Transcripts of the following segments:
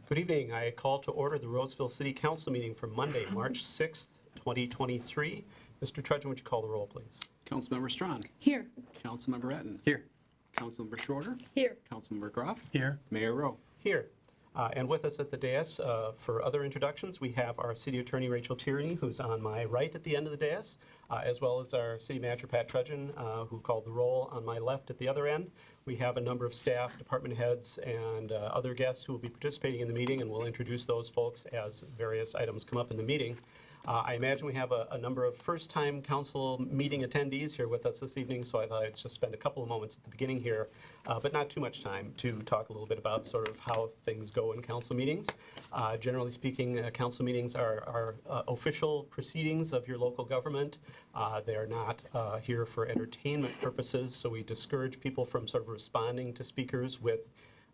Good evening. I call to order the Roseville City Council meeting for Monday, March 6th, 2023. Mr. Trudgeon, would you call the roll, please? Councilmember Strawn. Here. Councilmember Etten. Here. Councilmember Shorter. Here. Councilmember Groff. Here. Mayor Rowe. Here. And with us at the dais for other introductions, we have our City Attorney, Rachel Tierney, who's on my right at the end of the dais, as well as our City Manager, Pat Trudgeon, who called the roll on my left at the other end. We have a number of staff, department heads, and other guests who will be participating in the meeting, and we'll introduce those folks as various items come up in the meeting. I imagine we have a number of first-time council meeting attendees here with us this evening, so I thought I'd just spend a couple of moments at the beginning here, but not too much time, to talk a little bit about sort of how things go in council meetings. Generally speaking, council meetings are official proceedings of your local government. They are not here for entertainment purposes, so we discourage people from sort of responding to speakers with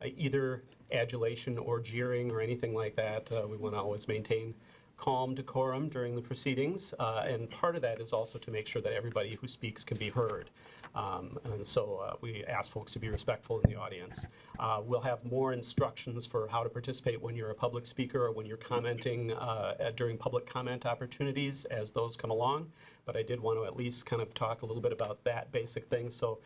either adulation or jeering or anything like that. We want to always maintain calm decorum during the proceedings, and part of that is also to make sure that everybody who speaks can be heard. And so we ask folks to be respectful in the audience. We'll have more instructions for how to participate when you're a public speaker or when you're commenting during public comment opportunities as those come along, but I did want to at least kind of talk a little bit about that basic thing. So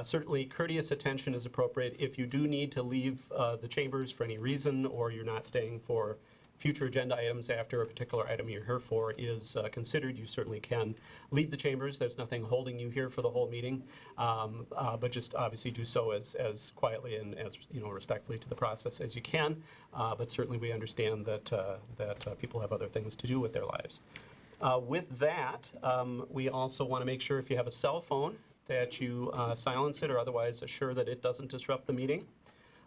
certainly courteous attention is appropriate. If you do need to leave the chambers for any reason, or you're not staying for future agenda items after a particular item you're here for is considered, you certainly can leave the chambers. There's nothing holding you here for the whole meeting, but just obviously do so as quietly and as respectfully to the process as you can. But certainly we understand that people have other things to do with their lives. With that, we also want to make sure if you have a cell phone that you silence it or otherwise assure that it doesn't disrupt the meeting.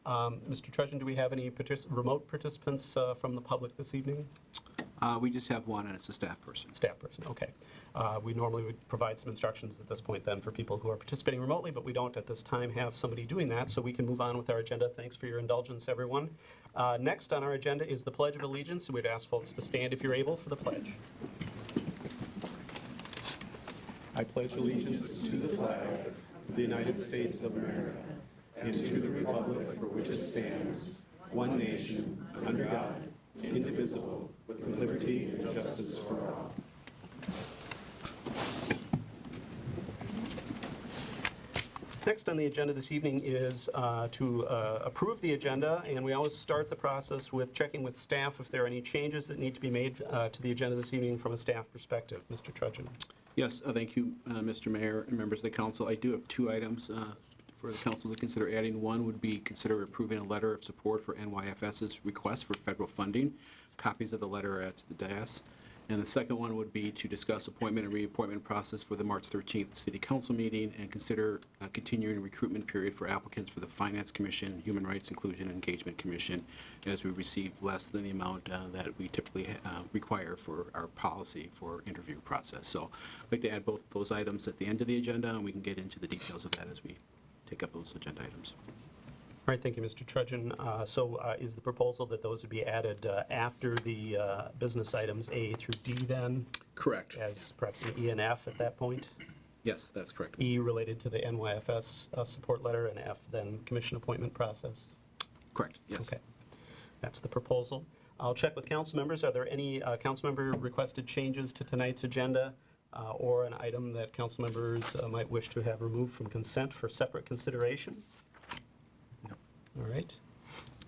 Mr. Trudgeon, do we have any remote participants from the public this evening? We just have one, and it's a staff person. Staff person, okay. We normally would provide some instructions at this point then for people who are participating remotely, but we don't at this time have somebody doing that, so we can move on with our agenda. Thanks for your indulgence, everyone. Next on our agenda is the Pledge of Allegiance, and we'd ask folks to stand if you're able for the pledge. I pledge allegiance to the flag of the United States of America and to the republic for which it stands, one nation, under God, indivisible, with liberty and justice for all. Next on the agenda this evening is to approve the agenda, and we always start the process with checking with staff if there are any changes that need to be made to the agenda this evening from a staff perspective. Mr. Trudgeon. Yes, thank you, Mr. Mayor and members of the council. I do have two items for the council to consider adding. One would be consider approving a letter of support for NYFS's request for federal funding. Copies of the letter are at the dais. And the second one would be to discuss appointment and reappointment process for the March 13th City Council meeting and consider continuing recruitment period for applicants for the Finance Commission, Human Rights Inclusion and Engagement Commission, as we receive less than the amount that we typically require for our policy for interview process. So I'd like to add both those items at the end of the agenda, and we can get into the details of that as we take up those agenda items. All right, thank you, Mr. Trudgeon. So is the proposal that those would be added after the business items A through D then? Correct. As perhaps an E and F at that point? Yes, that's correct. E related to the NYFS support letter, and F then commission appointment process? Correct, yes. Okay, that's the proposal. I'll check with council members. Are there any council member requested changes to tonight's agenda or an item that council members might wish to have removed from consent for separate consideration? All right.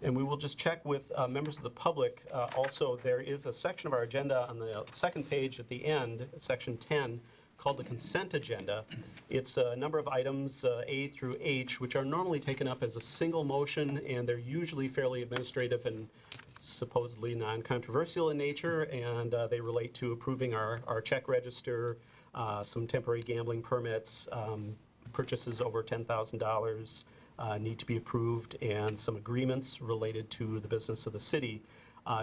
And we will just check with members of the public. Also, there is a section of our agenda on the second page at the end, section 10, called the consent agenda. It's a number of items, A through H, which are normally taken up as a single motion, and they're usually fairly administrative and supposedly non-controversial in nature, and they relate to approving our check register, some temporary gambling permits, purchases over $10,000, need to be approved, and some agreements related to the business of the city.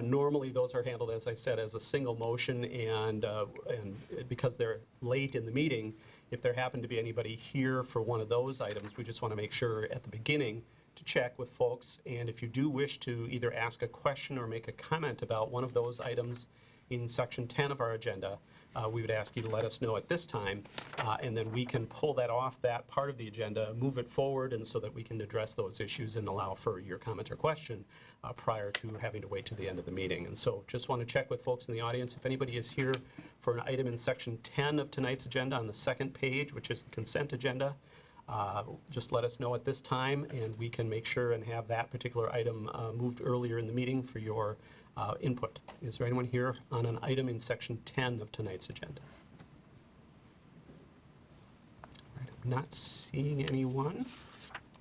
Normally, those are handled, as I said, as a single motion, and because they're late in the meeting, if there happened to be anybody here for one of those items, we just want to make sure at the beginning to check with folks. And if you do wish to either ask a question or make a comment about one of those items in section 10 of our agenda, we would ask you to let us know at this time, and then we can pull that off that part of the agenda, move it forward, and so that we can address those issues and allow for your comment or question prior to having to wait to the end of the meeting. And so just want to check with folks in the audience, if anybody is here for an item in section 10 of tonight's agenda on the second page, which is the consent agenda, just let us know at this time, and we can make sure and have that particular item moved earlier in the meeting for your input. Is there anyone here on an item in section 10 of tonight's agenda? All right, I'm not seeing anyone.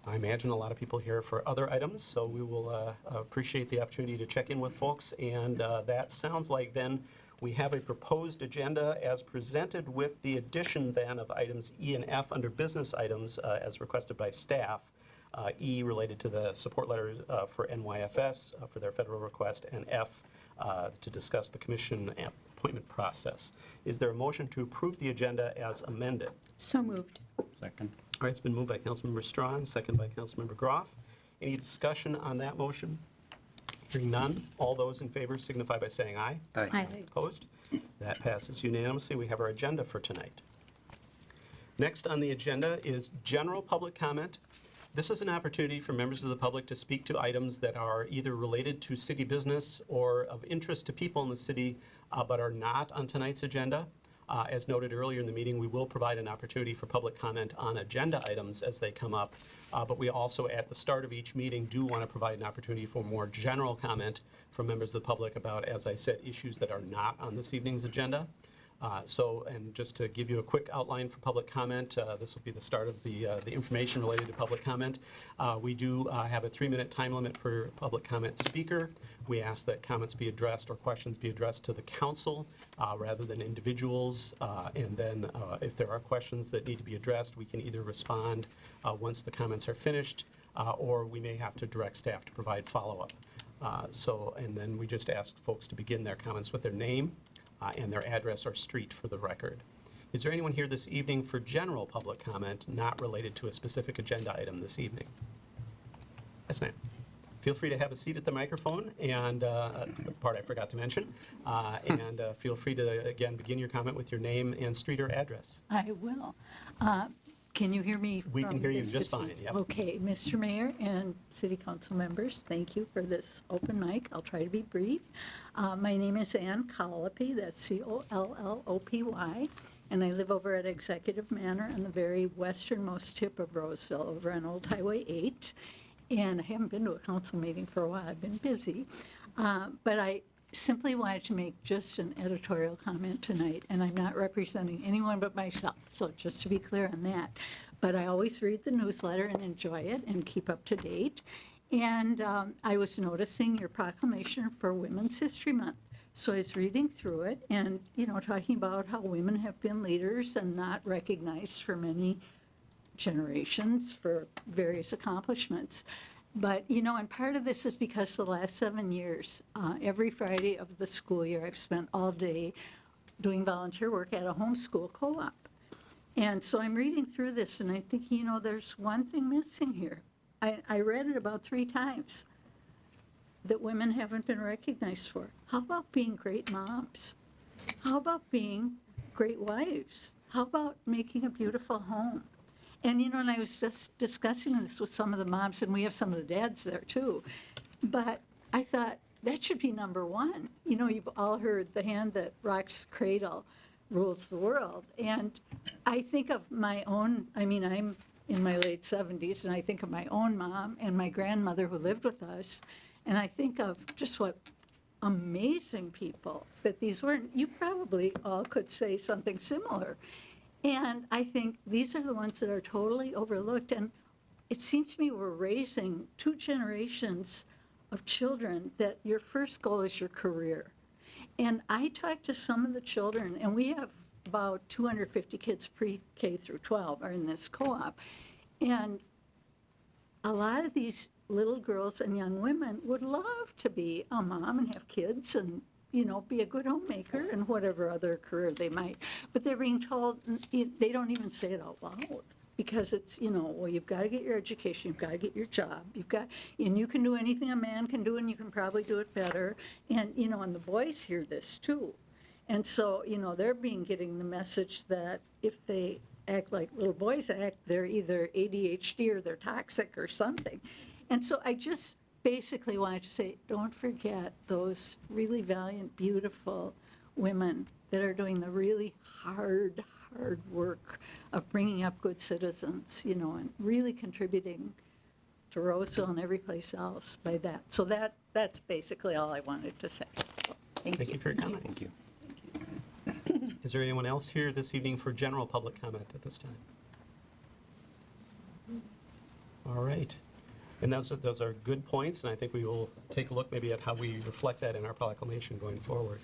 I imagine a lot of people here for other items, so we will appreciate the opportunity to check in with folks. And that sounds like then we have a proposed agenda as presented with the addition then of items E and F under business items as requested by staff. E related to the support letter for NYFS for their federal request, and F to discuss the commission appointment process. Is there a motion to approve the agenda as amended? So moved. Second. All right, it's been moved by Councilmember Strawn, second by Councilmember Groff. Any discussion on that motion? Hearing none, all those in favor signify by saying aye. Aye. Opposed? That passes unanimously. We have our agenda for tonight. Next on the agenda is general public comment. This is an opportunity for members of the public to speak to items that are either related to city business or of interest to people in the city, but are not on tonight's agenda. As noted earlier in the meeting, we will provide an opportunity for public comment on agenda items as they come up, but we also, at the start of each meeting, do want to provide an opportunity for more general comment from members of the public about, as I said, issues that are not on this evening's agenda. And just to give you a quick outline for public comment, this will be the start of the information related to public comment. We do have a 3-minute time limit per public comment speaker. We ask that comments be addressed or questions be addressed to the council rather than individuals. And then if there are questions that need to be addressed, we can either respond once the comments are finished, or we may have to direct staff to provide follow-up. And then we just ask folks to begin their comments with their name and their address or street for the record. Is there anyone here this evening for general public comment not related to a specific agenda item this evening? Yes, ma'am. Feel free to have a seat at the microphone, and the part I forgot to mention, and feel free to, again, begin your comment with your name and street or address. I will. Can you hear me? We can from hear you this just fine, distance? yep. Okay, Mr. Mayor and City Council members, thank you for this open mic. I'll try to be brief. My name is Ann Collopy, that's Collopy, and I live over at Executive Manor on the very westernmost tip of Roseville, over on Old Highway 8. And I haven't been to a council meeting for a while, I've been busy. But I simply wanted to make just an editorial comment tonight, and I'm not representing anyone but myself, so just to be clear on that. But I always read the newsletter and enjoy it and keep up to date. And I was noticing your proclamation for Women's History Month. So I was reading through it and, talking about how women have been leaders and not recognized for many generations for various accomplishments. But, and part of this is because the last 7 years, every Friday of the school year, I've spent all day doing volunteer work at a homeschool co-op. And so I'm reading through this and I'm thinking, there's one thing missing here. I read it about 3 times that women haven't been recognized for. How about being great moms? How about being great wives? How about making a beautiful home? And, and I was just discussing this with some of the moms, and we have some of the dads there too. But I thought that should be number one. You've all heard the hand that rocks the cradle rules the world. And I think of my own, I'm in my late 70s, and I think of my own mom and my grandmother who lived with us. And I think of just what amazing people that these weren't. You probably all could say something similar. And I think these are the ones that are totally overlooked. And it seems to me we're raising 2 generations of children that your first goal is your career. And I talked to some of the children, and we have about 250 kids pre-K through 12 are in this co-op. And a lot of these little girls and young women would love to be a mom and have kids and be a good homemaker and whatever other career they might. But they're being told, they don't even say it out loud because it's, well, you've got to get your education, you've got to get your job, and you can do anything a man can do and you can probably do it better. And, and the boys hear this too. And so, they're getting the message that if they act like little boys act, they're either ADHD or they're toxic or something. And so I just basically wanted to say, don't forget those really valiant, beautiful women that are doing the really hard work of bringing up good citizens, and really contributing to Roseville and every place else by that. So that's basically all I wanted to say. Thank Thank you for your comments. Thank you. Is there anyone else here this evening for general public comment at this time? All right. And those are good points, and I think we will take a look maybe at how we reflect that in our proclamation going forward.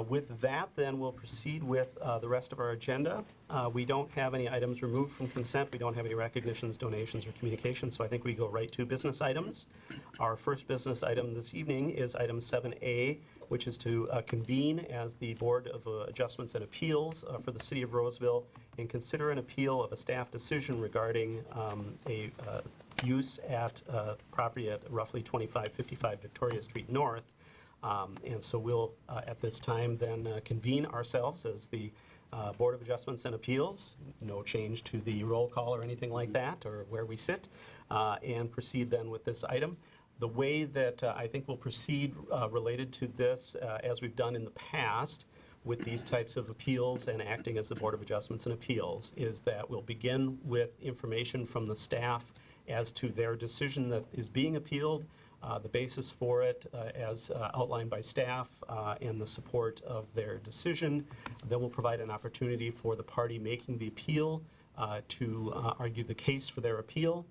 With that, then, we'll proceed with the rest of our agenda. We don't have any items removed from consent. We don't have any recognitions, donations, or communications, so I think we go right to business items. Our first business item this evening is item 7A, which is to convene as the Board of Adjustments and Appeals for the City of Roseville and consider an appeal of a staff decision regarding a use at property at roughly 2555 Victoria Street North. And so we'll, at this time, then convene ourselves as the Board of Adjustments and Appeals, no change to the roll call or anything like that, or where we sit, and proceed then with this item. The way that I think we'll proceed related to this, as we've done in the past with these types of appeals and acting as the Board of Adjustments and Appeals, is that we'll begin with information from the staff as to their decision that is being appealed, the basis for it as outlined by staff, and the support of their decision. Then we'll provide an opportunity for the party making the appeal to argue the case for their appeal,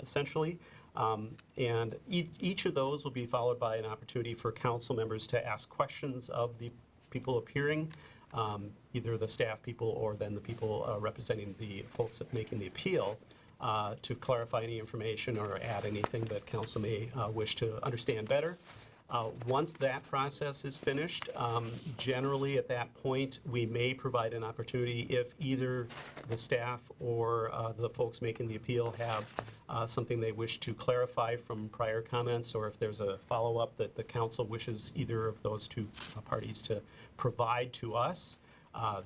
essentially. And each of those will be followed by an opportunity for council members to ask questions of the people appearing, either the staff people or then the people representing the folks that making the appeal, to clarify any information or add anything that council may wish to understand better. Once that process is finished, generally at that point, we may provide an opportunity if either the staff or the folks making the appeal have something they wish to clarify from prior comments, or if there's a follow-up that the council wishes either of those two parties to provide to us.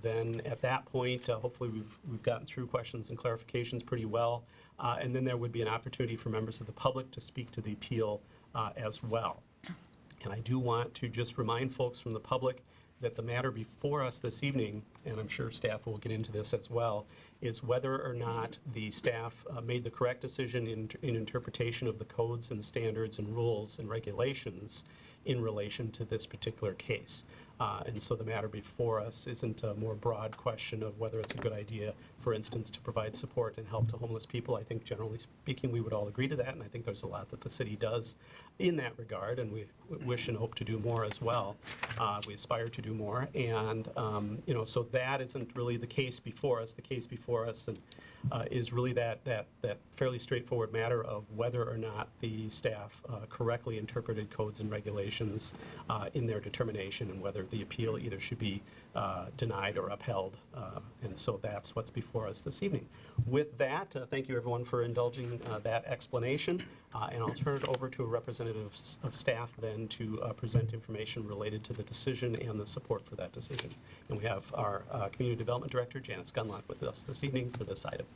Then at that point, hopefully we've gotten through questions and clarifications pretty well, and then there would be an opportunity for members of the public to speak to the appeal as well. And I do want to just remind folks from the public that the matter before us this evening, and I'm sure staff will get into this as well, is whether or not the staff made the correct decision in interpretation of the codes and standards and rules and regulations in relation to this particular case. And so the matter before us isn't a more broad question of whether it's a good idea, for instance, to provide support and help to homeless people. I think generally speaking, we would all agree to that, and I think there's a lot that the city does in that regard, and we wish and hope to do more as well. We aspire to do more, and so that isn't really the case before us. The case before us is really that fairly straightforward matter of whether or not the staff correctly interpreted codes and regulations in their determination, and whether the appeal either should be denied or upheld. And so that's what's before us this evening. With that, thank you everyone for indulging that explanation, and I'll turn it over to a representative of staff then to present information related to the decision and the support for that decision. And we have our Community Development Director, Janice Gunlock, with us this evening for this item.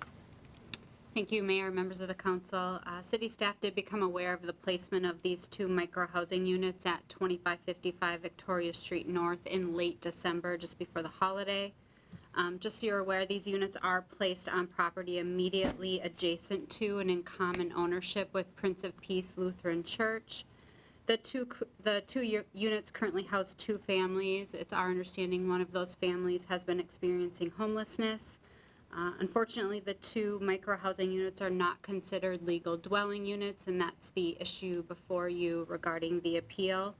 Thank you, Mayor, members of the council. City staff did become aware of the placement of these two micro-housing units at 2555 Victoria Street North in late December, just before the holiday. Just so you're aware, these units are placed on property immediately adjacent to and in common ownership with Prince of Peace Lutheran Church. The two units currently house two families. It's our understanding one of those families has been experiencing homelessness. Unfortunately, the two micro-housing units are not considered legal dwelling units, and that's the issue before you regarding the appeal.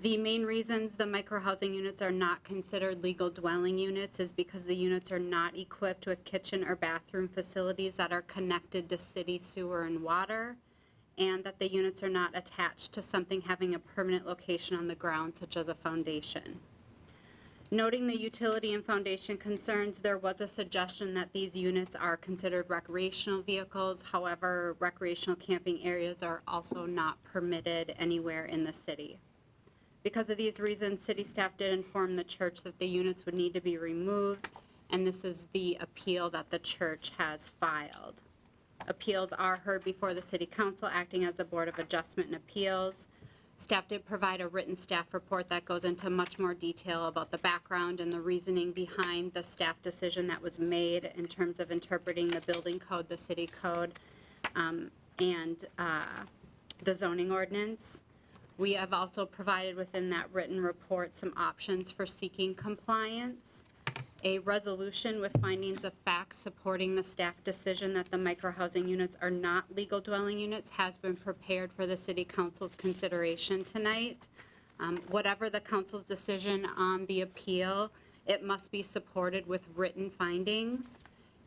The main reasons the micro-housing units are not considered legal dwelling units is because the units are not equipped with kitchen or bathroom facilities that are connected to city sewer and water, and that the units are not attached to something having a permanent location on the ground, such as a foundation. Noting the utility and foundation concerns, there was a suggestion that these units are considered recreational vehicles. However, recreational camping areas are also not permitted anywhere in the city. Because of these reasons, city staff did inform the church that the units would need to be removed, and this is the appeal that the church has filed. Appeals are heard before the city council, acting as the Board of Adjustment and Appeals. Staff did provide a written staff report that goes into much more detail about the background and the reasoning behind the staff decision that was made in terms of interpreting the building code, the city code, and the zoning ordinance. We have also provided within that written report some options for seeking compliance. A resolution with findings of facts supporting the staff decision that the microhousing units are not legal dwelling units has been prepared for the city council's consideration tonight. Whatever the council's decision on the appeal, it must be supported with written findings.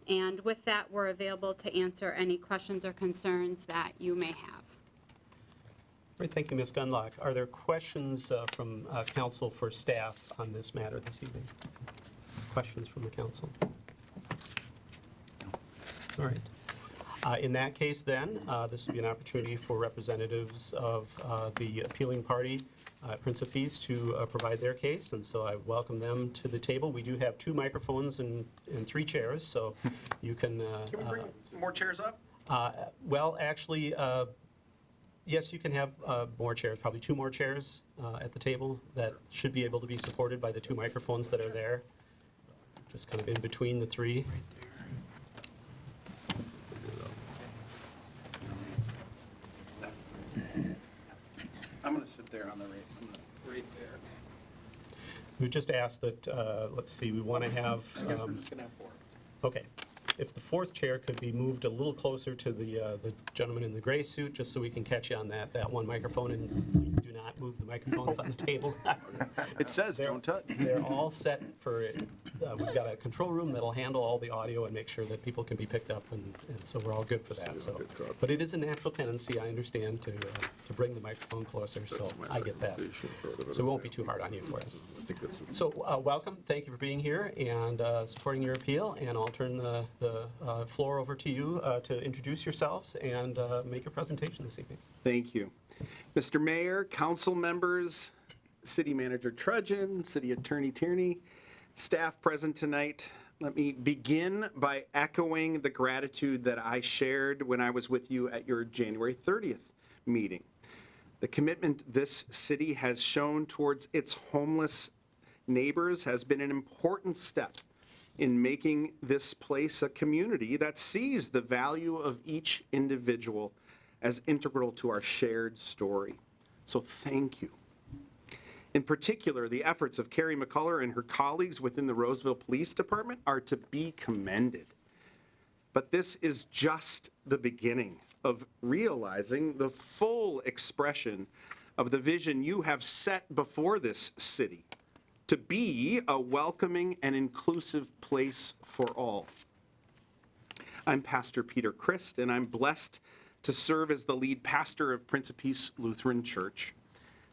And with that, we're available to answer any questions or concerns that you may have. Great, thank you, Ms. Gunlock. Are there questions from council for staff on this matter this evening? Questions from the council? All right. In that case, then, this would be an opportunity for representatives of the appealing party, Prince of Peace, to provide their case, and so I welcome them to the table. We do have 2 microphones and 3 chairs, so you can... Can we bring more chairs up? well, actually, yes, you can have more chairs, probably 2 more chairs at the table that should be able to be supported by the 2 microphones that are there, just kind of in between the 3. I'm going to sit there on the right there. We just asked that, let's see, we want to have, I guess we're just going to have 4. okay, if the 4th chair could be moved a little closer to the gentleman in the gray suit, just so we can catch you on that one microphone, and please do not move the microphones on the table. It says They're- don't touch. They're all set for it. We've got a control room that'll handle all the audio and make sure that people can be picked up, and so we're all good for that. So, but it is a natural tendency, I understand, to bring the microphone closer, so I get that. So it won't be too hard on you for it. So welcome, thank you for being here and supporting your appeal, and I'll turn the floor over to you to introduce yourselves and make your presentation this evening. Thank you. Mr. Mayor, council members, City Manager Trudgeon, City Attorney Tierney, staff present tonight, let me begin by echoing the gratitude that I shared when I was with you at your January 30th meeting. The commitment this city has shown towards its homeless neighbors has been an important step in making this place a community that sees the value of each individual as integral to our shared story. So thank you. In particular, the efforts of Carrie McCullough and her colleagues within the Roseville Police Department are to be commended. But this is just the beginning of realizing the full expression of the vision you have set before this city, to be a welcoming and inclusive place for all. I'm Pastor Peter Christ, and I'm blessed to serve as the lead pastor of Prince of Peace Lutheran Church.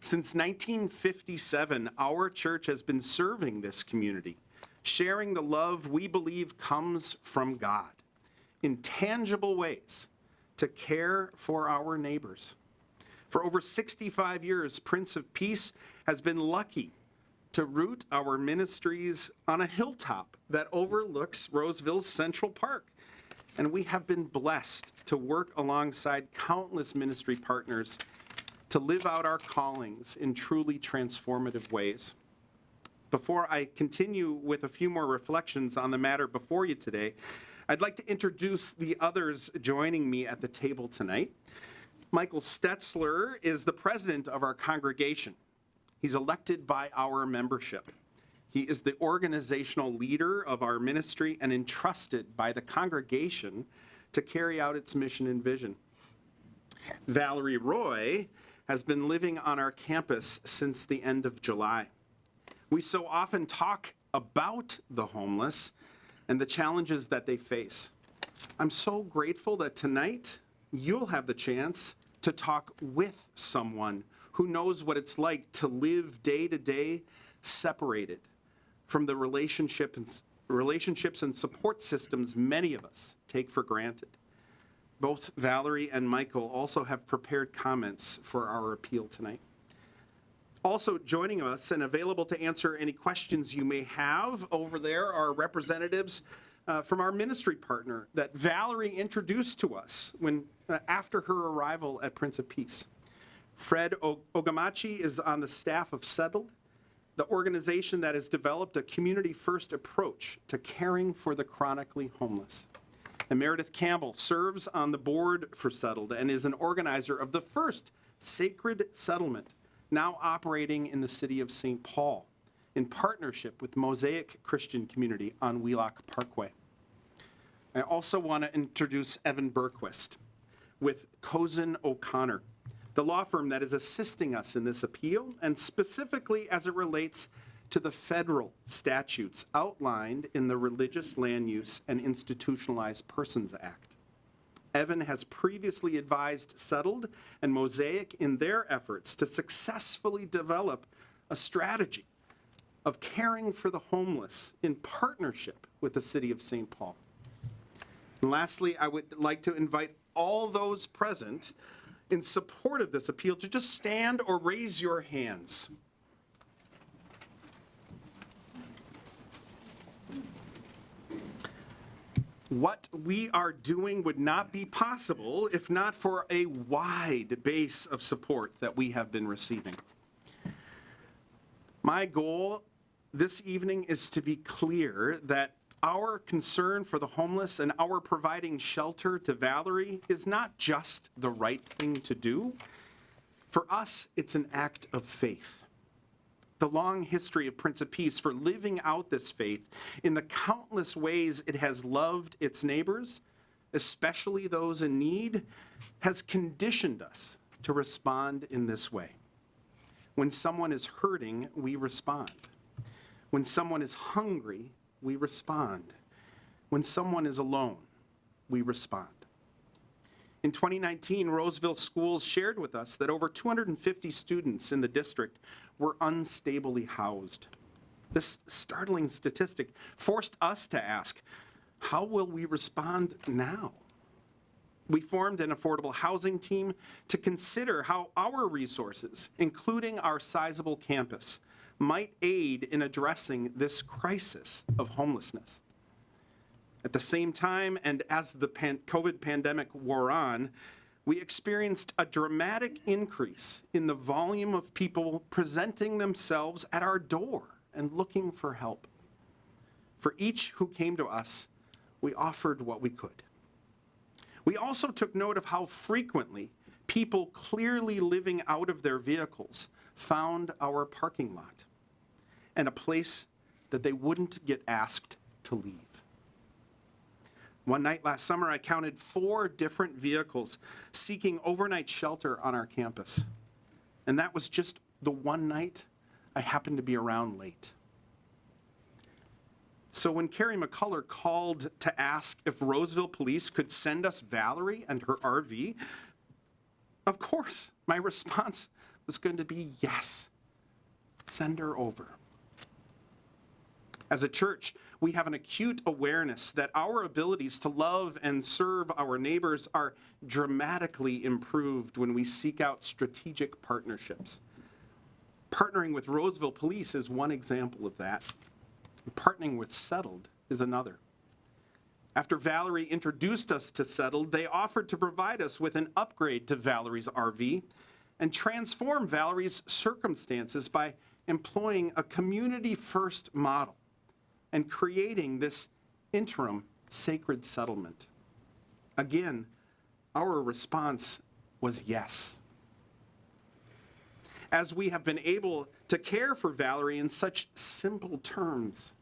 Since 1957, our church has been serving this community, sharing the love we believe comes from God in tangible ways to care for our neighbors. For over 65 years, Prince of Peace has been lucky to root our ministries on a hilltop that overlooks Roseville's Central Park. And we have been blessed to work alongside countless ministry partners to live out our callings in truly transformative ways. Before I continue with a few more reflections on the matter before you today, I'd like to introduce the others joining me at the table tonight. Michael Stetzler is the president of our congregation. He's elected by our membership. He is the organizational leader of our ministry and entrusted by the congregation to carry out its mission and vision. Valerie Roy has been living on our campus since the end of July. We so often talk about the homeless and the challenges that they face. I'm so grateful that tonight you'll have the chance to talk with someone who knows what it's like to live day to day separated from the relationships and support systems many of us take for granted. Both Valerie and Michael also have prepared comments for our appeal tonight. Also joining us and available to answer any questions you may have over there are representatives from our ministry partner that Valerie introduced to us after her arrival at Prince of Peace. Fred Ogamachi is on the staff of Settled, the organization that has developed a community-first approach to caring for the chronically homeless. And Meredith Campbell serves on the board for Settled and is an organizer of the first sacred settlement now operating in the city of St. Paul in partnership with Mosaic Christian Community on Wheelock Parkway. I also want to introduce Evan Berquist with Cozen O'Connor, the law firm that is assisting us in this appeal, and specifically as it relates to the federal statutes outlined in the Religious Land Use and Institutionalized Persons Act. Evan has previously advised Settled and Mosaic in their efforts to successfully develop a strategy of caring for the homeless in partnership with the city of St. Paul. And lastly, I would like to invite all those present in support of this appeal to just stand or raise your hands. What we are doing would not be possible if not for a wide base of support that we have been receiving. My goal this evening is to be clear that our concern for the homeless and our providing shelter to Valerie is not just the right thing to do. For us, it's an act of faith. The long history of Prince of Peace for living out this faith in the countless ways it has loved its neighbors, especially those in need, has conditioned us to respond in this way. When someone is hurting, we respond. When someone is hungry, we respond. When someone is alone, we respond. In 2019, Roseville schools shared with us that over 250 students in the district were unstably housed. This startling statistic forced us to ask, how will we respond now? We formed an affordable housing team to consider how our resources, including our sizable campus, might aid in addressing this crisis of homelessness. At the same time, and as the COVID pandemic wore on, we experienced a dramatic increase in the volume of people presenting themselves at our door and looking for help. For each who came to us, we offered what we could. We also took note of how frequently people clearly living out of their vehicles found our parking lot and a place that they wouldn't get asked to leave. One night last summer, I counted 4 different vehicles seeking overnight shelter on our campus. And that was just the one night I happened to be around late. So when Carrie McCullough called to ask if Roseville police could send us Valerie and her RV, of course, my response was going to be yes. Send her over. As a church, we have an acute awareness that our abilities to love and serve our neighbors are dramatically improved when we seek out strategic partnerships. Partnering with Roseville Police is one example of that. Partnering with Settled is another. After Valerie introduced us to Settled, they offered to provide us with an upgrade to Valerie's RV and transform Valerie's circumstances by employing a community-first model and creating this interim sacred settlement. Again, our response was yes. As we have been able to care for Valerie in such simple terms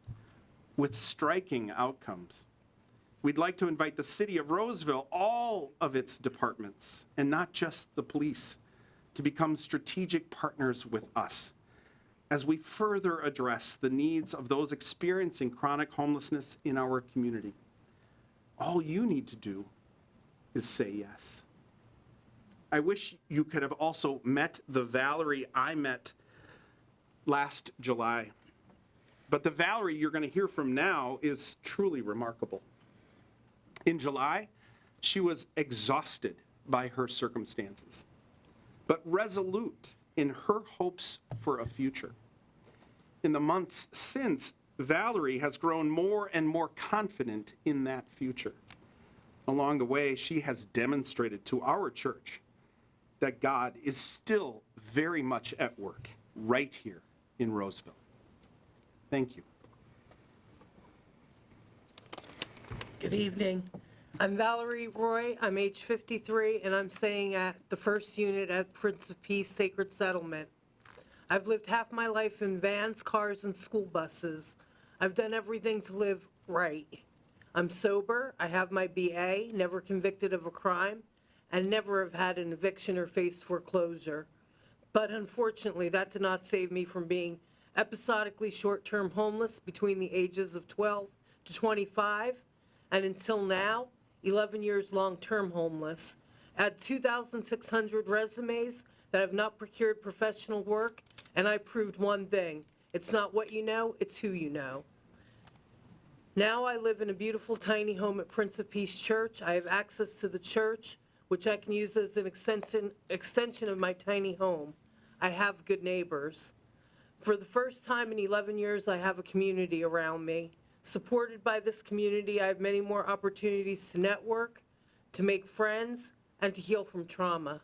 with striking outcomes, we'd like to invite the city of Roseville, all of its departments, and not just the police, to become strategic partners with us as we further address the needs of those experiencing chronic homelessness in our community. All you need to do is say yes. I wish you could have also met the Valerie I met last July. But the Valerie you're going to hear from now is truly remarkable. In July, she was exhausted by her circumstances, but resolute in her hopes for a future. In the months since, Valerie has grown more and more confident in that future. Along the way, she has demonstrated to our church that God is still very much at work right here in Roseville. Thank you. Good evening. I'm Valerie Roy. I'm age 53, and I'm staying at the first unit at Prince of Peace Sacred Settlement. I've lived half my life in vans, cars, and school buses. I've done everything to live right. I'm sober, I have my BA, never convicted of a crime, and never have had an eviction or faced foreclosure. But unfortunately, that did not save me from being episodically short-term homeless between the ages of 12 to 25, and until now, 11 years long-term homeless. At 2,600 resumes that have not procured professional work, and I proved one thing: it's not what you know, it's who you know. Now I live in a beautiful tiny home at Prince of Peace Church. I have access to the church, which I can use as an extension of my tiny home. I have good neighbors. For the first time in 11 years, I have a community around me. Supported by this community, I have many more opportunities to network, to make friends, and to heal from trauma.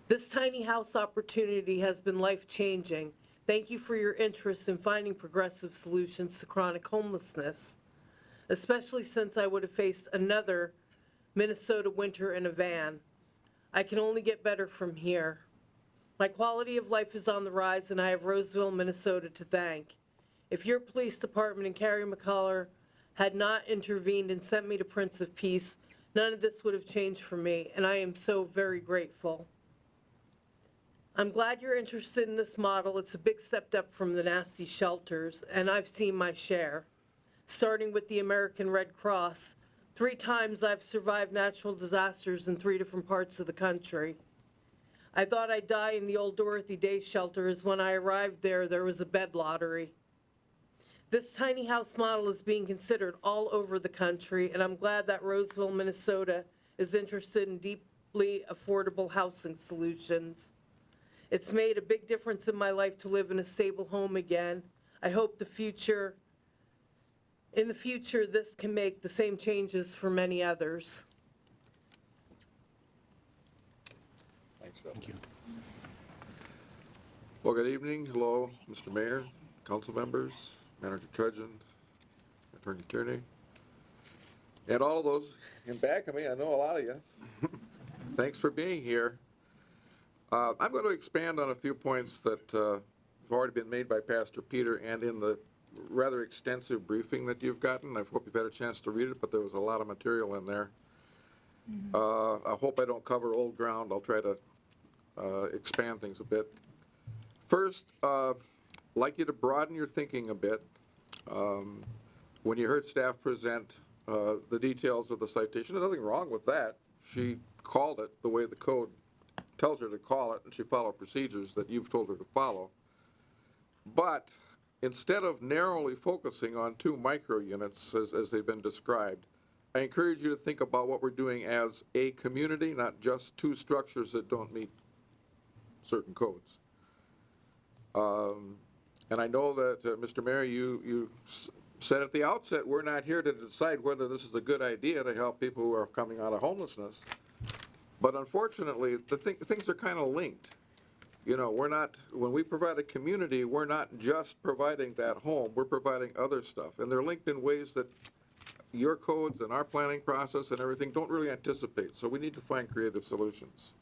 This tiny house opportunity has been life-changing. Thank you for your interest in finding progressive solutions to chronic homelessness, especially since I would have faced another Minnesota winter in a van. I can only get better from here. My quality of life is on the rise, and I have Roseville, Minnesota to thank. If your police department and Carrie McCullough had not intervened and sent me to Prince of Peace, none of this would have changed for me, and I am so very grateful. I'm glad you're interested in this model. It's a big step up from the nasty shelters, and I've seen my share. Starting with the American Red Cross, 3 times I've survived natural disasters in 3 different parts of the country. I thought I'd die in the old Dorothy Day shelter, as when I arrived there was a bed lottery. This tiny house model is being considered all over the country, and I'm glad that Roseville, Minnesota is interested in deeply affordable housing solutions. It's made a big difference in my life to live in a stable home again. I hope in the future, this can make the same changes for many others. Thanks, Phil. Thank you. Well, good evening. Hello, Mr. Mayor, council members, Manager Trudgeon, Attorney Tierney, and all of those in back of me. I know a lot of you. Thanks for being here. I'm going to expand on a few points that have already been made by Pastor Peter and in the rather extensive briefing that you've gotten. I hope you've had a chance to read it, but there was a lot of material in there. I hope I don't cover old ground. I'll try to expand things a bit. First, I'd like you to broaden your thinking a bit. When you heard staff present the details of the citation, there's nothing wrong with that. She called it the way the code tells her to call it, and she followed procedures that you've told her to follow. But instead of narrowly focusing on 2 micro units as they've been described, I encourage you to think about what we're doing as a community, not just 2 structures that don't meet certain codes. And I know that, Mr. Mayor, you said at the outset, we're not here to decide whether this is a good idea to help people who are coming out of homelessness. But unfortunately, things are kind of linked. You know, when we provide a community, we're not just providing that home, we're providing other stuff. And they're linked in ways that your codes and our planning process and everything don't really anticipate. So we need to find creative solutions.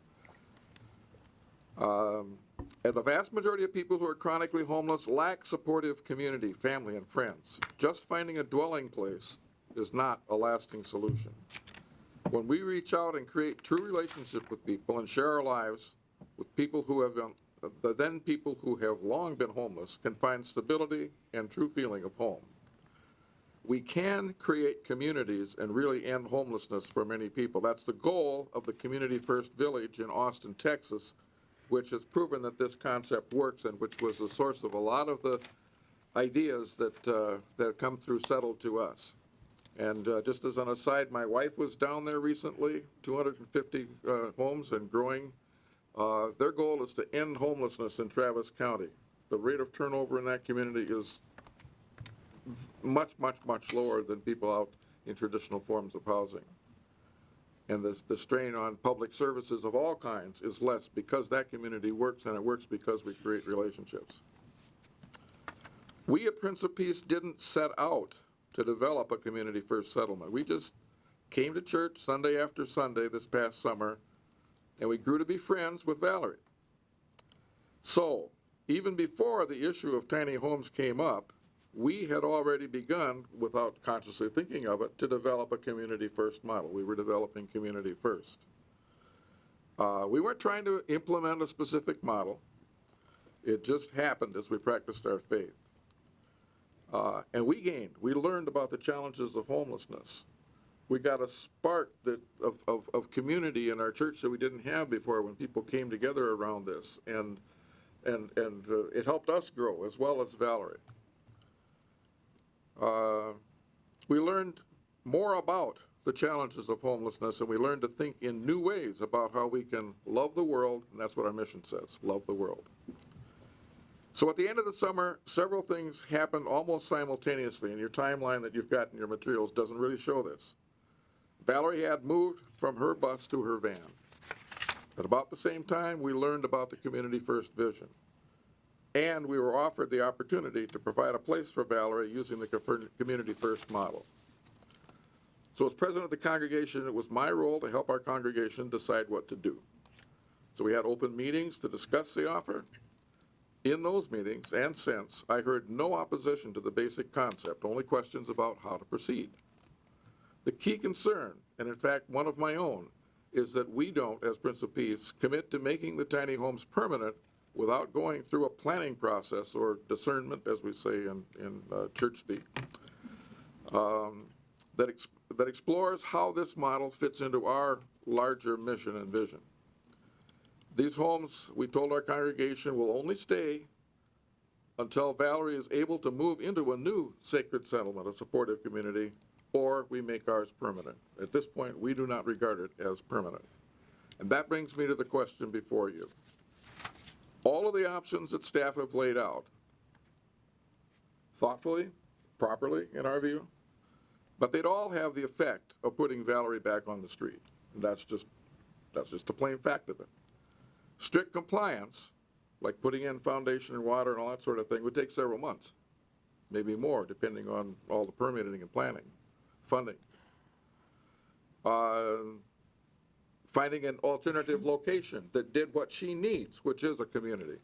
And the vast majority of people who are chronically homeless lack supportive community, family, and friends. Just finding a dwelling place is not a lasting solution. When we reach out and create true relationship with people and share our lives with people who have been, people who have long been homeless can find stability and true feeling of home. We can create communities and really end homelessness for many people. That's the goal of the Community First Village in Austin, Texas, which has proven that this concept works and which was the source of a lot of the ideas that come through settled to us. And just as an aside, my wife was down there recently, 250 homes and growing Their goal is to end homelessness in Travis County. The rate of turnover in that community is much, much, much lower than people out in traditional forms of housing. And the strain on public services of all kinds is less because that community works, and it works because we create relationships. We at Prince of Peace didn't set out to develop a community-first settlement. We just came to church Sunday after Sunday this past summer, and we grew to be friends with Valerie. So, even before the issue of tiny homes came up, we had already begun, without consciously thinking of it, to develop a community-first model. We were developing community first. We weren't trying to implement a specific model. It just happened as we practiced our faith. And we learned about the challenges of homelessness. We got a spark of community in our church that we didn't have before when people came together around this. And it helped us grow as well as Valerie. We learned more about the challenges of homelessness, and we learned to think in new ways about how we can love the world, and that's what our mission says, love the world. So at the end of the summer, several things happened almost simultaneously, and your timeline that you've got in your materials doesn't really show this. Valerie had moved from her bus to her van. At about the same time, we learned about the Community First vision. And we were offered the opportunity to provide a place for Valerie using the Community First model. So as president of the congregation, it was my role to help our congregation decide what to do. So we had open meetings to discuss the offer. In those meetings, and since, I heard no opposition to the basic concept, only questions about how to proceed. The key concern, and in fact one of my own, is that we don't, as Prince of Peace, commit to making the tiny homes permanent without going through a planning process or discernment, as we say in church speak, that explores how this model fits into our larger mission and vision. These homes, we told our congregation, will only stay until Valerie is able to move into a new sacred settlement, a supportive community, or we make ours permanent. At this point, we do not regard it as permanent. And that brings me to the question before you. All of the options that staff have laid out, thoughtfully, properly, in our view, but they'd all have the effect of putting Valerie back on the street. And that's just the plain fact of it. Strict compliance, like putting in foundation and water and all that sort of thing, would take several months, maybe more, depending on all the permitting and planning, funding. Finding an alternative location that did what she needs, which is a community,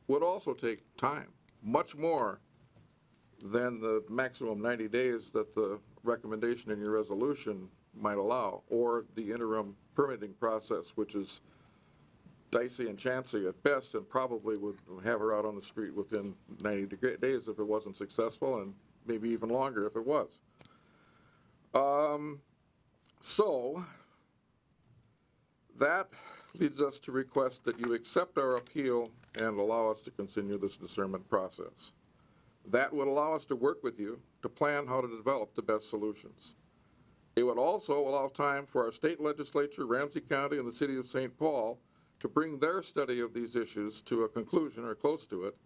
would also take time, much more than the maximum 90 days that the recommendation in your resolution might allow, or the interim permitting process, which is dicey and chancy at best, and probably would have her out on the street within 90 days if it wasn't successful, and maybe even longer if it was. So that leads us to request that you accept our appeal and allow us to continue this discernment process. That would allow us to work with you to plan how to develop the best solutions. It would also allow time for our state legislature, Ramsey County, and the city of St. Paul to bring their study of these issues to a conclusion or close to it,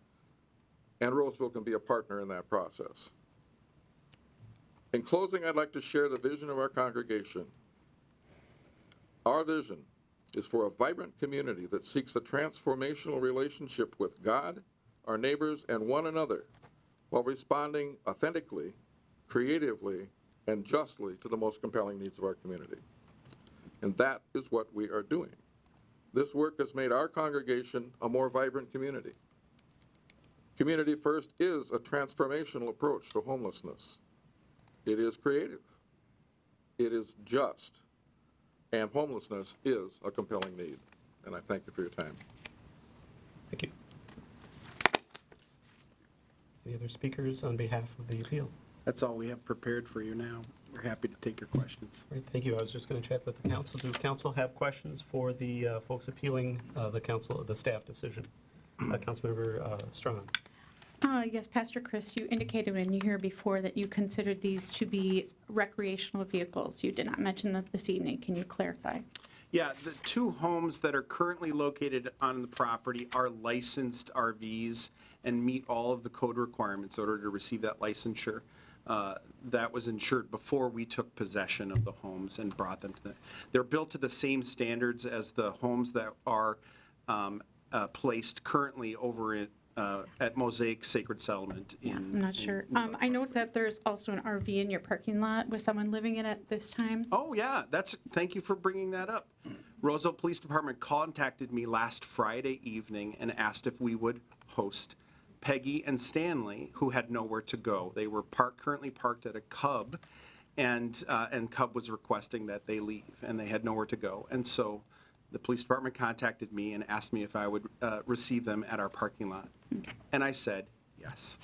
and Roseville can be a partner in that process. In closing, I'd like to share the vision of our congregation. Our vision is for a vibrant community that seeks a transformational relationship with God, our neighbors, and one another, while responding authentically, creatively, and justly to the most compelling needs of our community. And that is what we are doing. This work has made our congregation a more vibrant community. Community First is a transformational approach to homelessness. It is creative. It is just. And homelessness is a compelling need. And I thank you for your time. Thank you. Any other speakers on behalf of the appeal? That's all we have prepared for you now. We're happy to take your questions. Great, thank you. I was just going to chat with the council. Do council have questions for the folks appealing the staff decision? Councilmember Strawn. Yes, Pastor Chris, you indicated in here before that you considered these to be recreational vehicles. You did not mention that this evening. Can you clarify? Yeah, the two homes that are currently located on the property are licensed RVs and meet all of the code requirements in order to receive that licensure. That was insured before we took possession of the homes and brought them to they're built to the same standards as the homes that are placed currently over at Mosaic Sacred Settlement in. I'm not sure. I know that there's also an RV in your parking lot with someone living in it this time. Oh, yeah, thank you for bringing that up. Roseville Police Department contacted me last Friday evening and asked if we would host Peggy and Stanley, who had nowhere to go. They were currently parked at a Cub, and Cub was requesting that they leave, and they had nowhere to go. And so the police department contacted me and asked me if I would receive them at our parking lot. And I said, yes.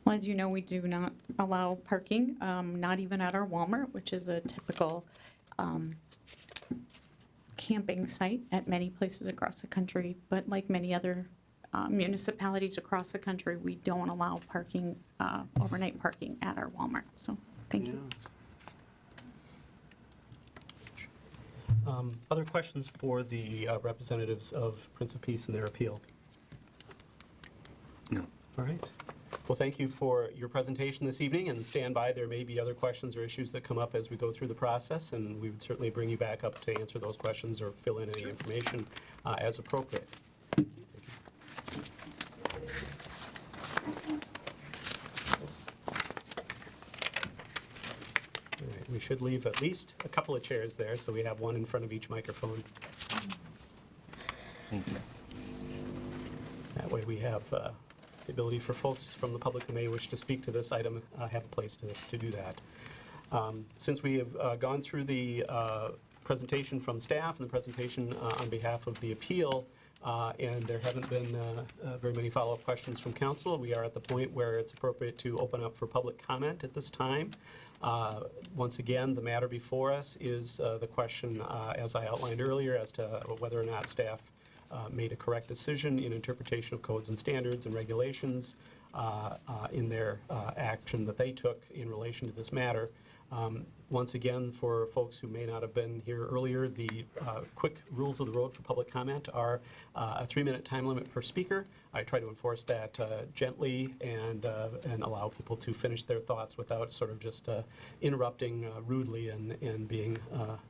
Well, as you know, we do not allow parking, not even at our Walmart, which is a typical camping site at many places across the country. But like many other municipalities across the country, we don't allow parking, overnight parking at our Walmart. So, thank you. Other questions for the representatives of Prince of Peace and their appeal? No. All right. Well, thank you for your presentation this evening, and stand by. There may be other questions or issues that come up as we go through the process, and we would certainly bring you back up to answer those questions or fill in any information as appropriate. All right, we should leave at least a couple of chairs there, so we have one in front of each microphone. Thank you. That way we have the ability for folks from the public who may wish to speak to this item have a place to do that. Since we have gone through the presentation from staff and the presentation on behalf of the appeal, and there haven't been very many follow-up questions from council, we are at the point where it's appropriate to open up for public comment at this time. Once again, the matter before us is the question, as I outlined earlier, as to whether or not staff made a correct decision in interpretation of codes and standards and regulations in their action that they took in relation to this matter. Once again, for folks who may not have been here earlier, the quick rules of the road for public comment are a 3-minute time limit per speaker. I try to enforce that gently and allow people to finish their thoughts without sort of just interrupting rudely and being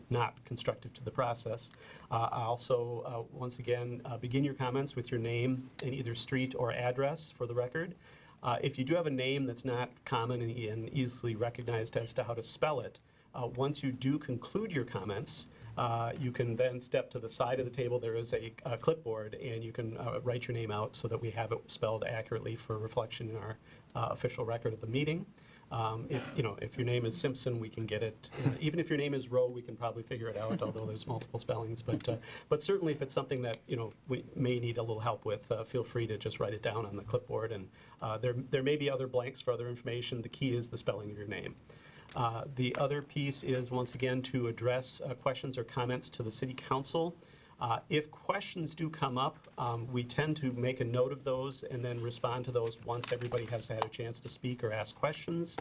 not constructive to the process. I also, once again, begin your comments with your name and either street or address for the record. If you do have a name that's not common and easily recognized as to how to spell it, once you do conclude your comments, you can then step to the side of the table. There is a clipboard, and you can write your name out so that we have it spelled accurately for reflection in our official record of the meeting. If your name is Simpson, we can get it. Even if your name is Rowe, we can probably figure it out, although there's multiple spellings. But certainly, if it's something that we may need a little help with, feel free to just write it down on the clipboard. And there may be other blanks for other information. The key is the spelling of your name. The other piece is, once again, to address questions or comments to the City Council. If questions do come up, we tend to make a note of those and then respond to those once everybody has had a chance to speak or ask questions.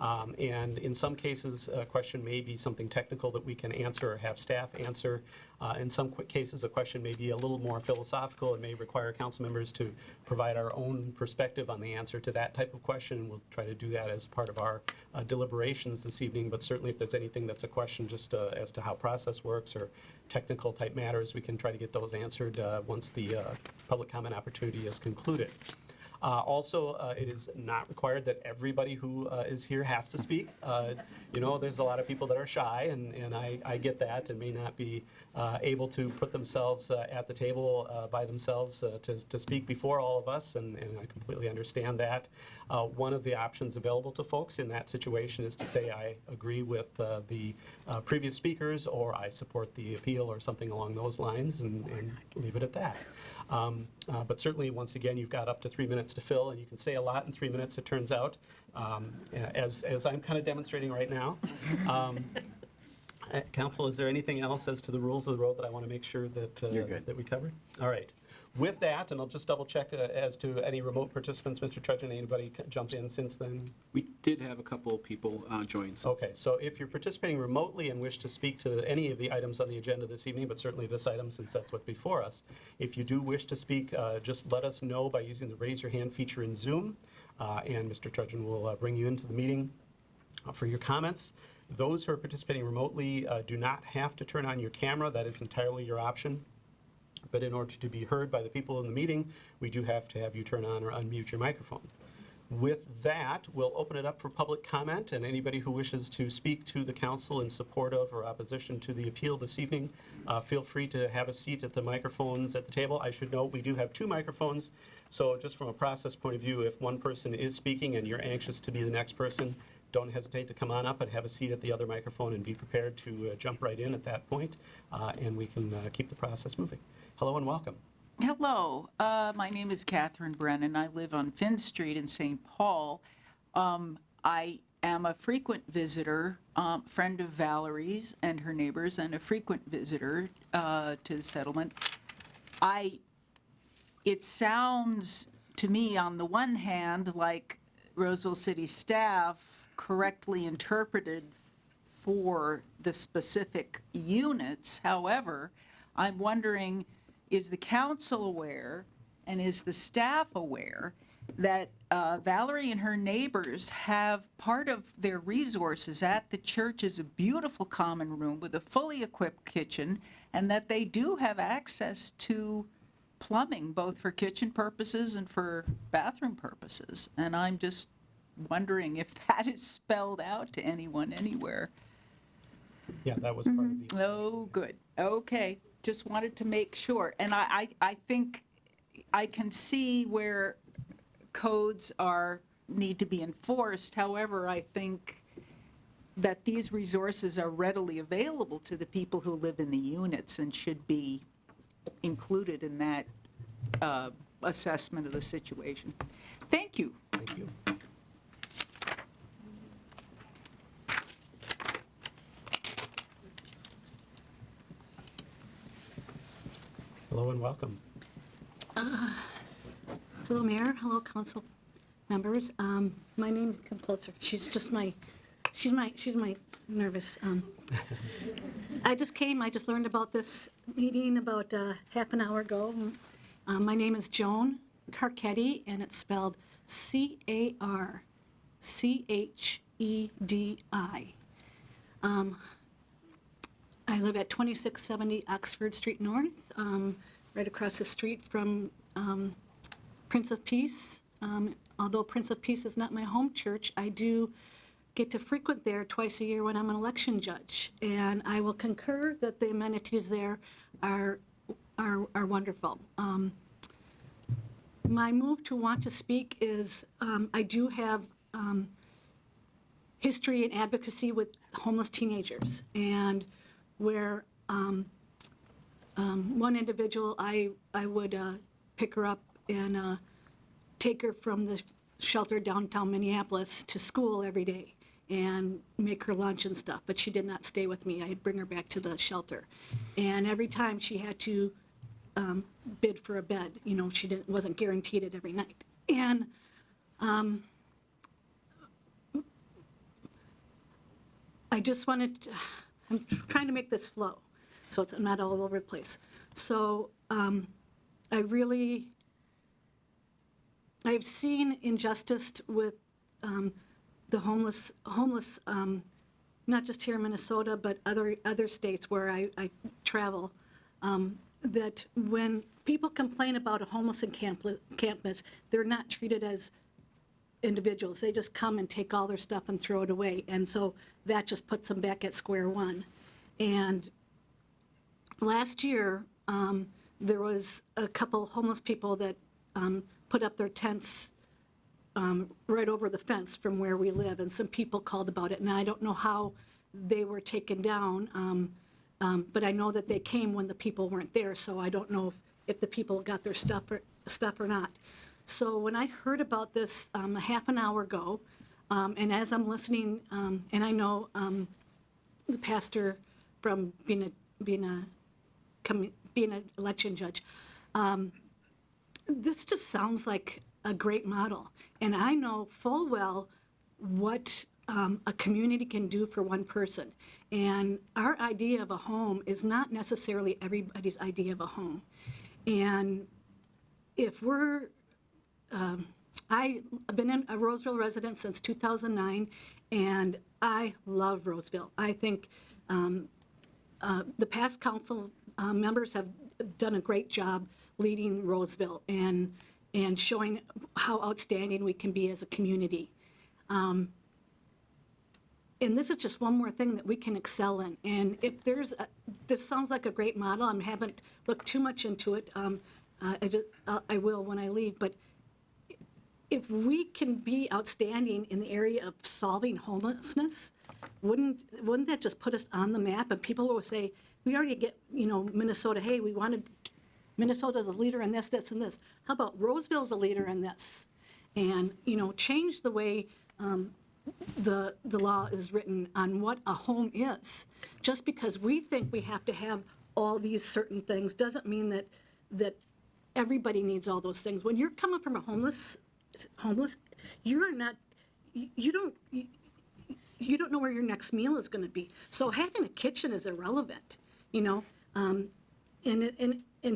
And in some cases, a question may be something technical that we can answer or have staff answer. In some cases, a question may be a little more philosophical and may require council members to provide our own perspective on the answer to that type of question, and we'll try to do that as part of our deliberations this evening. But certainly, if there's anything that's a question just as to how process works or technical type matters, we can try to get those answered once the public comment opportunity is concluded. Also, it is not required that everybody who is here has to speak. There's a lot of people that are shy, and I get that, and may not be able to put themselves at the table by themselves to speak before all of us, and I completely understand that. One of the options available to folks in that situation is to say, I agree with the previous speakers, or I support the appeal, or something along those lines, and leave it at that. But certainly, once again, you've got up to 3 minutes to fill, and you can say a lot in 3 minutes, it turns out, as I'm kind of demonstrating right now. Council, is there anything else as to the rules of the road that I want to make sure that You're good. that we covered? All right. With that, and I'll just double check as to any remote participants, Mr. Trudgeon, anybody jump in since then? We did have a couple of people join. since- Okay, so if you're participating remotely and wish to speak to any of the items on the agenda this evening, but certainly this item since that's what's before us, if you do wish to speak, just let us know by using the raise your hand feature in Zoom, and Mr. Trudgeon will bring you into the meeting for your comments. Those who are participating remotely do not have to turn on your camera. That is entirely your option. But in order to be heard by the people in the meeting, we do have to have you turn on or unmute your microphone. With that, we'll open it up for public comment, and anybody who wishes to speak to the council in support of or opposition to the appeal this evening, feel free to have a seat at the microphones at the table. I should note we do have 2 microphones, so just from a process point of view, if one person is speaking and you're anxious to be the next person, don't hesitate to come on up and have a seat at the other microphone and be prepared to jump right in at that point, and we can keep the process moving. Hello and welcome. Hello, my name is Catherine Brennan. I live on Finn Street in St. Paul. I am a frequent visitor, friend of Valerie's and her neighbors, and a frequent visitor to the settlement. It sounds to me, on the one hand, like Roseville City staff correctly interpreted for the specific units. However, I'm wondering, is the council aware and is the staff aware that Valerie and her neighbors have part of their resources at the church is a beautiful common room with a fully equipped kitchen, and that they do have access to plumbing, both for kitchen purposes and for bathroom purposes? And I'm just wondering if that is spelled out to anyone anywhere. Yeah, that was part of the... Oh, good. Okay. Just wanted to make sure. And I think I can see where codes need to be enforced. However, I think that these resources are readily available to the people who live in the units and should be included in that assessment of the situation. Thank you. Thank you. Hello and welcome. Hello, Mayor. Hello, council members. My name, come closer. She's my nervous. I just learned about this meeting about half an hour ago. My name is Joan Carcetti, and it's spelled Carchedi. I live at 2670 Oxford Street North, right across the street from Prince of Peace. Although Prince of Peace is not my home church, I do get to frequent there twice a year when I'm an election judge. And I will concur that the amenities there are wonderful. My move to want to speak is I do have history and advocacy with homeless teenagers, and where one individual, I would pick her up and take her from the shelter downtown Minneapolis to school every day and make her lunch and stuff, but she did not stay with me. I'd bring her back to the shelter. And every time she had to bid for a bed, she wasn't guaranteed it every night. And I just wanted to, I'm trying to make this flow so it's not all over the place. So I've seen injustice with the homeless, not just here in Minnesota, but other states where I travel, that when people complain about a homeless encampment, they're not treated as individuals. They just come and take all their stuff and throw it away. And so that just puts them back at square one. And last year, there was a couple homeless people that put up their tents right over the fence from where we live, and some people called about it. And I don't know how they were taken down, but I know that they came when the people weren't there, so I don't know if the people got their stuff or not. So when I heard about this a half an hour ago, and as I'm listening, and I know the pastor from being an election judge, this just sounds like a great model. And I know full well what a community can do for one person. And our idea of a home is not necessarily everybody's idea of a home. And if we're, I've been a Roseville resident since 2009, and I love Roseville. I think the past council members have done a great job leading Roseville and showing how outstanding we can be as a community. And this is just one more thing that we can excel in. And if this sounds like a great model. I haven't looked too much into it. I will when I leave. But if we can be outstanding in the area of solving homelessness, wouldn't that just put us on the map? And people will say, we already get, Minnesota, hey, we wanted, Minnesota's a leader in this, this, and this. How about Roseville's a leader in this? And, change the way the law is written on what a home is. Just because we think we have to have all these certain things doesn't mean that everybody needs all those things. When you're coming from a homeless, you're not, you don't know where your next meal is going to be. So having a kitchen is irrelevant, And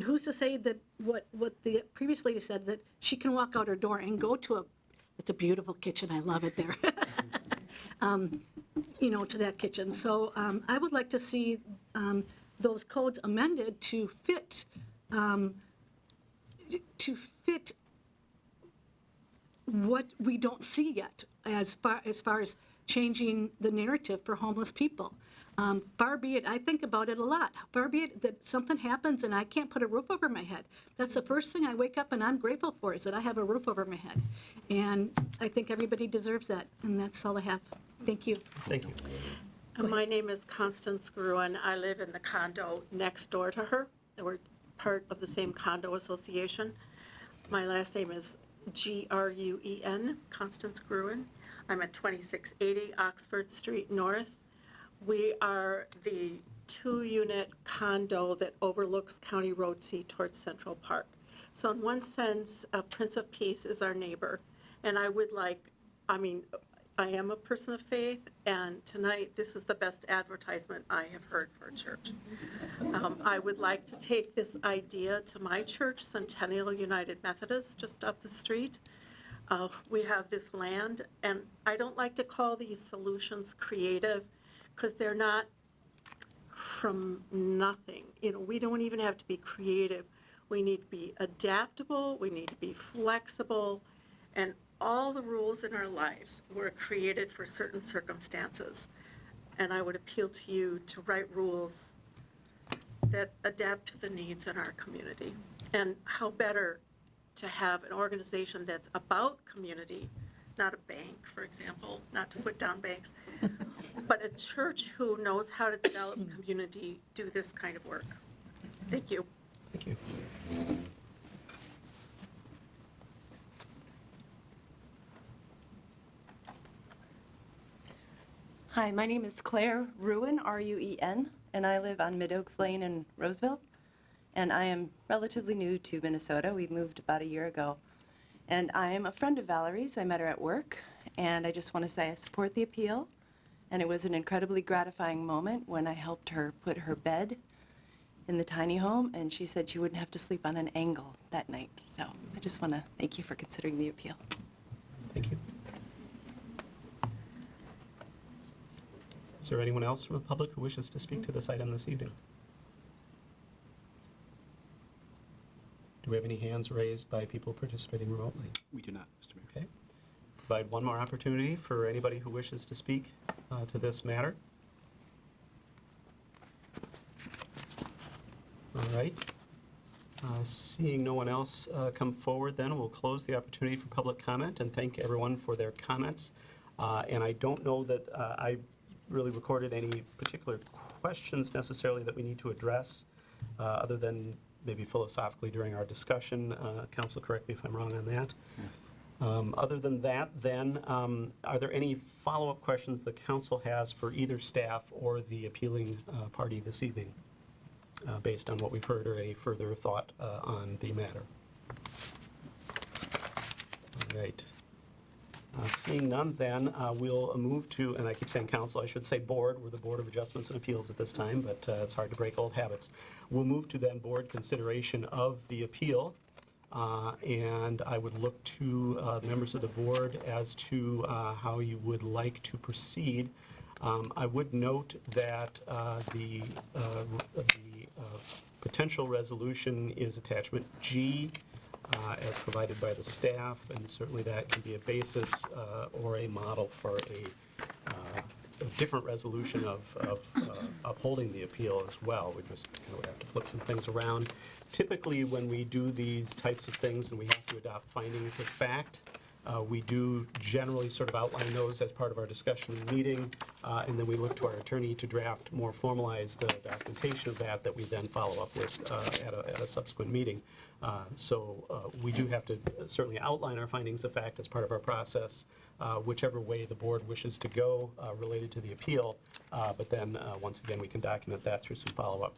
who's to say that what the previous lady said, that she can walk out her door and go to it's a beautiful kitchen. I love it there. To that kitchen. So I would like to see those codes amended to fit what we don't see yet as far as changing the narrative for homeless people. Far be it, I think about it a lot, far be it that something happens and I can't put a roof over my head. That's the first thing I wake up and I'm grateful for, is that I have a roof over my head. And I think everybody deserves that, and that's all I have. Thank you. Thank you. My name is Constance Gruen. I live in the condo next door to her. We're part of the same condo association. My last name is Gruen, Constance Gruen. I'm at 2680 Oxford Street North. We are the 2-unit condo that overlooks County Road C towards Central Park. So in one sense, Prince of Peace is our neighbor. And I am a person of faith, and tonight this is the best advertisement I have heard for a church. I would like to take this idea to my church, Centennial United Methodist, just up the street. We have this land, and I don't like to call these solutions creative, because they're not from nothing. We don't even have to be creative. We need to be adaptable, we need to be flexible, and all the rules in our lives were created for certain circumstances. And I would appeal to you to write rules that adapt to the needs in our community. And how better to have an organization that's about community, not a bank, for example, not to put down banks, but a church who knows how to develop community, do this kind of work. Thank you. Thank you. Hi, my name is Claire Ruen, R-U-E-N, and I live on Mid Oaks Lane in Roseville. And I am relatively new to Minnesota. We moved about a year ago. And I am a friend of Valerie's. I met her at work. And I just want to say I support the appeal. And it was an incredibly gratifying moment when I helped her put her bed in the tiny home. And she said she wouldn't have to sleep on an angle that night. So I just want to thank you for considering the appeal. Thank you. Is there anyone else from the public who wishes to speak to this item this evening? Do we have any hands raised by people participating remotely? We do not, Mr. Mayor. Okay. Provide one more opportunity for anybody who wishes to speak to this matter. All right. Seeing no one else come forward, then we'll close the opportunity for public comment and thank everyone for their comments. And I don't know that I really recorded any particular questions necessarily that we need to address, other than maybe philosophically during our discussion. Council, correct me if I'm wrong on that. Other than that, then, are there any follow-up questions the council has for either staff or the appealing party this evening, based on what we've heard, or any further thought on the matter? Right. Seeing none, then, we'll move to, and I keep saying council, I should say board. We're the Board of Adjustments and Appeals at this time, but it's hard to break old habits. We'll move to then board consideration of the appeal, and I would look to the members of the board as to how you would like to proceed. I would note that the potential resolution is attachment G, as provided by the staff, and certainly that can be a basis or a model for a different resolution of upholding the appeal as well. We just would have to flip some things around. Typically, when we do these types of things and we have to adopt findings of fact, we do generally sort of outline those as part of our discussion in the meeting, and then we look to our attorney to draft more formalized documentation of that we then follow up with at a subsequent meeting. So we do have to certainly outline our findings of fact as part of our process, whichever way the board wishes to go related to the appeal, but then once again we can document that through some follow-up.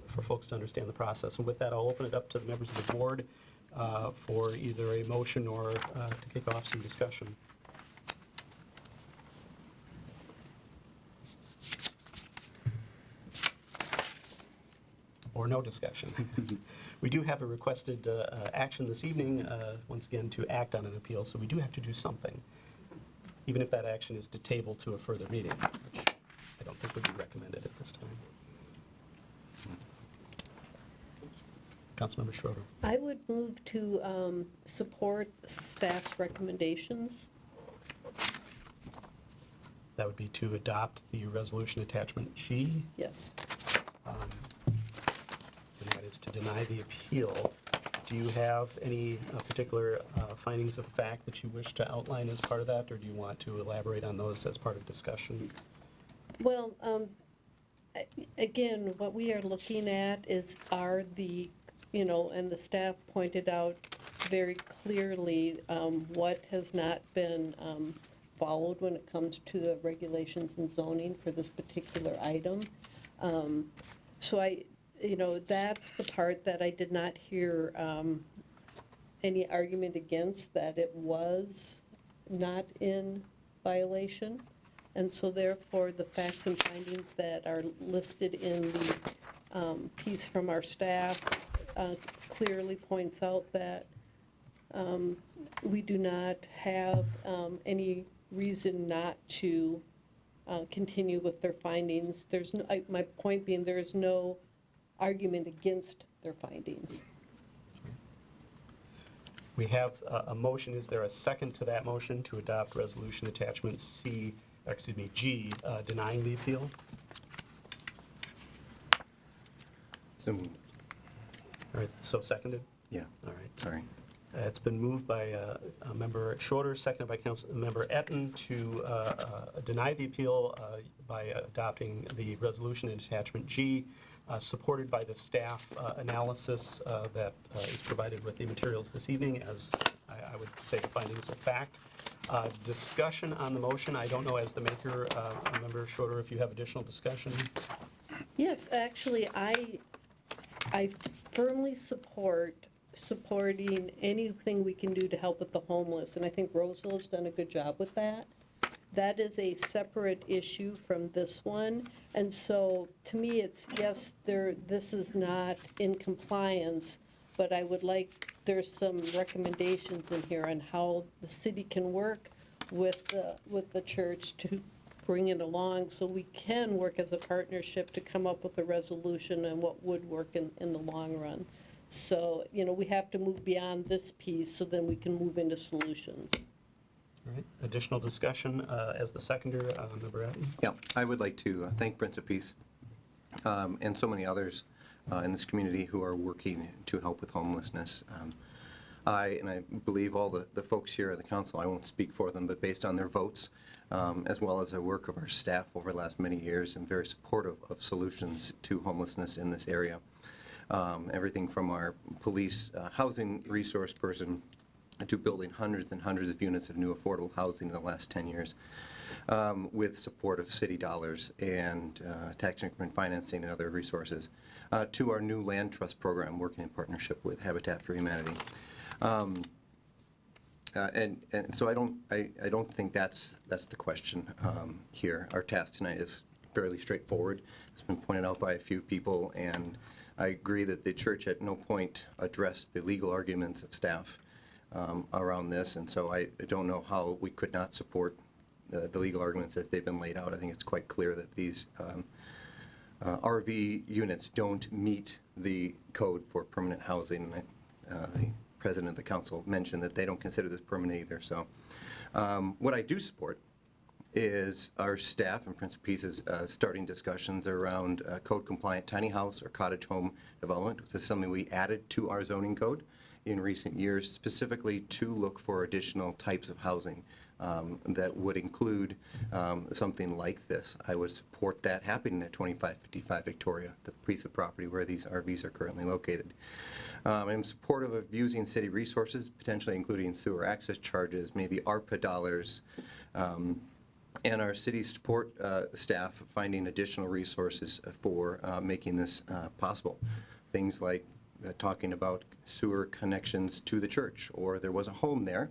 For folks to understand the process. And with that, I'll open it up to the members of the board for either a motion or to kick off some discussion. Or no discussion. We do have a requested action this evening, once again, to act on an appeal, so we do have to do something, even if that action is to table to a further meeting, which I don't think would be recommended at this time. Councilmember Schroeder. I would move to support staff's recommendations. That would be to adopt the resolution attachment G, Yes. and that is to deny the appeal. Do you have any particular findings of fact that you wish to outline as part of that, or do you want to elaborate on those as part of discussion? Well, again, what we are looking at are the, and the staff pointed out very clearly what has not been followed when it comes to the regulations and zoning for this particular item. So that's the part that I did not hear any argument against, that it was not in violation. And so therefore, the facts and findings that are listed in the piece from our staff clearly points out that we do not have any reason not to continue with their findings. There's no, my point being, there is no argument against their findings. We have a motion. Is there a second to that motion to adopt resolution attachment G, denying the appeal? So moved. All right, so seconded? Yeah, All right. sorry. It's been moved by Member Schroeder, seconded by Councilmember Etten to deny the appeal by adopting the resolution in attachment G, supported by the staff analysis that is provided with the materials this evening, as I would say the findings of fact. Discussion on the motion. I don't know, as the maker, Member Schroeder, if you have additional discussion. Yes, actually, I firmly supporting anything we can do to help with the homeless, and I think Roseville has done a good job with that. That is a separate issue from this one, and so to me, it's, yes, this is not in compliance, but I would like, there's some recommendations in here on how the city can work with the church to bring it along, so we can work as a partnership to come up with a resolution and what would work in the long run. So, we have to move beyond this piece so then we can move into solutions. All right, additional discussion as the seconder, Member Etten. Yeah, I would like to thank Prince of Peace and so many others in this community who are working to help with homelessness. I believe all the folks here at the council, I won't speak for them, but based on their votes, as well as the work of our staff over the last many years, and very supportive of solutions to homelessness in this area. Everything from our police housing resource person to building hundreds and hundreds of units of new affordable housing in the last 10 years with support of city dollars and tax increment financing and other resources, to our new land trust program working in partnership with Habitat for Humanity. And so I don't think that's the question here. Our task tonight is fairly straightforward. It's been pointed out by a few people, and I agree that the church at no point addressed the legal arguments of staff around this, and so I don't know how we could not support the legal arguments as they've been laid out. I think it's quite clear that these RV units don't meet the code for permanent housing. The president of the council mentioned that they don't consider this permanent either. So what I do support is our staff and Prince of Peace's starting discussions around code-compliant tiny house or cottage home development. This is something we added to our zoning code in recent years, specifically to look for additional types of housing that would include something like this. I would support that happening at 2555 Victoria, the piece of property where these RVs are currently located. I'm supportive of using city resources, potentially including sewer access charges, maybe ARPA dollars, and our city support staff finding additional resources for making this possible. Things like talking about sewer connections to the church, or there was a home there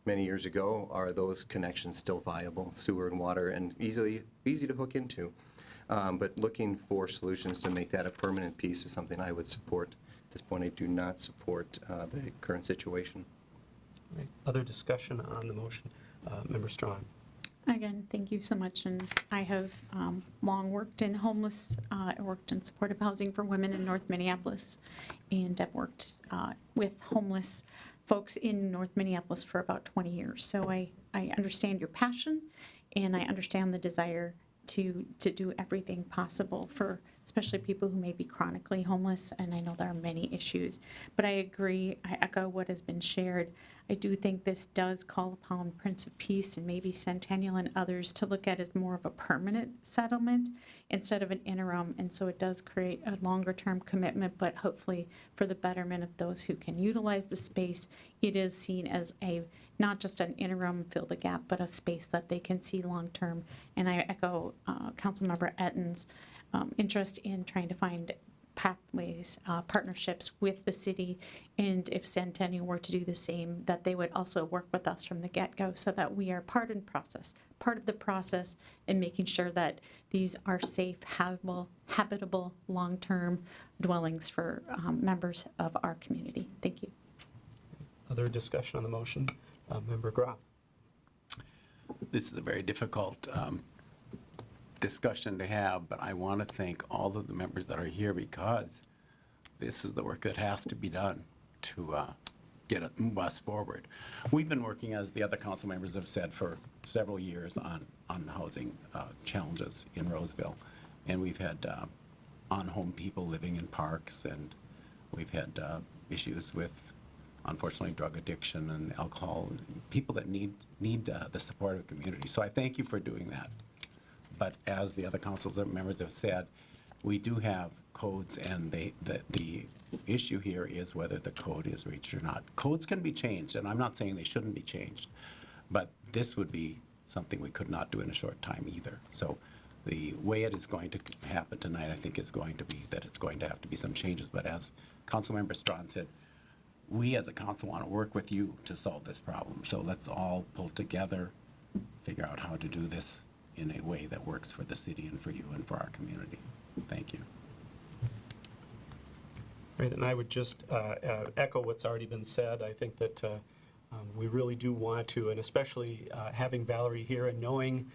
many years ago. Are those connections still viable, sewer and water, and easy to hook into? But looking for solutions to make that a permanent piece is something I would support. At this point, I do not support the current situation. Right. Other discussion on the motion? Member Strawn. Again, thank you so much, and I have long worked in worked in supportive housing for women in North Minneapolis, and I've worked with homeless folks in North Minneapolis for about 20 years. So I understand your passion, and I understand the desire to do everything possible for especially people who may be chronically homeless, and I know there are many issues. But I agree, I echo what has been shared. I do think this does call upon Prince of Peace and maybe Centennial and others to look at as more of a permanent settlement instead of an interim, and so it does create a longer-term commitment, but hopefully for the betterment of those who can utilize the space, it is seen as not just an interim fill the gap, but a space that they can see long-term. And I echo Councilmember Etten's interest in trying to find pathways, partnerships with the city, and if Centennial were to do the same, that they would also work with us from the get-go so that we are part of the process in making sure that these are safe, habitable, long-term dwellings for members of our community. Thank you. Other discussion on the motion? Member Groff. This is a very difficult discussion to have, but I want to thank all of the members that are here because this is the work that has to be done to move us forward. We've been working, as the other council members have said, for several years on housing challenges in Roseville, and we've had on-home people living in parks, and we've had issues with, unfortunately, drug addiction and alcohol, and people that need the support of the community. So I thank you for doing that. But as the other council members have said, we do have codes, and the issue here is whether the code is reached or not. Codes can be changed, and I'm not saying they shouldn't be changed, but this would be something we could not do in a short time either. So the way it is going to happen tonight, I think, is going to be that it's going to have to be some changes. But as Councilmember Strawn said, we as a council want to work with you to solve this problem. So let's all pull together, figure out how to do this in a way that works for the city and for you and for our community. Thank you. Right, and I would just echo what's already been said. I think that we really do want to, and especially having Valerie here and knowing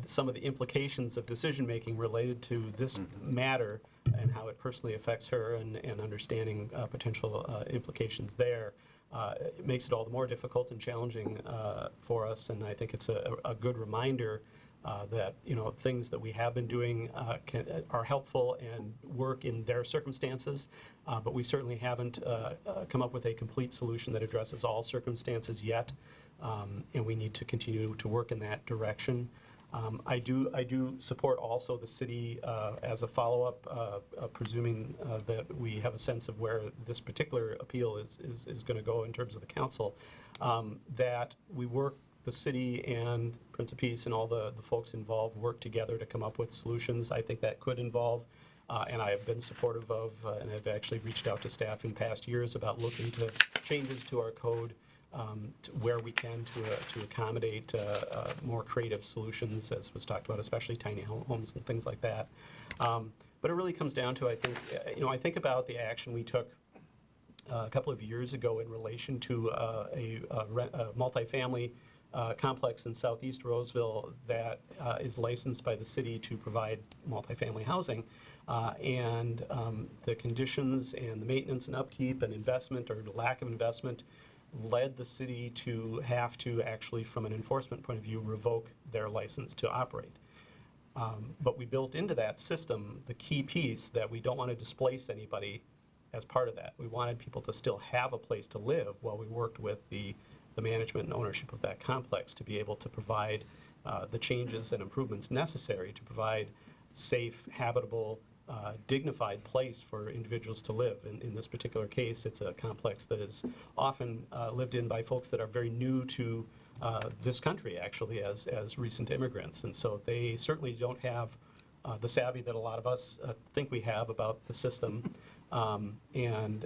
some of the implications of decision-making related to this matter and how it personally affects her, and understanding potential implications there, it makes it all the more difficult and challenging for us. And I think it's a good reminder that things that we have been doing are helpful and work in their circumstances, but we certainly haven't come up with a complete solution that addresses all circumstances yet, and we need to continue to work in that direction. I do support also the city as a follow-up, presuming that we have a sense of where this particular appeal is going to go in terms of the council, that we work, the city and Prince of Peace and all the folks involved work together to come up with solutions. I think that could involve, and I have been supportive of, and I've actually reached out to staff in past years about looking to changes to our code where we can to accommodate more creative solutions, as was talked about, especially tiny homes and things like that. But it really comes down to, I think, I think about the action we took a couple of years ago in relation to a multifamily complex in southeast Roseville that is licensed by the city to provide multifamily housing. And the conditions and the maintenance and upkeep and investment, or the lack of investment, led the city to have to actually, from an enforcement point of view, revoke their license to operate. But we built into that system the key piece that we don't want to displace anybody as part of that. We wanted people to still have a place to live while we worked with the management and ownership of that complex to be able to provide the changes and improvements necessary to provide safe, habitable, dignified place for individuals to live. In this particular case, it's a complex that is often lived in by folks that are very new to this country, actually, as recent immigrants. And so they certainly don't have the savvy that a lot of us think we have about the system, and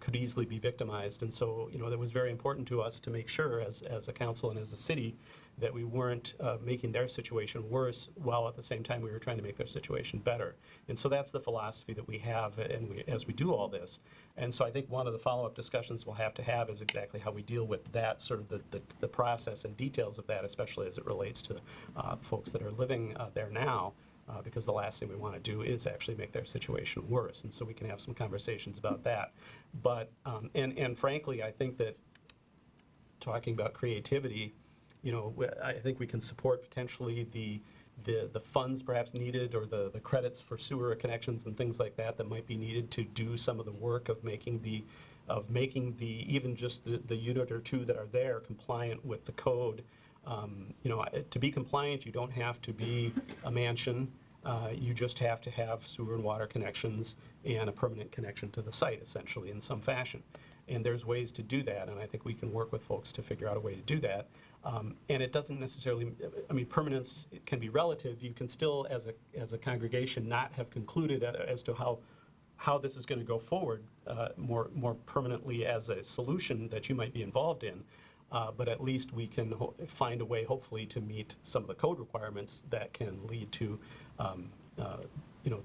could easily be victimized. And so, it was very important to us to make sure, as a council and as a city, that we weren't making their situation worse, while at the same time we were trying to make their situation better. And so that's the philosophy that we have, and as we do all this. And so I think one of the follow-up discussions we'll have to have is exactly how we deal with that, sort of the process and details of that, especially as it relates to folks that are living there now. Because the last thing we want to do is actually make their situation worse. And so we can have some conversations about that. But, and frankly, I think that talking about creativity, I think we can support potentially the funds perhaps needed, or the credits for sewer connections and things like that might be needed to do some of the work of making the even just the unit or two that are there compliant with the code. To be compliant, you don't have to be a mansion. You just have to have sewer and water connections and a permanent connection to the site, essentially, in some fashion. And there's ways to do that, and I think we can work with folks to figure out a way to do that. And it doesn't necessarily, permanence can be relative. You can still, as a congregation, not have concluded as to how this is going to go forward more permanently as a solution that you might be involved in. But at least we can find a way, hopefully, to meet some of the code requirements that can lead to,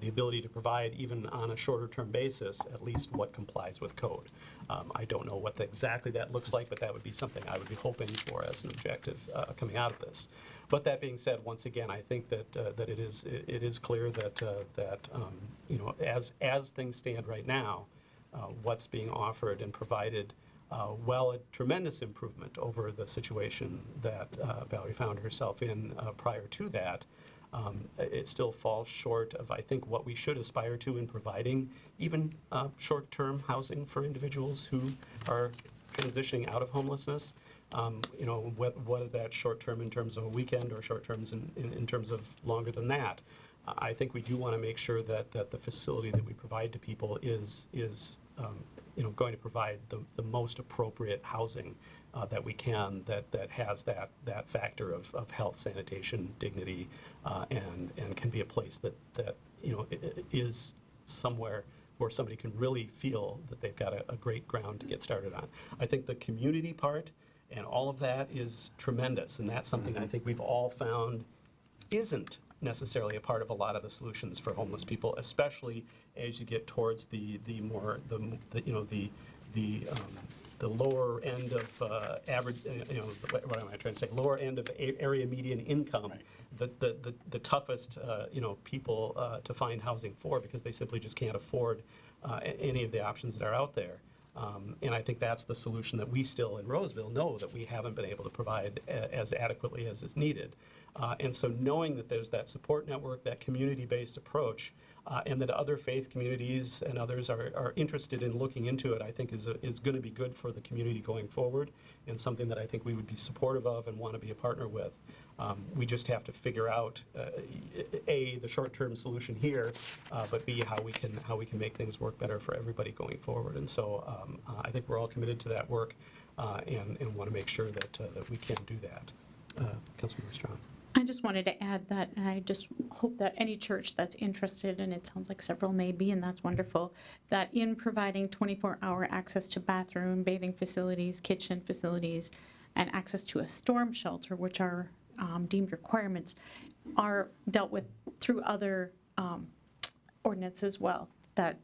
the ability to provide, even on a shorter-term basis, at least what complies with code. I don't know what exactly that looks like, but that would be something I would be hoping for as an objective coming out of this. But that being said, once again, I think that it is clear that as things stand right now, what's being offered and provided, while a tremendous improvement over the situation that Valerie found herself in prior to that, it still falls short of, I think, what we should aspire to in providing even short-term housing for individuals who are transitioning out of homelessness. Whether that's short-term in terms of a weekend or short-terms in terms of longer than that. I think we do want to make sure that the facility that we provide to people is going to provide the most appropriate housing that we can, that has that factor of health, sanitation, dignity, and can be a place that is somewhere where somebody can really feel that they've got a great ground to get started on. I think the community part and all of that is tremendous, and that's something I think we've all found isn't necessarily a part of a lot of the solutions for homeless people, especially as you get towards the lower end of average, what am I trying to say? Lower end of area median income, right. the toughest, people to find housing for, because they simply just can't afford any of the options that are out there. And I think that's the solution that we still in Roseville know that we haven't been able to provide as adequately as is needed. And so knowing that there's that support network, that community-based approach, and that other faith communities and others are interested in looking into it, I think is going to be good for the community going forward, and something that I think we would be supportive of and want to be a partner with. We just have to figure out, A, the short-term solution here, but B, how we can make things work better for everybody going forward. And so I think we're all committed to that work, and want to make sure that we can do that. Councilmember Strong. I just wanted to add that I just hope that any church that's interested, and it sounds like several may be, and that's wonderful, that in providing 24-hour access to bathroom, bathing facilities, kitchen facilities, and access to a storm shelter, which are deemed requirements, are dealt with through other ordinance as well, that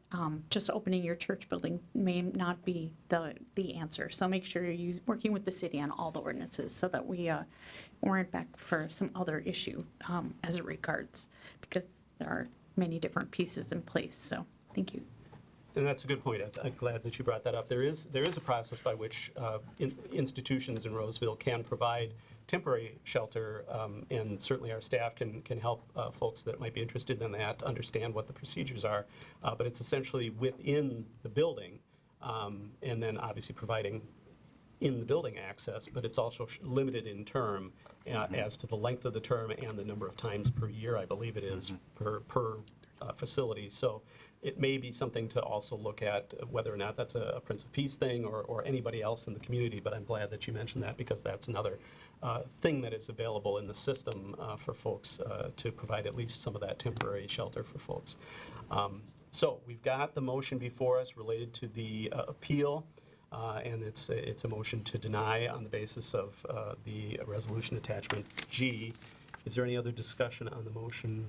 just opening your church building may not be the answer. So make sure you're working with the city on all the ordinances so that we warrant back for some other issue as it regards, because there are many different pieces in place. So thank you. And that's a good point. I'm glad that you brought that up. There is a process by which institutions in Roseville can provide temporary shelter, and certainly our staff can help folks that might be interested in that understand what the procedures are. But it's essentially within the building, and then obviously providing in the building access, but it's also limited in term as to the length of the term and the number of times per year, I believe it is, per facility. So it may be something to also look at whether or not that's a Prince of Peace thing or anybody else in the community, but I'm glad that you mentioned that because that's another thing that is available in the system for folks to provide at least some of that temporary shelter for folks. So we've got the motion before us related to the appeal, and it's a motion to deny on the basis of the resolution attachment G. Is there any other discussion on the motion?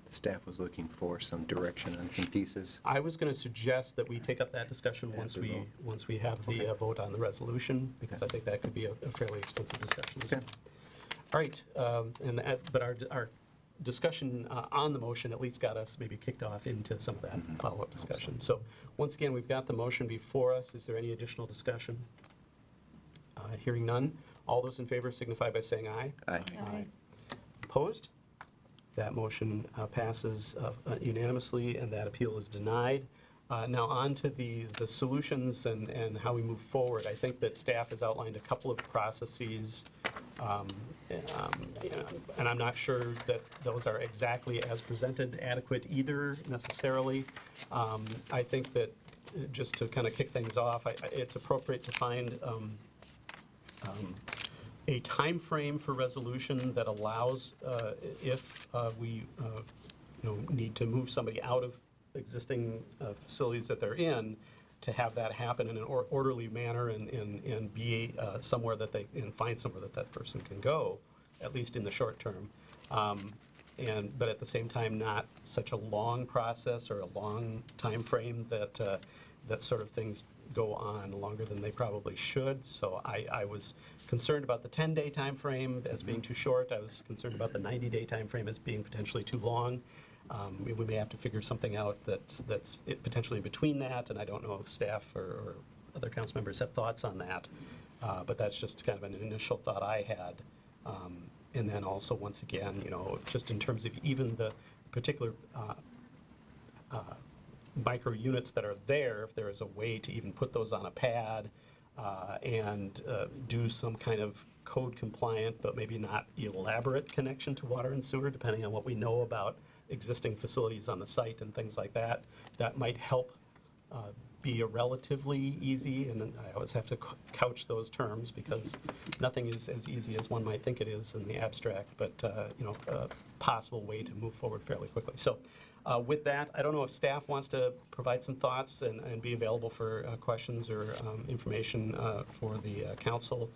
The staff was looking for some direction on some pieces. I was going to suggest that we take up that discussion once we have the vote on the resolution, because I think that could be a fairly extensive discussion. Okay. All right, but our discussion on the motion at least got us maybe kicked off into some of that follow-up discussion. So once again, we've got the motion before us. Is there any additional discussion? Hearing none. All those in favor signify by saying aye. Aye. Aye. Opposed? That motion passes unanimously, and that appeal is denied. Now on to the solutions and how we move forward. I think that staff has outlined a couple of processes, and I'm not sure that those are exactly as presented adequate either necessarily. I think that just to kind of kick things off, it's appropriate to find a time frame for resolution that allows, if we need to move somebody out of existing facilities that they're in, to have that happen in an orderly manner and be somewhere that they and find somewhere that person can go, at least in the short term. But at the same time, not such a long process or a long time frame that sort of things go on longer than they probably should. So I was concerned about the 10-day time frame as being too short. I was concerned about the 90-day time frame as being potentially too long. We may have to figure something out that's potentially between that, and I don't know if staff or other council members have thoughts on that. But that's just kind of an initial thought I had. And then also, once again, just in terms of even the particular micro units that are there, if there is a way to even put those on a pad and do some kind of code compliant but maybe not elaborate connection to water and sewer, depending on what we know about existing facilities on the site and things like that, that might help be a relatively easy, and I always have to couch those terms because nothing is as easy as one might think it is in the abstract, but a possible way to move forward fairly quickly. So with that, I don't know if staff wants to provide some thoughts and be available for questions or information for the council.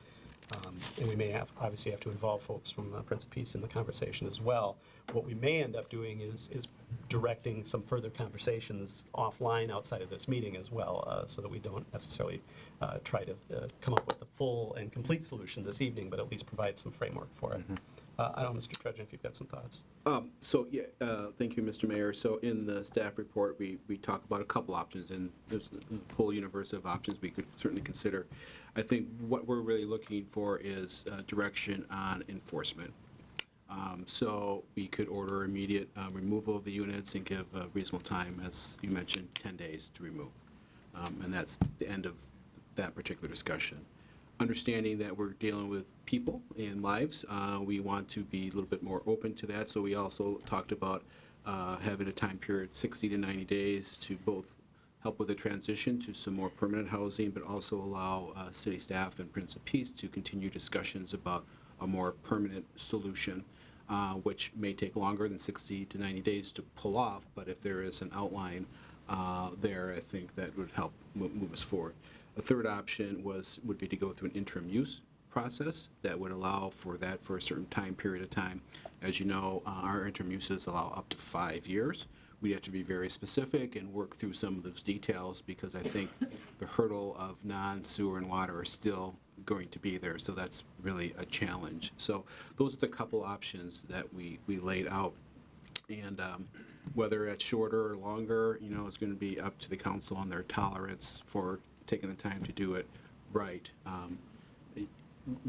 And we may obviously have to involve folks from Prince of Peace in the conversation as well. What we may end up doing is directing some further conversations offline outside of this meeting as well, so that we don't necessarily try to come up with a full and complete solution this evening, but at least provide some framework for it. I don't know, Mr. Trudgeon, if you've got some thoughts. Thank you, Mr. Mayor. So in the staff report, we talk about a couple options, and there's a whole universe of options we could certainly consider. I think what we're really looking for is direction on enforcement. So we could order immediate removal of the units and give a reasonable time, as you mentioned, 10 days to remove. And that's the end of that particular discussion. Understanding that we're dealing with people and lives, we want to be a little bit more open to that. So we also talked about having a time period, 60 to 90 days, to both help with the transition to some more permanent housing, but also allow city staff and Prince of Peace to continue discussions about a more permanent solution. which may take longer than 60 to 90 days to pull off, but if there is an outline there, I think that would help move us forward. A third option would be to go through an interim use process that would allow for that for a certain time period of time. As you know, our interim uses allow up to 5 years. We have to be very specific and work through some of those details because I think the hurdle of non-sewer and water are still going to be there, so that's really a challenge. So those are the couple options that we laid out. And whether it's shorter or longer, is going to be up to the council and their tolerance for taking the time to do it right.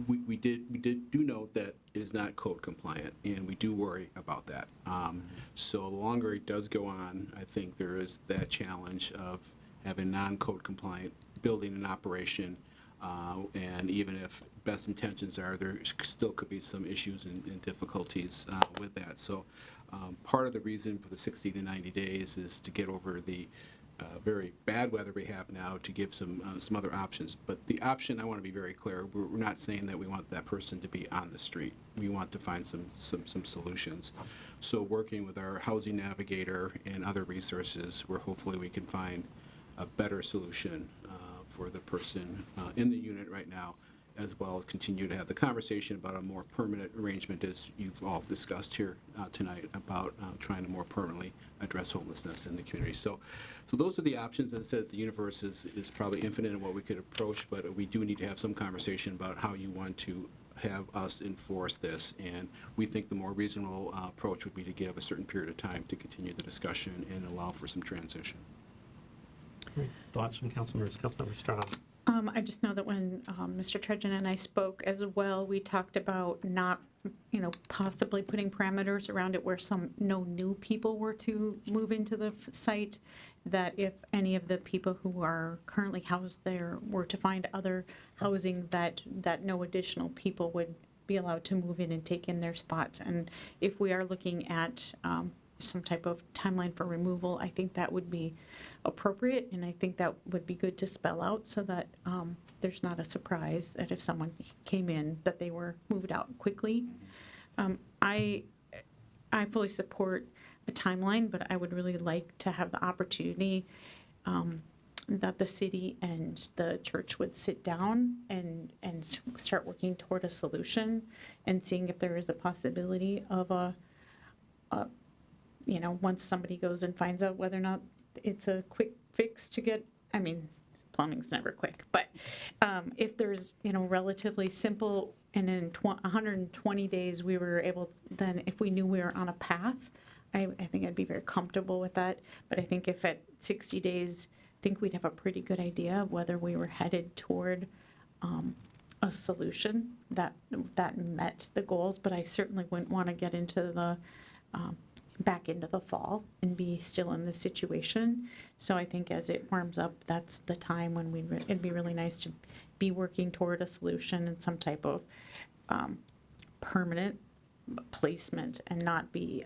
We did note that it is not code compliant, and we do worry about that. So the longer it does go on, I think there is that challenge of having non-code compliant building and operation, and even if best intentions are, there still could be some issues and difficulties with that. So part of the reason for the 60 to 90 days is to get over the very bad weather we have now to give some other options. But the option, I want to be very clear, we're not saying that we want that person to be on the street. We want to find some solutions. So working with our housing navigator and other resources, where hopefully we can find a better solution for the person in the unit right now, as well as continue to have the conversation about a more permanent arrangement, as you've all discussed here tonight, about trying to more permanently address homelessness in the community. So those are the options. As I said, the universe is probably infinite in what we could approach, but we do need to have some conversation about how you want to have us enforce this. And we think the more reasonable approach would be to give a certain period of time to continue the discussion and allow for some transition. Thoughts from council members? Councilmember Strawn. I just know that when Mr. Trudgeon and I spoke as well, we talked about not, possibly putting parameters around it where no new people were to move into the site, that if any of the people who are currently housed there were to find other housing, that no additional people would be allowed to move in and take in their spots. And if we are looking at some type of timeline for removal, I think that would be appropriate, and I think that would be good to spell out so that there's not a surprise that if someone came in, that they were moved out quickly. I fully support a timeline, but I would really like to have the opportunity that the city and the church would sit down and start working toward a solution and seeing if there is a possibility of once somebody goes and finds out whether or not it's a quick fix to get, plumbing's never quick, but if there's, relatively simple, and in 120 days we were able, then if we knew we were on a path, I think I'd be very comfortable with that. But I think if at 60 days, I think we'd have a pretty good idea of whether we were headed toward a solution that met the goals. But I certainly wouldn't want to get into the back into the fall and be still in this situation. So I think as it warms up, that's the time when it'd be really nice to be working toward a solution and some type of permanent placement, and not be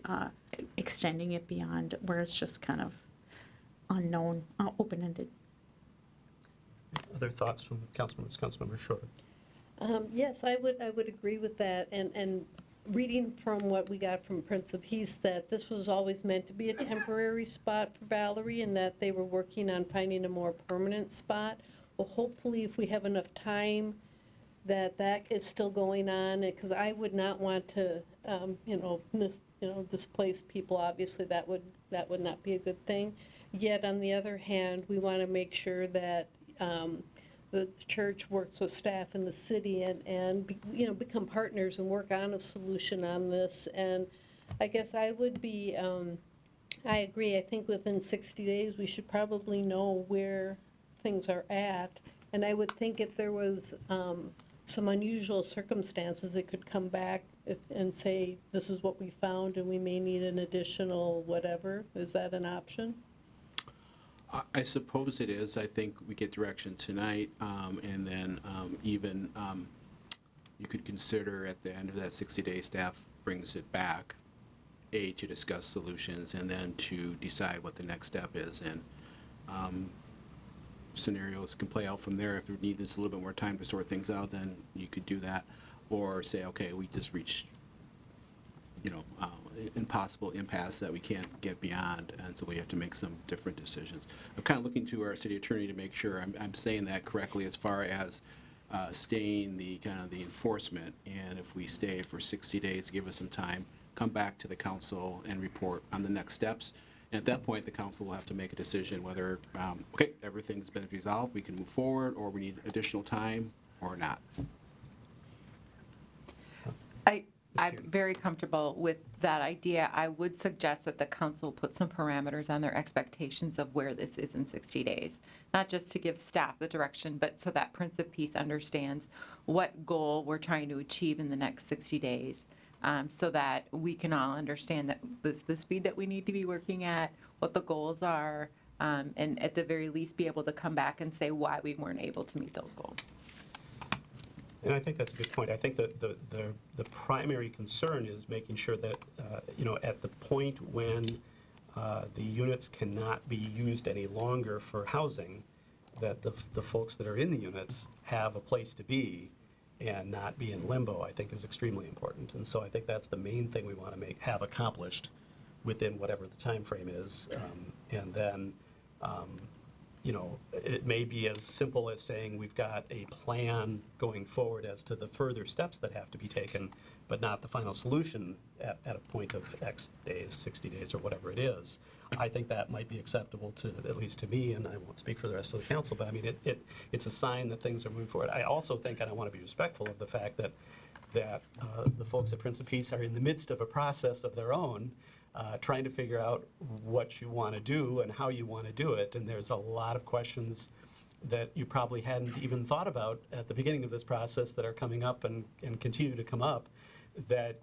extending it beyond where it's just kind of unknown, open-ended. Other thoughts from council members? Councilmember Schroeder. Yes, I would agree with that, and reading from what we got from Prince of Peace, that this was always meant to be a temporary spot for Valerie, and that they were working on finding a more permanent spot. Well, hopefully, if we have enough time, that is still going on, because I would not want to, displace people. Obviously, that would not be a good thing. Yet, on the other hand, we want to make sure that the church works with staff in the city and become partners and work on a solution on this. And I guess I would be, I agree, I think within 60 days, we should probably know where things are at. And I would think if there was some unusual circumstances, it could come back and say, this is what we found and we may need an additional whatever. Is that an option? I suppose it is. I think we get direction tonight, and then even you could consider at the end of that 60-day, staff brings it back, to discuss solutions, and then to decide what the next step is. And scenarios can play out from there. If there needs a little bit more time to sort things out, then you could do that. Or say, okay, we just reached impossible impasse that we can't get beyond, and so we have to make some different decisions. I'm kind of looking to our city attorney to make sure I'm saying that correctly as far as staying the kind of the enforcement, and if we stay for 60 days, give us some time, come back to the council and report on the next steps. And at that point, the council will have to make a decision whether, okay, everything's been resolved, we can move forward, or we need additional time, or not. I'm very comfortable with that idea. I would suggest that the council put some parameters on their expectations of where this is in 60 days. Not just to give staff the direction, but so that Prince of Peace understands what goal we're trying to achieve in the next 60 days. So that we can all understand that the speed that we need to be working at, what the goals are, and at the very least be able to come back and say why we weren't able to meet those goals. And I think that's a good point. I think that the primary concern is making sure that, at the point when the units cannot be used any longer for housing, that the folks that are in the units have a place to be and not be in limbo, I think is extremely important. And so I think that's the main thing we want to have accomplished within whatever the time frame is. And then, it may be as simple as saying we've got a plan going forward as to the further steps that have to be taken, but not the final solution at a point of X days, 60 days, or whatever it is. I think that might be acceptable to, at least to me, and I won't speak for the rest of the council, but I mean, it's a sign that things are moving forward. I also think, and I want to be respectful of the fact that the folks at Prince of Peace are in the midst of a process of their own, trying to figure out what you want to do and how you want to do it. And there's a lot of questions that you probably hadn't even thought about at the beginning of this process that are coming up and continue to come up that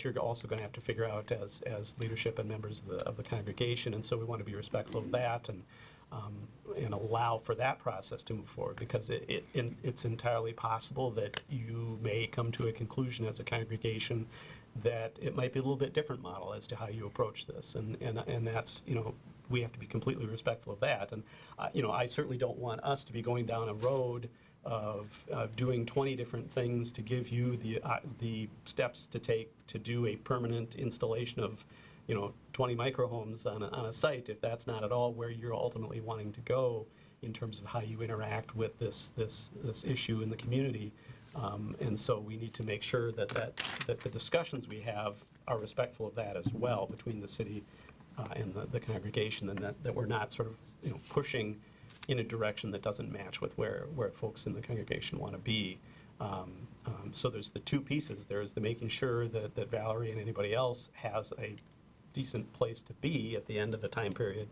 you're also going to have to figure out as leadership and members of the congregation. And so we want to be respectful of that and allow for that process to move forward, because it's entirely possible that you may come to a conclusion as a congregation that it might be a little bit different model as to how you approach this, and that's, we have to be completely respectful of that. And I certainly don't want us to be going down a road of doing 20 different things to give you the steps to take to do a permanent installation of 20 microhomes on a site, if that's not at all where you're ultimately wanting to go in terms of how you interact with this issue in the community. And so we need to make sure that the discussions we have are respectful of that as well between the city and the congregation, and that we're not sort of pushing in a direction that doesn't match with where folks in the congregation want to be. So there's the two pieces. There's the making sure that Valerie and anybody else has a decent place to be at the end of the time period,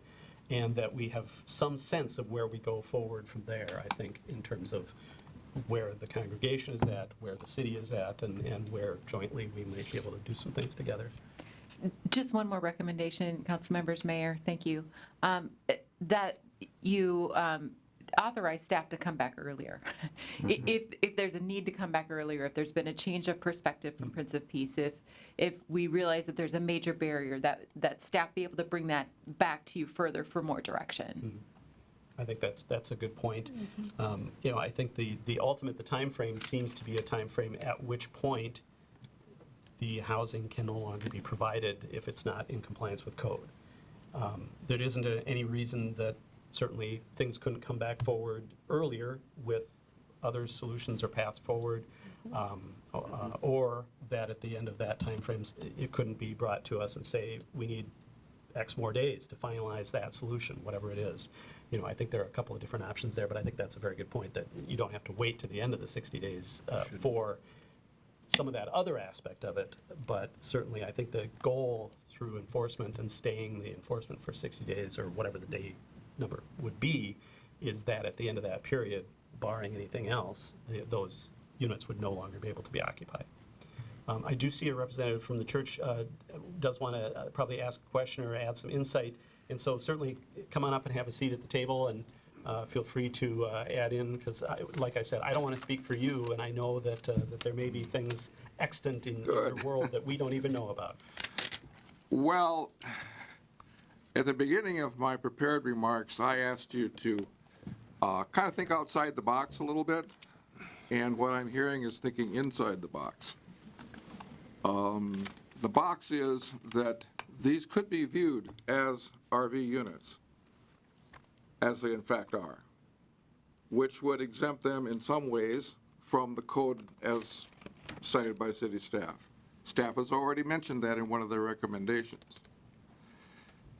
and that we have some sense of where we go forward from there, I think, in terms of where the congregation is at, where the city is at, and where jointly we might be able to do some things together. Just one more recommendation, council members, mayor, thank you, that you authorize staff to come back earlier. If there's a need to come back earlier, if there's been a change of perspective from Prince of Peace, if we realize that there's a major barrier, that staff be able to bring that back to you further for more direction. I think that's a good point. I think the time frame seems to be a time frame at which point the housing can no longer be provided if it's not in compliance with code. There isn't any reason that certainly things couldn't come back forward earlier with other solutions or paths forward, or that at the end of that time frame, it couldn't be brought to us and say, we need X more days to finalize that solution, whatever it is. I think there are a couple of different options there, but I think that's a very good point, that you don't have to wait to the end of the 60 days for some of that other aspect of it. But certainly I think the goal through enforcement and staying the enforcement for 60 days or whatever the day number would be, is that at the end of that period, barring anything else, those units would no longer be able to be occupied. I do see a representative from the church does want to probably ask a question or add some insight, and so certainly come on up and have a seat at the table, and feel free to add in, because like I said, I don't want to speak for you, and I know that there may be things extant in your world that we don't even know about. Well, at the beginning of my prepared remarks, I asked you to kind of think outside the box a little bit, and what I'm hearing is thinking inside the box. the box is that these could be viewed as RV units, as they in fact are, which would exempt them in some ways from the code as cited by city staff. Staff has already mentioned that in one of their recommendations.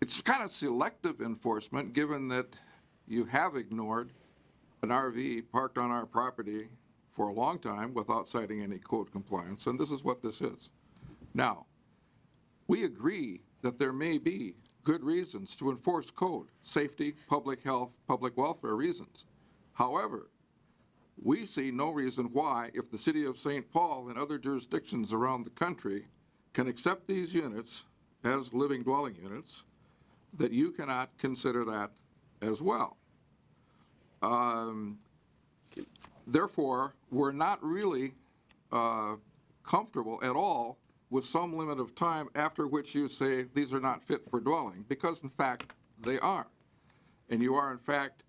It's kind of selective enforcement, given that you have ignored an RV parked on our property for a long time without citing any code compliance, and this is what this is. Now, we agree that there may be good reasons to enforce code, safety, public health, public welfare reasons. However, we see no reason why, if the city of St. Paul and other jurisdictions around the country can accept these units as living dwelling units, that you cannot consider that as well. Therefore, we're not really comfortable at all with some limit of time after which you say these are not fit for dwelling, because in fact they are. And you are in fact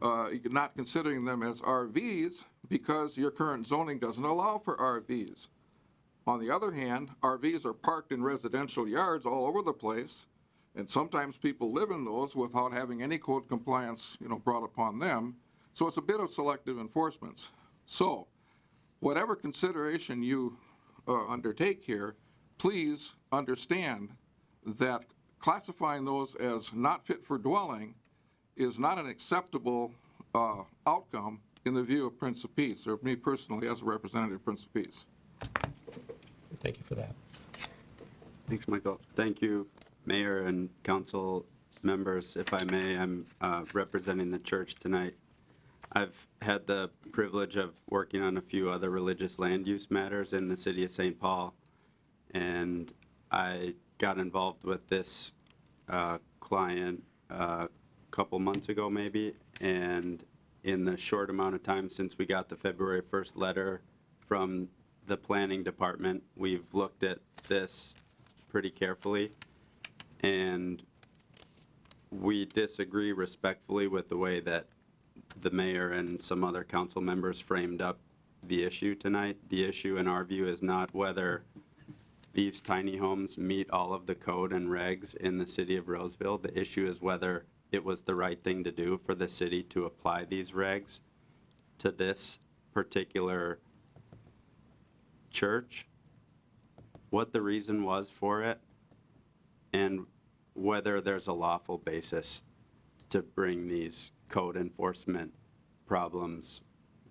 not considering them as RVs because your current zoning doesn't allow for RVs. On the other hand, RVs are parked in residential yards all over the place, and sometimes people live in those without having any code compliance, brought upon them. So it's a bit of selective enforcement. So whatever consideration you undertake here, please understand that classifying those as not fit for dwelling is not an acceptable outcome in the view of Prince of Peace, or me personally as a representative of Prince of Peace. Thank you for that. Thanks, Michael. Thank you, Mayor and council members. If I may, I'm representing the church tonight. I've had the privilege of working on a few other religious land use matters in the city of St. Paul, and I got involved with this client a couple months ago maybe, and in the short amount of time since we got the February 1st letter from the planning department, we've looked at this pretty carefully, and we disagree respectfully with the way that the mayor and some other council members framed up the issue tonight. The issue in our view is not whether these tiny homes meet all of the code and regs in the city of Roseville. The issue is whether it was the right thing to do for the city to apply these regs to this particular church, what the reason was for it, and whether there's a lawful basis to bring these code enforcement problems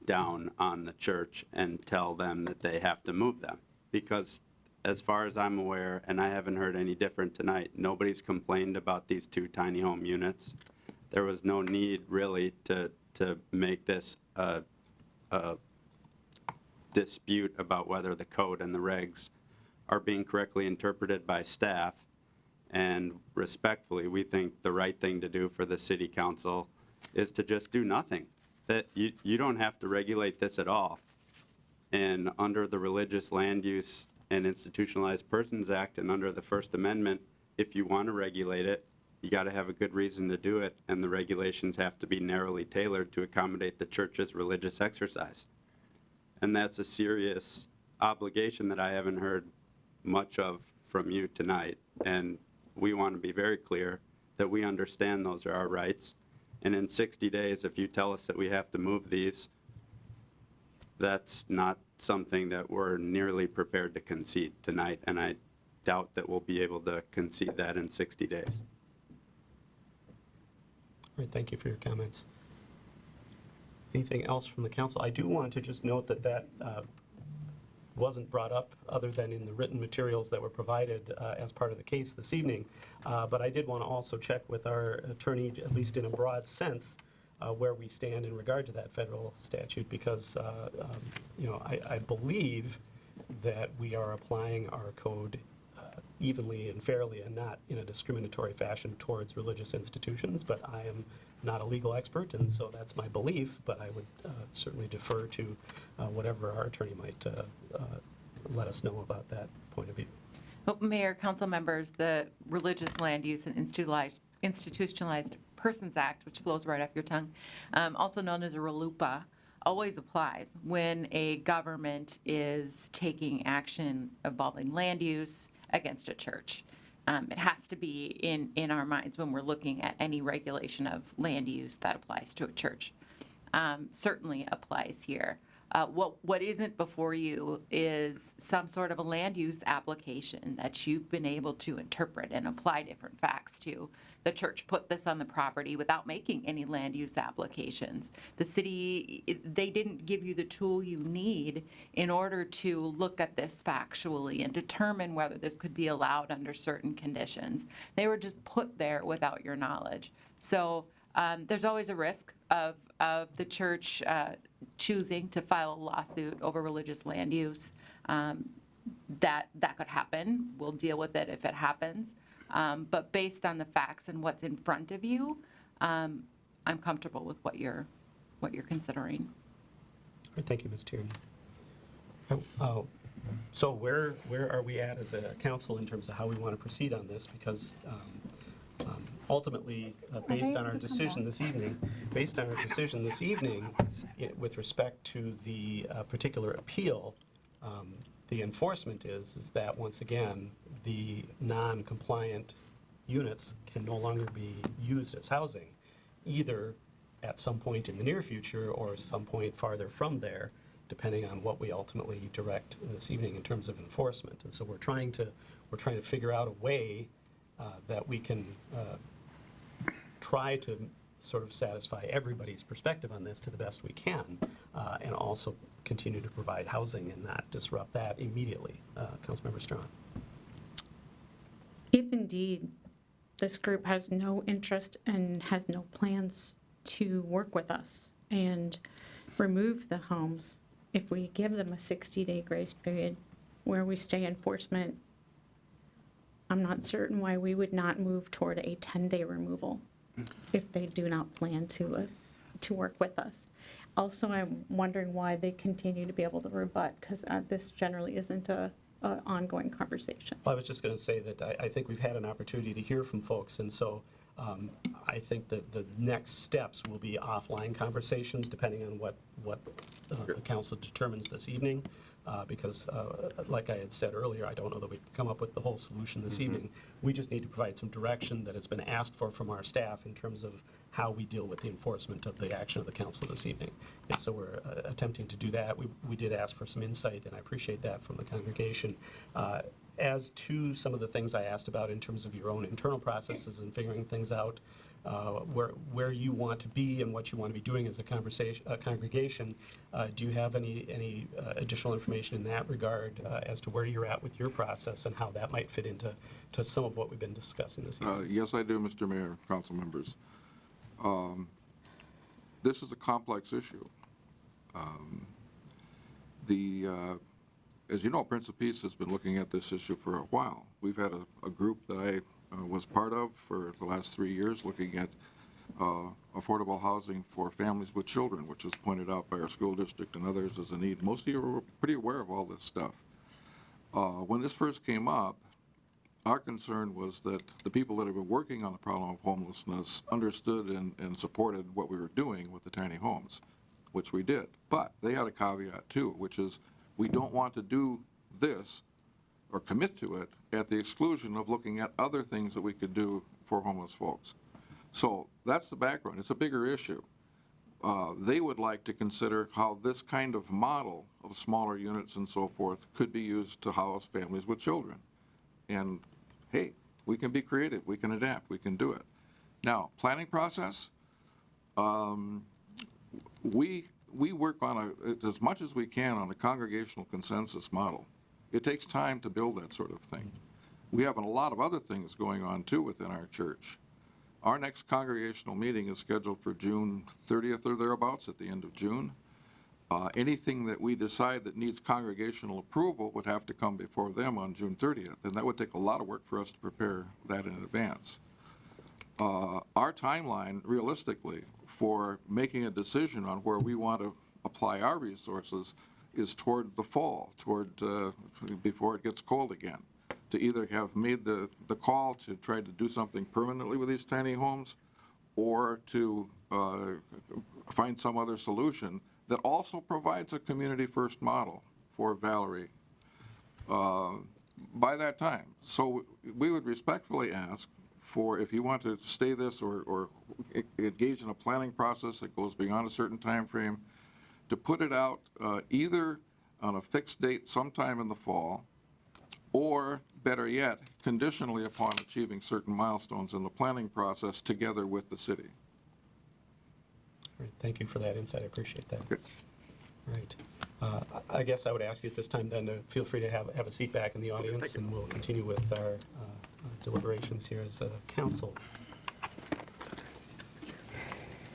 down on the church and tell them that they have to move them. Because as far as I'm aware, and I haven't heard any different tonight, nobody's complained about these two tiny home units. There was no need really to make this a dispute about whether the code and the regs are being correctly interpreted by staff. And respectfully, we think the right thing to do for the city council is to just do nothing. That you don't have to regulate this at all. And under the Religious Land Use and Institutionalized Persons Act and under the First Amendment, if you want to regulate it, you got to have a good reason to do it, and the regulations have to be narrowly tailored to accommodate the church's religious exercise. And that's a serious obligation that I haven't heard much of from you tonight. And we want to be very clear that we understand those are our rights. And in 60 days, if you tell us that we have to move these, that's not something that we're nearly prepared to concede tonight. And I doubt that we'll be able to concede that in 60 days. All right, thank you for your comments. Anything else from the council? I do want to just note that wasn't brought up other than in the written materials that were provided as part of the case this evening. But I did want to also check with our attorney, at least in a broad sense, where we stand in regard to that federal statute, because I believe that we are applying our code evenly and fairly and not in a discriminatory fashion towards religious institutions. But I am not a legal expert, and so that's my belief, but I would certainly defer to whatever our attorney might let us know about that point of view. Well, Mayor, council members, the Religious Land Use and Institutionalized Persons Act, which flows right off your tongue, also known as a RLUIPA, always applies when a government is taking action involving land use, against a church. It has to be in our minds when we're looking at any regulation of land use that applies to a church. Certainly applies here. What isn't before you is some sort of a land use application that you've been able to interpret and apply different facts to. The church put this on the property without making any land use applications. The city, they didn't give you the tool you need in order to look at this factually and determine whether this could be allowed under certain conditions. They were just put there without your knowledge. So there's always a risk of the church choosing to file a lawsuit over religious land use. That could happen. We'll deal with it if it happens. But based on the facts and what's in front of you, I'm comfortable with what you're considering. All right, thank you, Ms. Tierney. So where are we at as a council in terms of how we want to proceed on this? Because ultimately, based on our decision this evening, with respect to the particular appeal, the enforcement is that, once again, the non-compliant units can no longer be used as housing, either at some point in the near future or some point farther from there, depending on what we ultimately direct this evening in terms of enforcement. And so we're trying to figure out a way that we can try to sort of satisfy everybody's perspective on this to the best we can, and also continue to provide housing and not disrupt that immediately. Councilmember Strawn. If indeed this group has no interest and has no plans to work with us and remove the homes, if we give them a 60-day grace period where we stay enforcement, I'm not certain why we would not move toward a 10-day removal if they do not plan to work with us. Also, I'm wondering why they continue to be able to rebut, because this generally isn't an ongoing conversation. Well, I was just going to say that I think we've had an opportunity to hear from folks, and so I think that the next steps will be offline conversations, depending on what the council determines this evening. Because, like I had said earlier, I don't know that we can come up with the whole solution this evening. We just need to provide some direction that has been asked for from our staff in terms of how we deal with the enforcement of the action of the council this evening. And so we're attempting to do that. We did ask for some insight, and I appreciate that from the congregation. As to some of the things I asked about in terms of your own internal processes and figuring things out, where you want to be and what you want to be doing as a congregation, do you have any additional information in that regard as to where you're at with your process and how that might fit into some of what we've been discussing this evening? Yes, I do, Mr. Mayor, council members. This is a complex issue. As you know, Prince of Peace has been looking at this issue for a while. We've had a group that I was part of for the last 3 years looking at affordable housing for families with children, which was pointed out by our school district and others as a need. Most of you are pretty aware of all this stuff. When this first came up, our concern was that the people that have been working on the problem of homelessness understood and supported what we were doing with the tiny homes, which we did. But they had a caveat too, which is we don't want to do this or commit to it at the exclusion of looking at other things that we could do for homeless folks. So that's the background. It's a bigger issue. They would like to consider how this kind of model of smaller units and so forth could be used to house families with children. And hey, we can be creative, we can adapt, we can do it. Now, planning process, we work on as much as we can on a congregational consensus model. It takes time to build that sort of thing. We have a lot of other things going on too within our church. Our next congregational meeting is scheduled for June 30th or thereabouts, at the end of June. Anything that we decide that needs congregational approval would have to come before them on June 30th, and that would take a lot of work for us to prepare that in advance. Our timeline, realistically, for making a decision on where we want to apply our resources is toward the fall, before it gets cold again, to either have made the call to try to do something permanently with these tiny homes, or to find some other solution that also provides a community-first model for Valerie. by that time. So we would respectfully ask for, if you want to stay this or engage in a planning process that goes beyond a certain time frame, to put it out either on a fixed date sometime in the fall, or better yet, conditionally upon achieving certain milestones in the planning process together with the city. Great, thank you for that insight, I appreciate that. Okay. Right. I guess I would ask you at this time then to feel free to have a seat back in the audience, and we'll continue with our deliberations here as a council.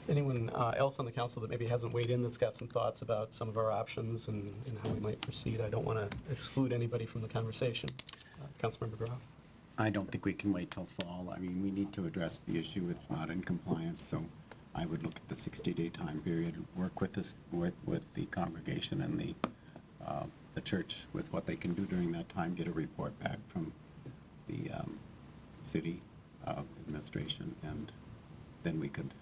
Anyone else on the council that maybe hasn't weighed in that's got some thoughts about some of our options and how we might proceed? I don't want to exclude anybody from the conversation. Councilmember Grau. I don't think we can wait till fall. I mean, we need to address the issue. It's not in compliance, so I would look at the 60-day time period, work with this, with the congregation and the church with what they can do during that time, get a report back from the city administration, and then we could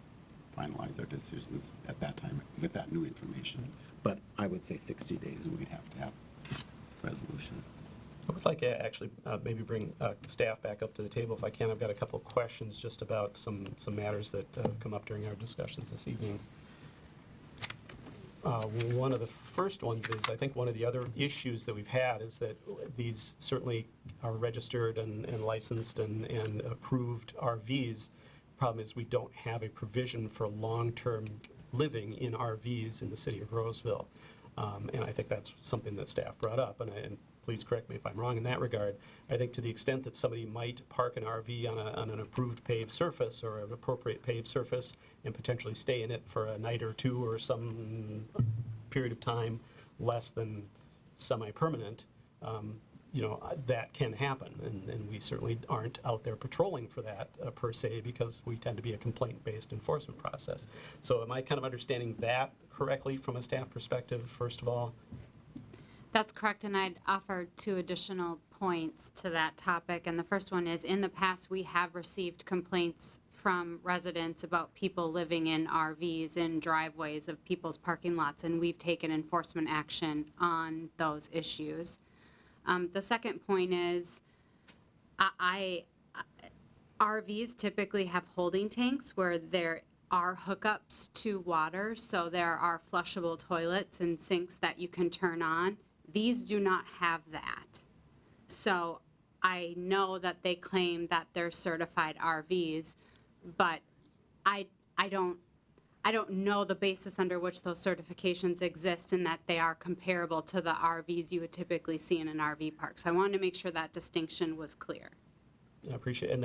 finalize our decisions at that time with that new information. But I would say 60 days, and we'd have to have resolution. I would like to actually maybe bring staff back up to the table if I can. I've got a couple of questions just about some matters that have come up during our discussions this evening. One of the first ones is, I think one of the other issues that we've had is that these certainly are registered and licensed and approved RVs. Problem is we don't have a provision for long-term living in RVs in the city of Roseville. And I think that's something that staff brought up, and please correct me if I'm wrong in that regard. I think to the extent that somebody might park an RV on an approved paved surface or an appropriate paved surface and potentially stay in it for a night or two or some period of time less than semi-permanent, that can happen. And we certainly aren't out there patrolling for that per se, because we tend to be a complaint-based enforcement process. So am I kind of understanding that correctly from a staff perspective, first of all? That's correct, and I'd offer two additional points to that topic. And the first one is, in the past, we have received complaints from residents about people living in RVs in driveways of people's parking lots, and we've taken enforcement action on those issues. The second point is, RVs typically have holding tanks where there are hookups to water, so there are flushable toilets and sinks that you can turn on. These do not have that. So I know that they claim that they're certified RVs, but I don't know the basis under which those certifications exist and that they are comparable to the RVs you would typically see in an RV park. So I wanted to make sure that distinction was clear. I appreciate it, and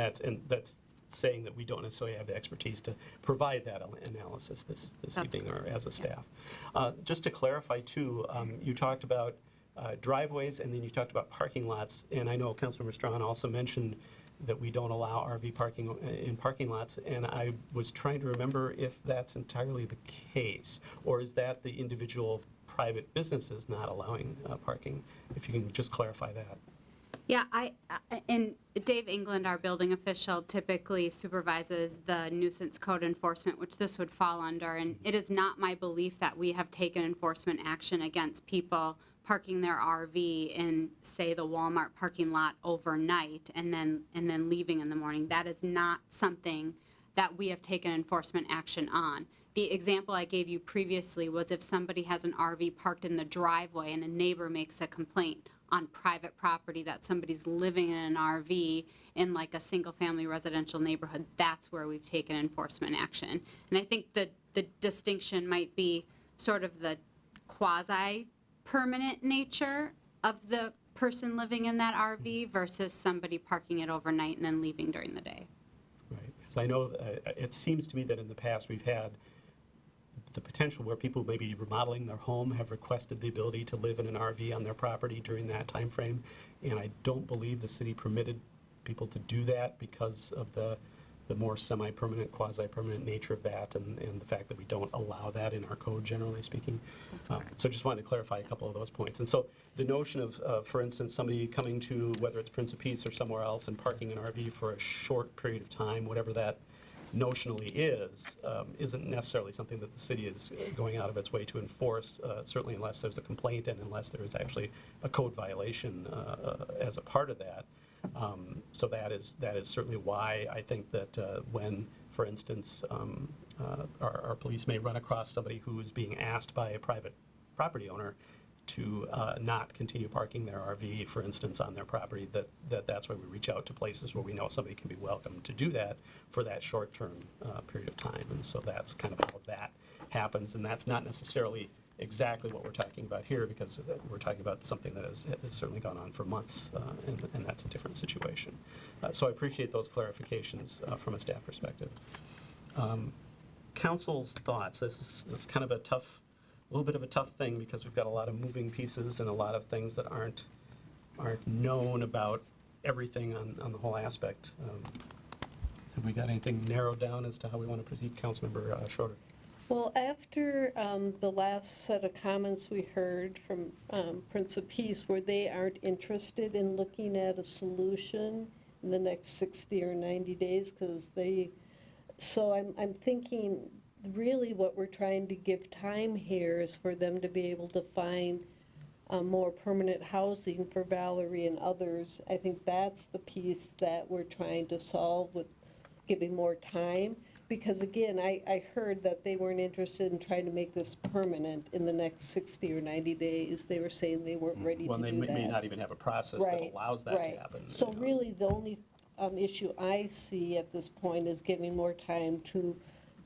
that's saying that we don't necessarily have the expertise to provide that analysis this evening or as a staff. Just to clarify too, you talked about driveways, and then you talked about parking lots, and I know Councilmember Strawn also mentioned that we don't allow RV parking in parking lots, and I was trying to remember if that's entirely the case, or is that the individual private businesses not allowing parking? If you can just clarify that. Yeah, and Dave England, our building official, typically supervises the nuisance code enforcement, which this would fall under, and it is not my belief that we have taken enforcement action against people parking their RV in, say, the Walmart parking lot overnight and then leaving in the morning. That is not something that we have taken enforcement action on. The example I gave you previously was if somebody has an RV parked in the driveway and a neighbor makes a complaint on private property that somebody's living in an RV in like a single-family residential neighborhood, that's where we've taken enforcement action. And I think the distinction might be sort of the quasi-permanent nature of the person living in that RV versus somebody parking it overnight and then leaving during the day. Right, because I know it seems to me that in the past we've had the potential where people may be remodeling their home have requested the ability to live in an RV on their property during that time frame, and I don't believe the city permitted people to do that because of the more semi-permanent, quasi-permanent nature of that, and the fact that we don't allow that in our code, generally speaking. That's correct. So just wanted to clarify a couple of those points. And so the notion of, for instance, somebody coming to, whether it's Prince of Peace or somewhere else, and parking an RV for a short period of time, whatever that notionally is, isn't necessarily something that the city is going out of its way to enforce, certainly unless there's a complaint and unless there is actually a code violation as a part of that. So that is certainly why I think that when, for instance, our police may run across somebody who is being asked by a private property owner to not continue parking their RV, for instance, on their property, that's why we reach out to places where we know somebody can be welcome to do that for that short-term period of time. And so that's kind of how that happens, and that's not necessarily exactly what we're talking about here, because we're talking about something that has certainly gone on for months, and that's a different situation. So I appreciate those clarifications from a staff perspective. Council's thoughts. This is kind of a little bit of a tough thing, because we've got a lot of moving pieces and a lot of things that aren't known about everything on the whole aspect. Have we got anything narrowed down as to how we want to proceed? Councilmember Schroeder. Well, after the last set of comments we heard from Prince of Peace, where they aren't interested in looking at a solution in the next 60 or 90 days, so I'm thinking really what we're trying to give time here is for them to be able to find more permanent housing for Valerie and others. I think that's the piece that we're trying to solve with giving more time. Because again, I heard that they weren't interested in trying to make this permanent in the next 60 or 90 days. They were saying they weren't ready to do that. Well, they may not even have a process that allows that to happen. So really, the only issue I see at this point is giving more time to,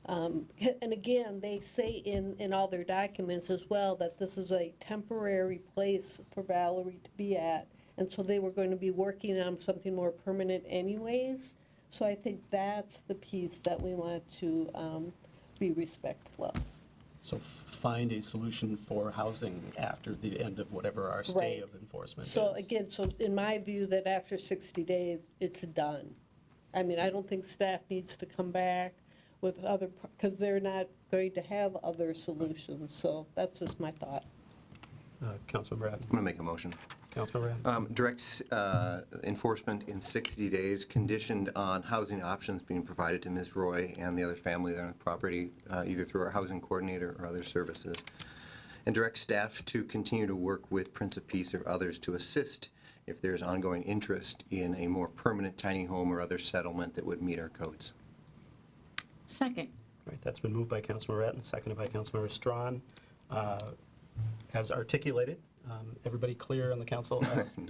and again, they say in all their documents as well that this is a temporary place for Valerie to be at, and so they were going to be working on something more permanent anyways. So I think that's the piece that we want to be respectful of. So find a solution for housing after the end of whatever our stay of enforcement is. So again, in my view, that after 60 days, it's done. I mean, I don't think staff needs to come back with because they're not going to have other solutions. So that's just my thought. Councilmember Adams. I'm going to make a motion. Councilmember Adams. Direct enforcement in 60 days conditioned on housing options being provided to Ms. Roy and the other family there on the property, either through our housing coordinator or other services. And direct staff to continue to work with Prince of Peace or others to assist if there's ongoing interest in a more permanent tiny home or other settlement that would meet our codes. Second. All right, that's been moved by Councilmember Ratten, seconded by Councilmember Strawn. As articulated, everybody clear on the council,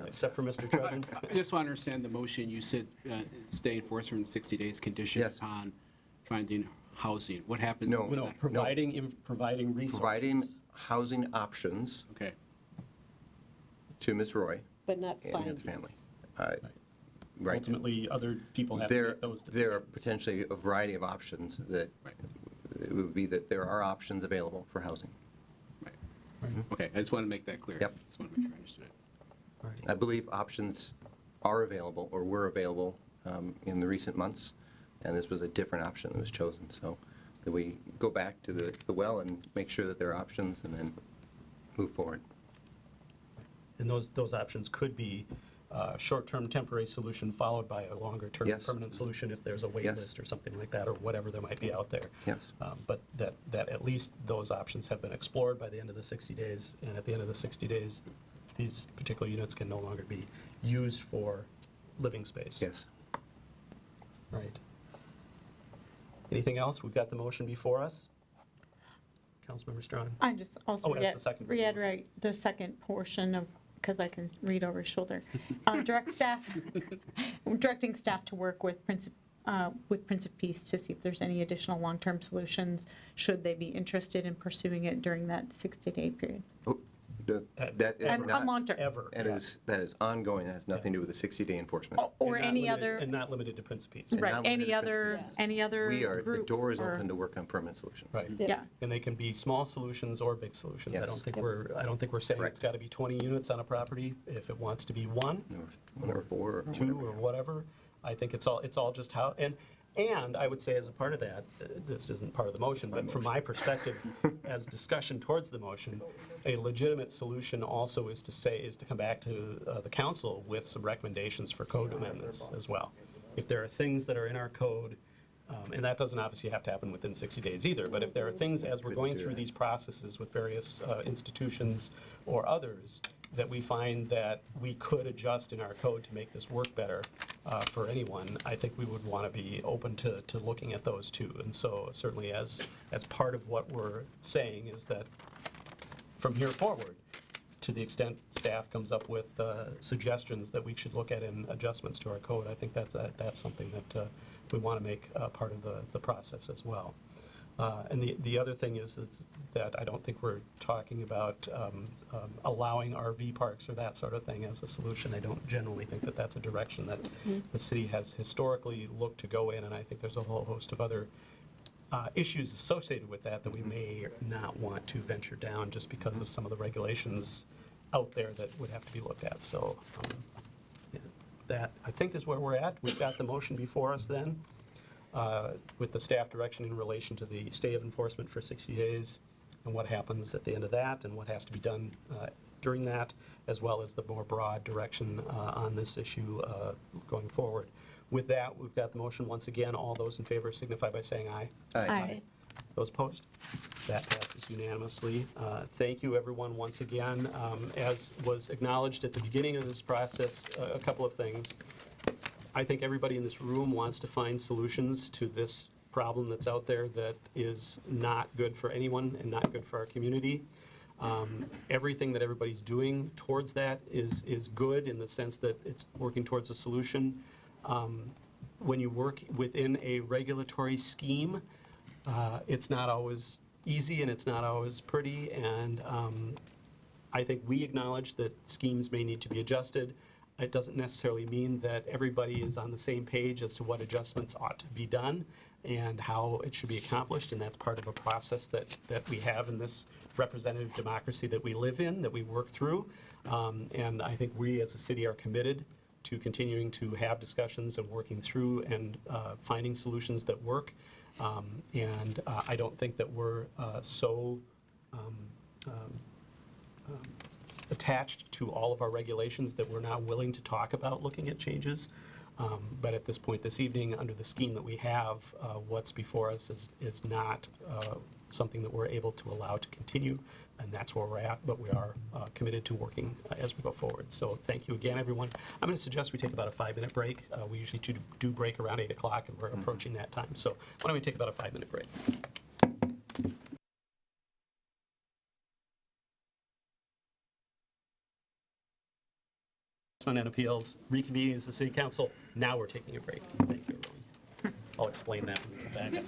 except for Mr. Trudgeon? I just want to understand the motion. You said stay enforcement in 60 days conditioned upon finding housing. What happens? No, providing resources. Providing housing options to Ms. Roy but not and the finding. other family. Right. Ultimately, other people have to make those decisions. There are potentially a variety of options that it would be that there are options available for housing. Okay, I just want to make that clear. Yep. Just want to make sure I understood it. I believe options are available or were available in the recent months, and this was a different option that was chosen. So that we go back to the well and make sure that there are options and then move forward. And those options could be short-term temporary solution followed by a longer-term permanent solution if there's a wait list or something like that, or whatever there might be out there. Yes. But that at least those options have been explored by the end of the 60 days, and at the end of the 60 days, these particular units can no longer be used for living space. Yes. Right. Anything else? We've got the motion before us. Councilmember Strawn. I just also that's the second reiterate the second portion of, because I can read over his shoulder. Directing staff to work with Prince of Peace to see if there's any additional long-term solutions, should they be interested in pursuing it during that 60-day period. That is not long-term. Ever. That is ongoing. That has nothing to do with the 60-day enforcement. Or any other. And not limited to Prince of Peace. Right, any other The group. door is or- open to work on permanent solutions. Right. Yeah. And they can be small solutions or big solutions. I Yes. don't think we're saying it's got to be 20 units on a property. If it wants to be one, Or 4 or two, whatever. or whatever, I think it's all just how. And I would say as a part of that, this isn't part of the motion, but from my perspective, as discussion towards the motion, a legitimate solution also is to come back to the council with some recommendations for code amendments as well. If there are things that are in our code And that doesn't obviously have to happen within 60 days either, but if there are things as we're going through these processes with various institutions or others, that we find that we could adjust in our code to make this work better for anyone, I think we would want to be open to looking at those too. And so certainly as part of what we're saying is that from here forward, to the extent staff comes up with suggestions that we should look at in adjustments to our code, I think that's something that we want to make part of the process as well. And the other thing is that I don't think we're talking about allowing RV parks or that sort of thing as a solution. I don't generally think that that's a direction that the city has historically looked to go in, and I think there's a whole host of other issues associated with that we may not want to venture down just because of some of the regulations out there that would have to be looked at. So yeah, that, I think, is where we're at. We've got the motion before us then with the staff direction in relation to the stay of enforcement for 60 days and what happens at the end of that and what has to be done during that, as well as the more broad direction on this issue going forward. With that, we've got the motion once again. All those in favor signify by saying aye. Aye. Those opposed? That passes unanimously. Thank you, everyone, once again. As was acknowledged at the beginning of this process, a couple of things. I think everybody in this room wants to find solutions to this problem that's out there that is not good for anyone and not good for our community. Everything that everybody's doing towards that is good in the sense that it's working towards a solution. When you work within a regulatory scheme, it's not always easy and it's not always pretty, and I think we acknowledge that schemes may need to be adjusted. It doesn't necessarily mean that everybody is on the same page as to what adjustments ought to be done and how it should be accomplished, and that's part of a process that we have in this representative democracy that we live in, that we work through. And I think we as a city are committed to continuing to have discussions and working through and finding solutions that work. And I don't think that we're so attached to all of our regulations that we're not willing to talk about looking at changes. But at this point this evening, under the scheme that we have, what's before us is not something that we're able to allow to continue, and that's where we're at, but we are committed to working as we go forward. So thank you again, everyone. I'm going to suggest we take about a 5-minute break. We usually do break around 8 o'clock, and we're approaching that time. So why don't we take about a 5-minute break? And Appeals reconvening as the City Council. Now we're taking a break. Thank you, everyone. I'll explain that when we come back.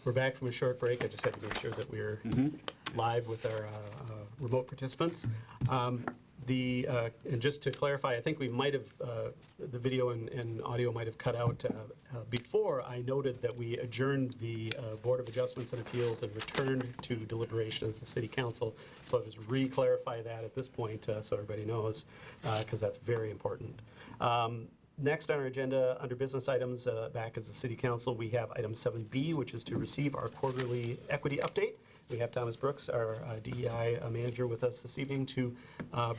We're back from a short break. I just had to make sure that we're live with our remote participants. And just to clarify, I think we might have, the video and audio might have cut out before. I noted that we adjourned the Board of Adjustments and Appeals and returned to deliberation as the City Council. So I'll just re-clarify that at this point so everybody knows, because that's very important. Next on our agenda, under business items, back as the City Council, we have item 7B, which is to receive our quarterly equity update. We have Thomas Brooks, our DEI manager, with us this evening to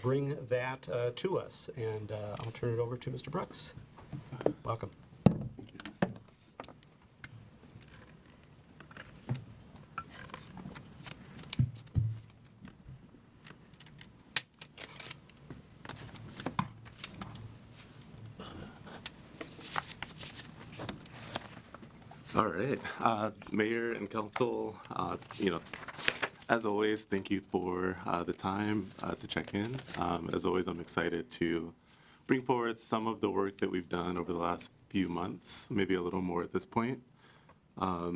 bring that to us. And I'll turn it over to Mr. Brooks. Welcome. All right, Mayor and Council, as always, thank you for the time to check in. As always, I'm excited to bring forward some of the work that we've done over the last few months, maybe a little more at this point.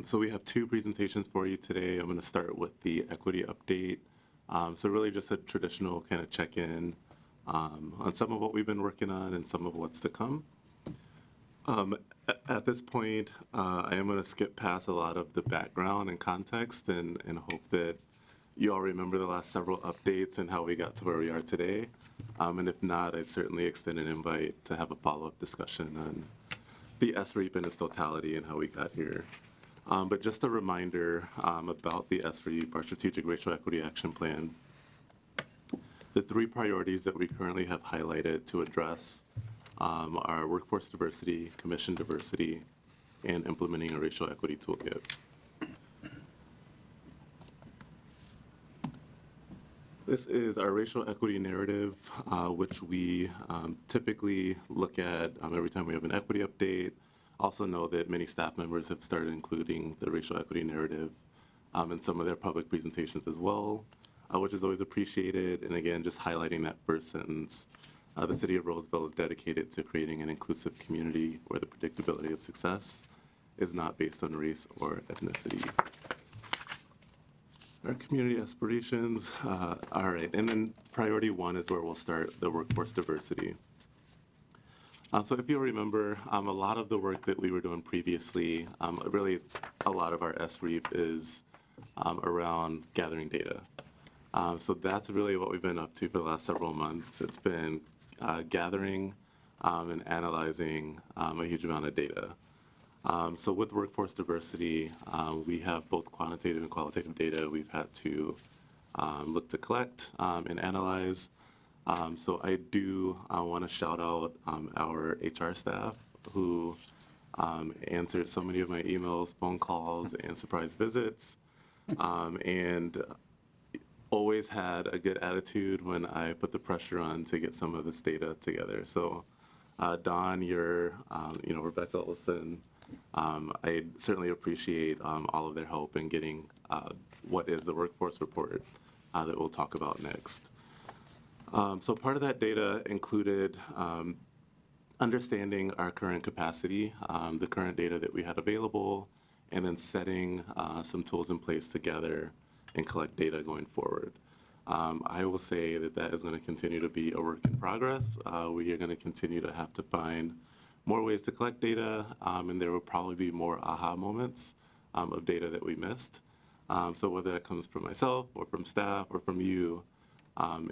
So we have two presentations for you today. I'm going to start with the equity update. So really just a traditional kind of check-in on some of what we've been working on and some of what's to come. At this point, I am going to skip past a lot of the background and context and hope that you all remember the last several updates and how we got to where we are today. And if not, I'd certainly extend an invite to have a follow-up discussion on the SREAP in its totality and how we got here. But just a reminder about the SREAP, our Strategic Racial Equity Action Plan. The three priorities that we currently have highlighted to address our workforce diversity, commission diversity, and implementing a racial equity toolkit. This is our racial equity narrative, which we typically look at every time we have an equity update. Also know that many staff members have started including the racial equity narrative in some of their public presentations as well, which is always appreciated. And again, just highlighting that first sentence. The City of Roseville is dedicated to creating an inclusive community where the predictability of success is not based on race or ethnicity. Our community aspirations, all right, and then priority one is where we'll start, the workforce diversity. So if you'll remember, a lot of the work that we were doing previously, really a lot of our SREAP is around gathering data. So that's really what we've been up to for the last several months. It's been gathering and analyzing a huge amount of data. So with workforce diversity, we have both quantitative and qualitative data we've had to look to collect and analyze. So I do want to shout out our HR staff who answered so many of my emails, phone calls, and surprise visits, and always had a good attitude when I put the pressure on to get some of this data together. So Don, Rebecca Olson, I certainly appreciate all of their help in getting what is the workforce report that we'll talk about next. So part of that data included understanding our current capacity, the current data that we had available, and then setting some tools in place to gather and collect data going forward. I will say that that is going to continue to be a work in progress. We are going to continue to have to find more ways to collect data, and there will probably be more aha moments of data that we missed. So whether that comes from myself or from staff or from you,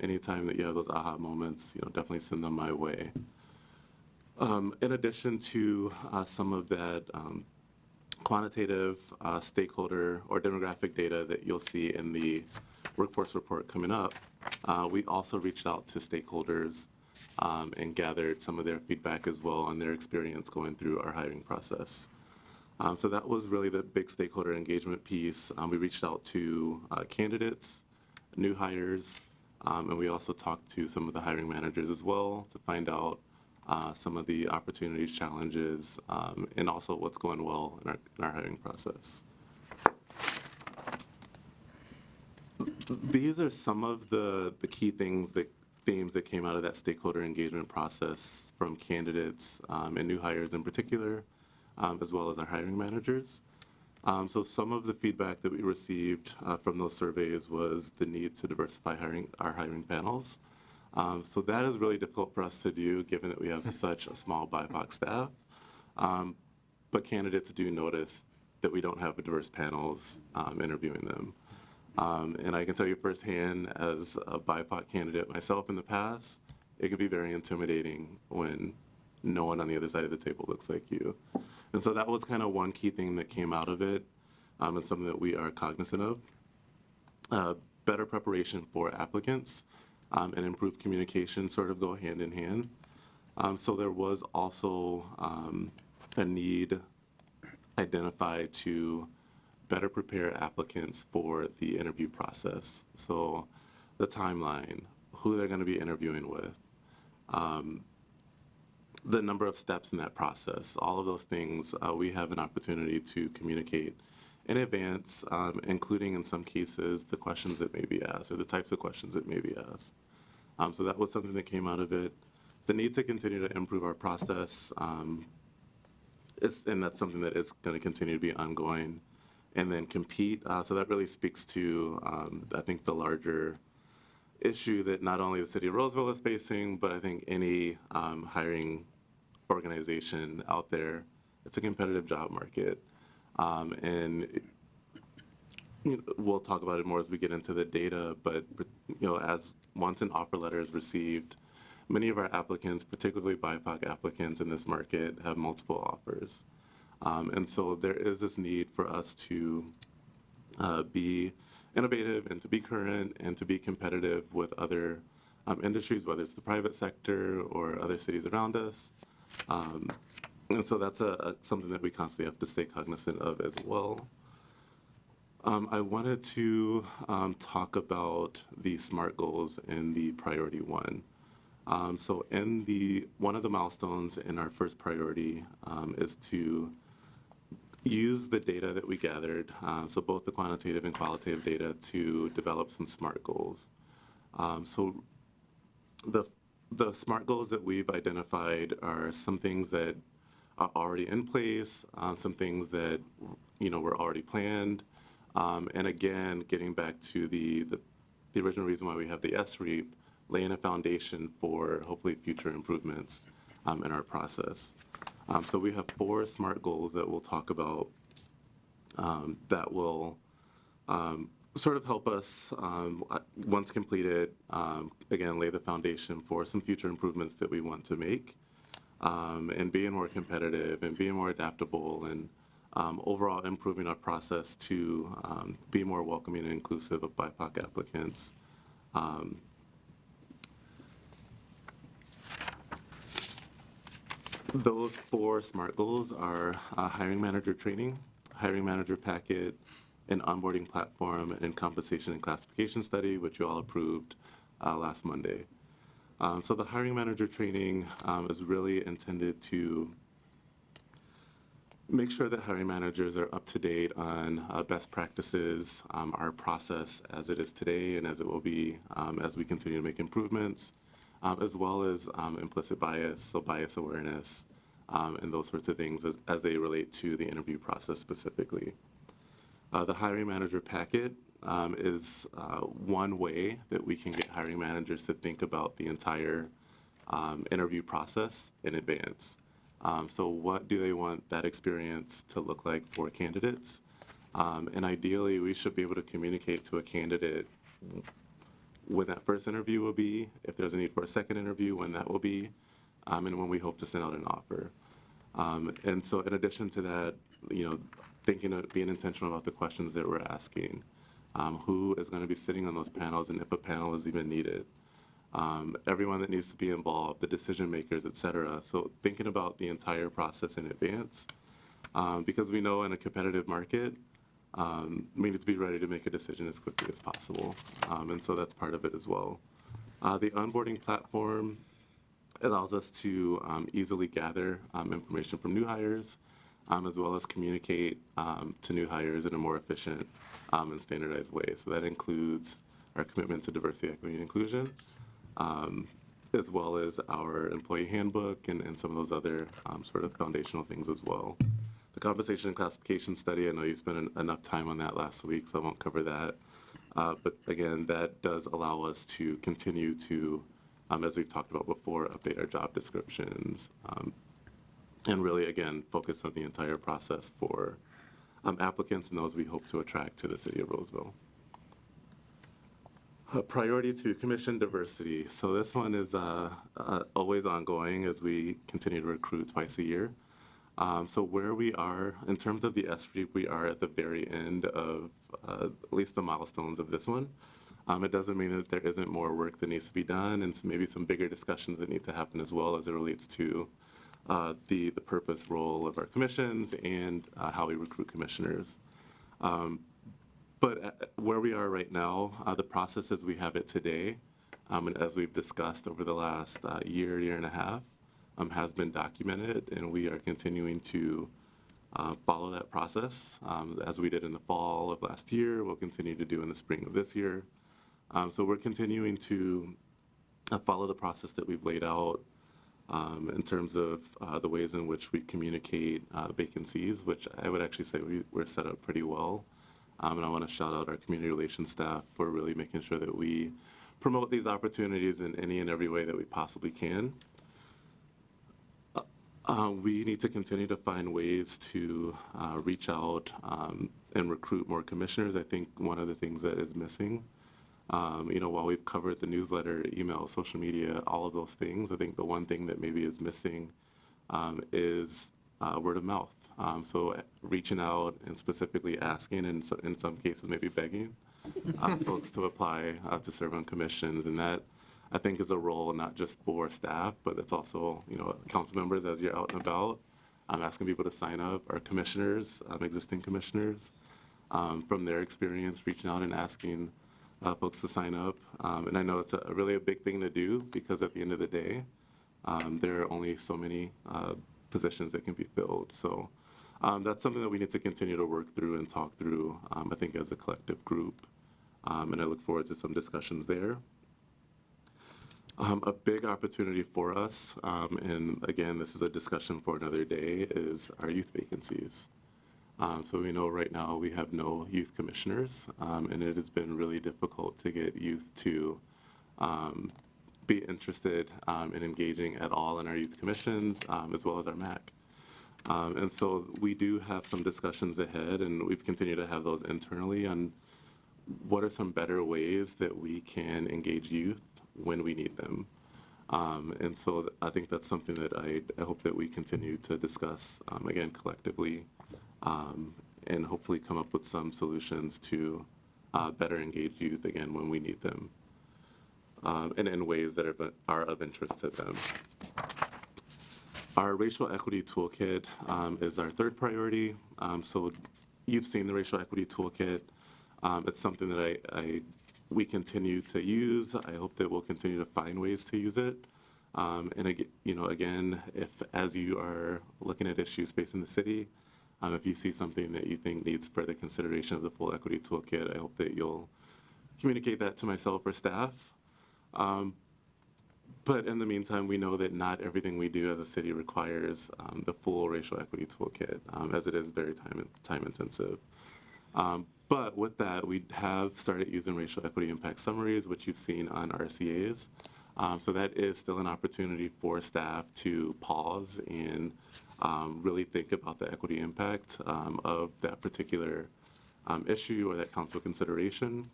anytime that you have those aha moments, definitely send them my way. In addition to some of that quantitative stakeholder or demographic data that you'll see in the workforce report coming up, we also reached out to stakeholders and gathered some of their feedback as well on their experience going through our hiring process. So that was really the big stakeholder engagement piece. We reached out to candidates, new hires, and we also talked to some of the hiring managers as well to find out some of the opportunities, challenges, and also what's going well in our hiring process. These are some of the key themes that came out of that stakeholder engagement process from candidates and new hires in particular, as well as our hiring managers. So some of the feedback that we received from those surveys was the need to diversify our hiring panels. So that is really difficult for us to do, given that we have such a small BIPOC staff. But candidates do notice that we don't have diverse panels interviewing them. And I can tell you firsthand, as a BIPOC candidate myself in the past, it can be very intimidating when no one on the other side of the table looks like you. And so that was kind of one key thing that came out of it, and something that we are cognizant of. Better preparation for applicants and improved communication sort of go hand in hand. So there was also a need identified to better prepare applicants for the interview process. So the timeline, who they're going to be interviewing with, the number of steps in that process, all of those things we have an opportunity to communicate in advance, including in some cases the questions that may be asked or the types of questions that may be asked. So that was something that came out of it. The need to continue to improve our process, and that's something that is going to continue to be ongoing. And then compete, so that really speaks to, I think, the larger issue that not only the city of Roseville is facing, but I think any hiring organization out there. It's a competitive job market. And we'll talk about it more as we get into the data, but as once an offer letter is received, many of our applicants, particularly BIPOC applicants in this market, have multiple offers. And so there is this need for us to be innovative and to be current and to be competitive with other industries, whether it's the private sector or other cities around us. And so that's something that we constantly have to stay cognizant of as well. I wanted to talk about the SMART goals in the priority one. So in one of the milestones in our first priority is to use the data that we gathered, so both the quantitative and qualitative data, to develop some SMART goals. So the SMART goals that we've identified are some things that are already in place, some things that were already planned, and again, getting back to the original reason why we have the SREAP, laying a foundation for hopefully future improvements in our process. So we have 4 SMART goals that we'll talk about that will sort of help us, once completed, again, lay the foundation for some future improvements that we want to make, and being more competitive and being more adaptable and overall improving our process to be more welcoming and inclusive of BIPOC applicants. Those 4 SMART goals are hiring manager training, hiring manager packet, an onboarding platform, and compensation and classification study, which you all approved last Monday. So the hiring manager training is really intended to make sure that hiring managers are up to date on best practices, our process as it is today and as it will be as we continue to make improvements, as well as implicit bias, so bias awareness, and those sorts of things as they relate to the interview process specifically. The hiring manager packet is one way that we can get hiring managers to think about the entire interview process in advance. So what do they want that experience to look like for candidates? And ideally, we should be able to communicate to a candidate when that first interview will be, if there's a need for a second interview, when that will be, and when we hope to send out an offer. And so in addition to that, thinking of being intentional about the questions that we're asking, who is going to be sitting on those panels and if a panel is even needed, everyone that needs to be involved, the decision makers, et cetera. So thinking about the entire process in advance, because we know in a competitive market, we need to be ready to make a decision as quickly as possible. And so that's part of it as well. The onboarding platform allows us to easily gather information from new hires, as well as communicate to new hires in a more efficient and standardized way. So that includes our commitment to diversity, equity, and inclusion, as well as our employee handbook and some of those other sort of foundational things as well. The compensation and classification study, I know you spent enough time on that last week, so I won't cover that. But again, that does allow us to continue to, as we've talked about before, update our job descriptions, and really, again, focus on the entire process for applicants and those we hope to attract to the city of Roseville. Priority to commission diversity. So this one is always ongoing as we continue to recruit twice a year. So where we are, in terms of the SREIP, we are at the very end of at least the milestones of this one. It doesn't mean that there isn't more work that needs to be done and maybe some bigger discussions that need to happen as well as it relates to the purpose role of our commissions and how we recruit commissioners. But where we are right now, the process as we have it today, and as we've discussed over the last year and a half, has been documented, and we are continuing to follow that process as we did in the fall of last year. We'll continue to do in the spring of this year. So we're continuing to follow the process that we've laid out in terms of the ways in which we communicate vacancies, which I would actually say we're set up pretty well. And I want to shout out our community relations staff for really making sure that we promote these opportunities in any and every way that we possibly can. We need to continue to find ways to reach out and recruit more commissioners. I think one of the things that is missing, while we've covered the newsletter, email, social media, all of those things, I think the one thing that maybe is missing is word of mouth. So reaching out and specifically asking, and in some cases maybe begging folks to apply to serve on commissions. And that, I think, is a role not just for staff, but it's also, council members as you're out and about. Asking people to sign up, our commissioners, existing commissioners, from their experience, reaching out and asking folks to sign up. And I know it's really a big thing to do because at the end of the day, there are only so many positions that can be filled. So that's something that we need to continue to work through and talk through, I think, as a collective group. And I look forward to some discussions there. A big opportunity for us, and again, this is a discussion for another day, is our youth vacancies. So we know right now we have no youth commissioners, and it has been really difficult to get youth to be interested in engaging at all in our youth commissions, as well as our MAC. And so we do have some discussions ahead, and we've continued to have those internally on what are some better ways that we can engage youth when we need them. And so I think that's something that I hope that we continue to discuss, again, collectively, and hopefully come up with some solutions to better engage youth, again, when we need them, and in ways that are of interest to them. Our racial equity toolkit is our third priority. So you've seen the racial equity toolkit. It's something that we continue to use. I hope that we'll continue to find ways to use it. And again, if as you are looking at issues facing the city, if you see something that you think needs further consideration of the full equity toolkit, I hope that you'll communicate that to myself or staff. But in the meantime, we know that not everything we do as a city requires the full racial equity toolkit, as it is very time intensive. But with that, we have started using racial equity impact summaries, which you've seen on RCAs. So that is still an opportunity for staff to pause and really think about the equity impact of that particular issue or that council consideration.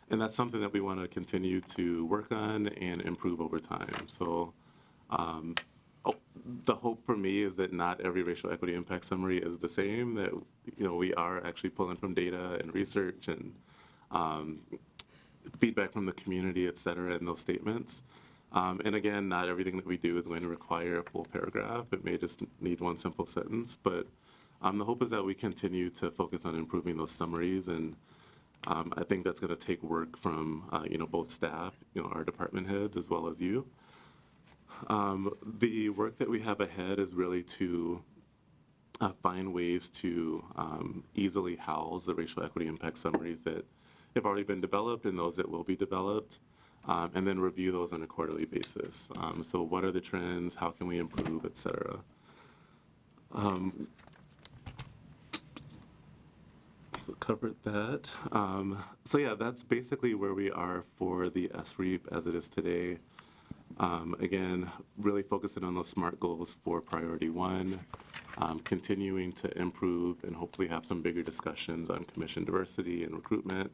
And that's something that we want to continue to work on and improve over time. So the hope for me is that not every racial equity impact summary is the same, that we are actually pulling from data and research and feedback from the community, et cetera, in those statements. And again, not everything that we do is going to require a full paragraph. It may just need one simple sentence, but the hope is that we continue to focus on improving those summaries, and I think that's going to take work from both staff, our department heads, as well as you. The work that we have ahead is really to find ways to easily house the racial equity impact summaries that have already been developed and those that will be developed, and then review those on a quarterly basis. So what are the trends? How can we improve, et cetera? So covered that. So yeah, that's basically where we are for the SREAP as it is today. Again, really focusing on those SMART goals for priority one, continuing to improve and hopefully have some bigger discussions on commission diversity and recruitment,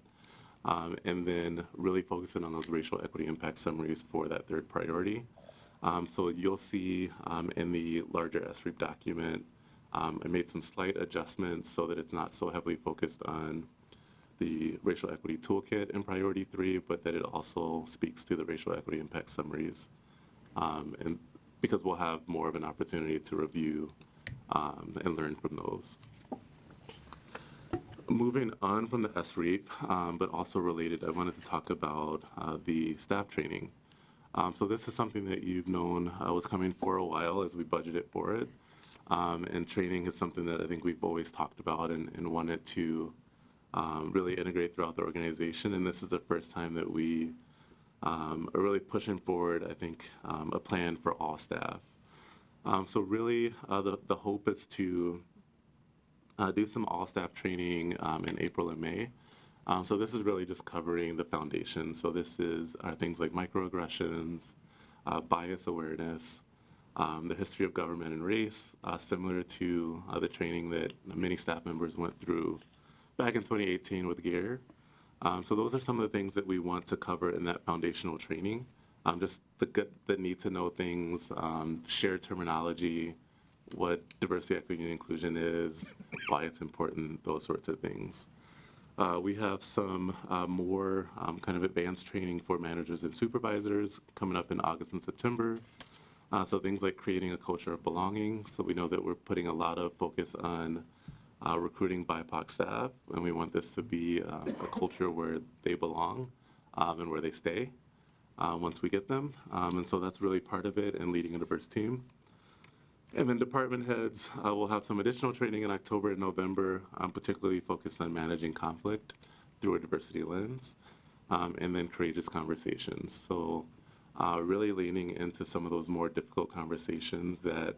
and then really focusing on those racial equity impact summaries for that third priority. So you'll see in the larger SREAP document, I made some slight adjustments so that it's not so heavily focused on the racial equity toolkit in priority 3, but that it also speaks to the racial equity impact summaries. And because we'll have more of an opportunity to review and learn from those. Moving on from the SREAP, but also related, I wanted to talk about the staff training. So this is something that you've known was coming for a while as we budgeted for it. And training is something that I think we've always talked about and wanted to really integrate throughout the organization. And this is the first time that we are really pushing forward, I think, a plan for all staff. So really, the hope is to do some all-staff training in April and May. So this is really just covering the foundation. So this is things like microaggressions, bias awareness, the history of government and race, similar to the training that many staff members went through back in 2018 with GARE. So those are some of the things that we want to cover in that foundational training. Just the need to know things, shared terminology, what diversity, equity, and inclusion is, why it's important, those sorts of things. We have some more kind of advanced training for managers and supervisors coming up in August and September. So things like creating a culture of belonging. So we know that we're putting a lot of focus on recruiting BIPOC staff, and we want this to be a culture where they belong and where they stay once we get them. And so that's really part of it, and leading a diverse team. And then department heads will have some additional training in October and November, particularly focused on managing conflict through a diversity lens, and then courageous conversations. So really leaning into some of those more difficult conversations that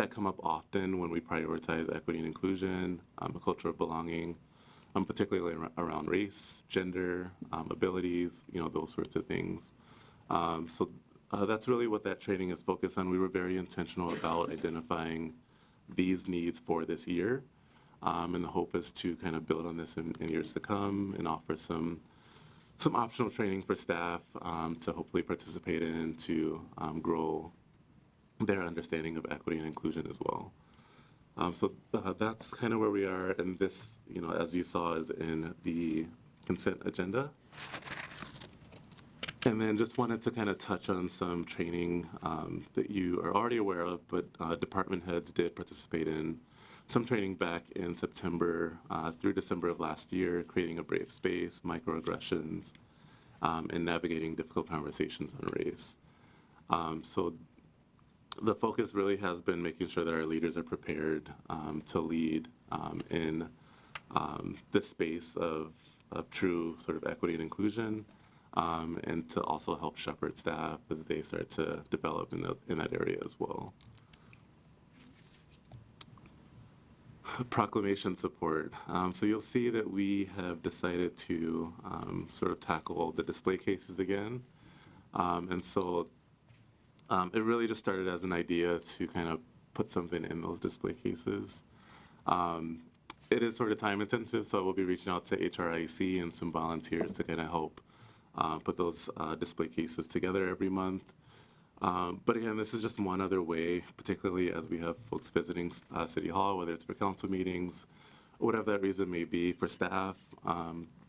come up often when we prioritize equity and inclusion, a culture of belonging, particularly around race, gender, abilities, those sorts of things. So that's really what that training is focused on. We were very intentional about identifying these needs for this year. And the hope is to kind of build on this in years to come and offer some optional training for staff to hopefully participate in to grow their understanding of equity and inclusion as well. So that's kind of where we are. And this, as you saw, is in the consent agenda. And then just wanted to kind of touch on some training that you are already aware of, but department heads did participate in some training back in September through December of last year, creating a brave space, microaggressions, and navigating difficult conversations on race. So the focus really has been making sure that our leaders are prepared to lead in this space of true sort of equity and inclusion, and to also help shepherd staff as they start to develop in that area as well. Proclamation support. So you'll see that we have decided to sort of tackle the display cases again. And so it really just started as an idea to kind of put something in those display cases. It is sort of time intensive, so I will be reaching out to HRIC and some volunteers to kind of help put those display cases together every month. But again, this is just one other way, particularly as we have folks visiting City Hall, whether it's for council meetings, or whatever that reason may be for staff,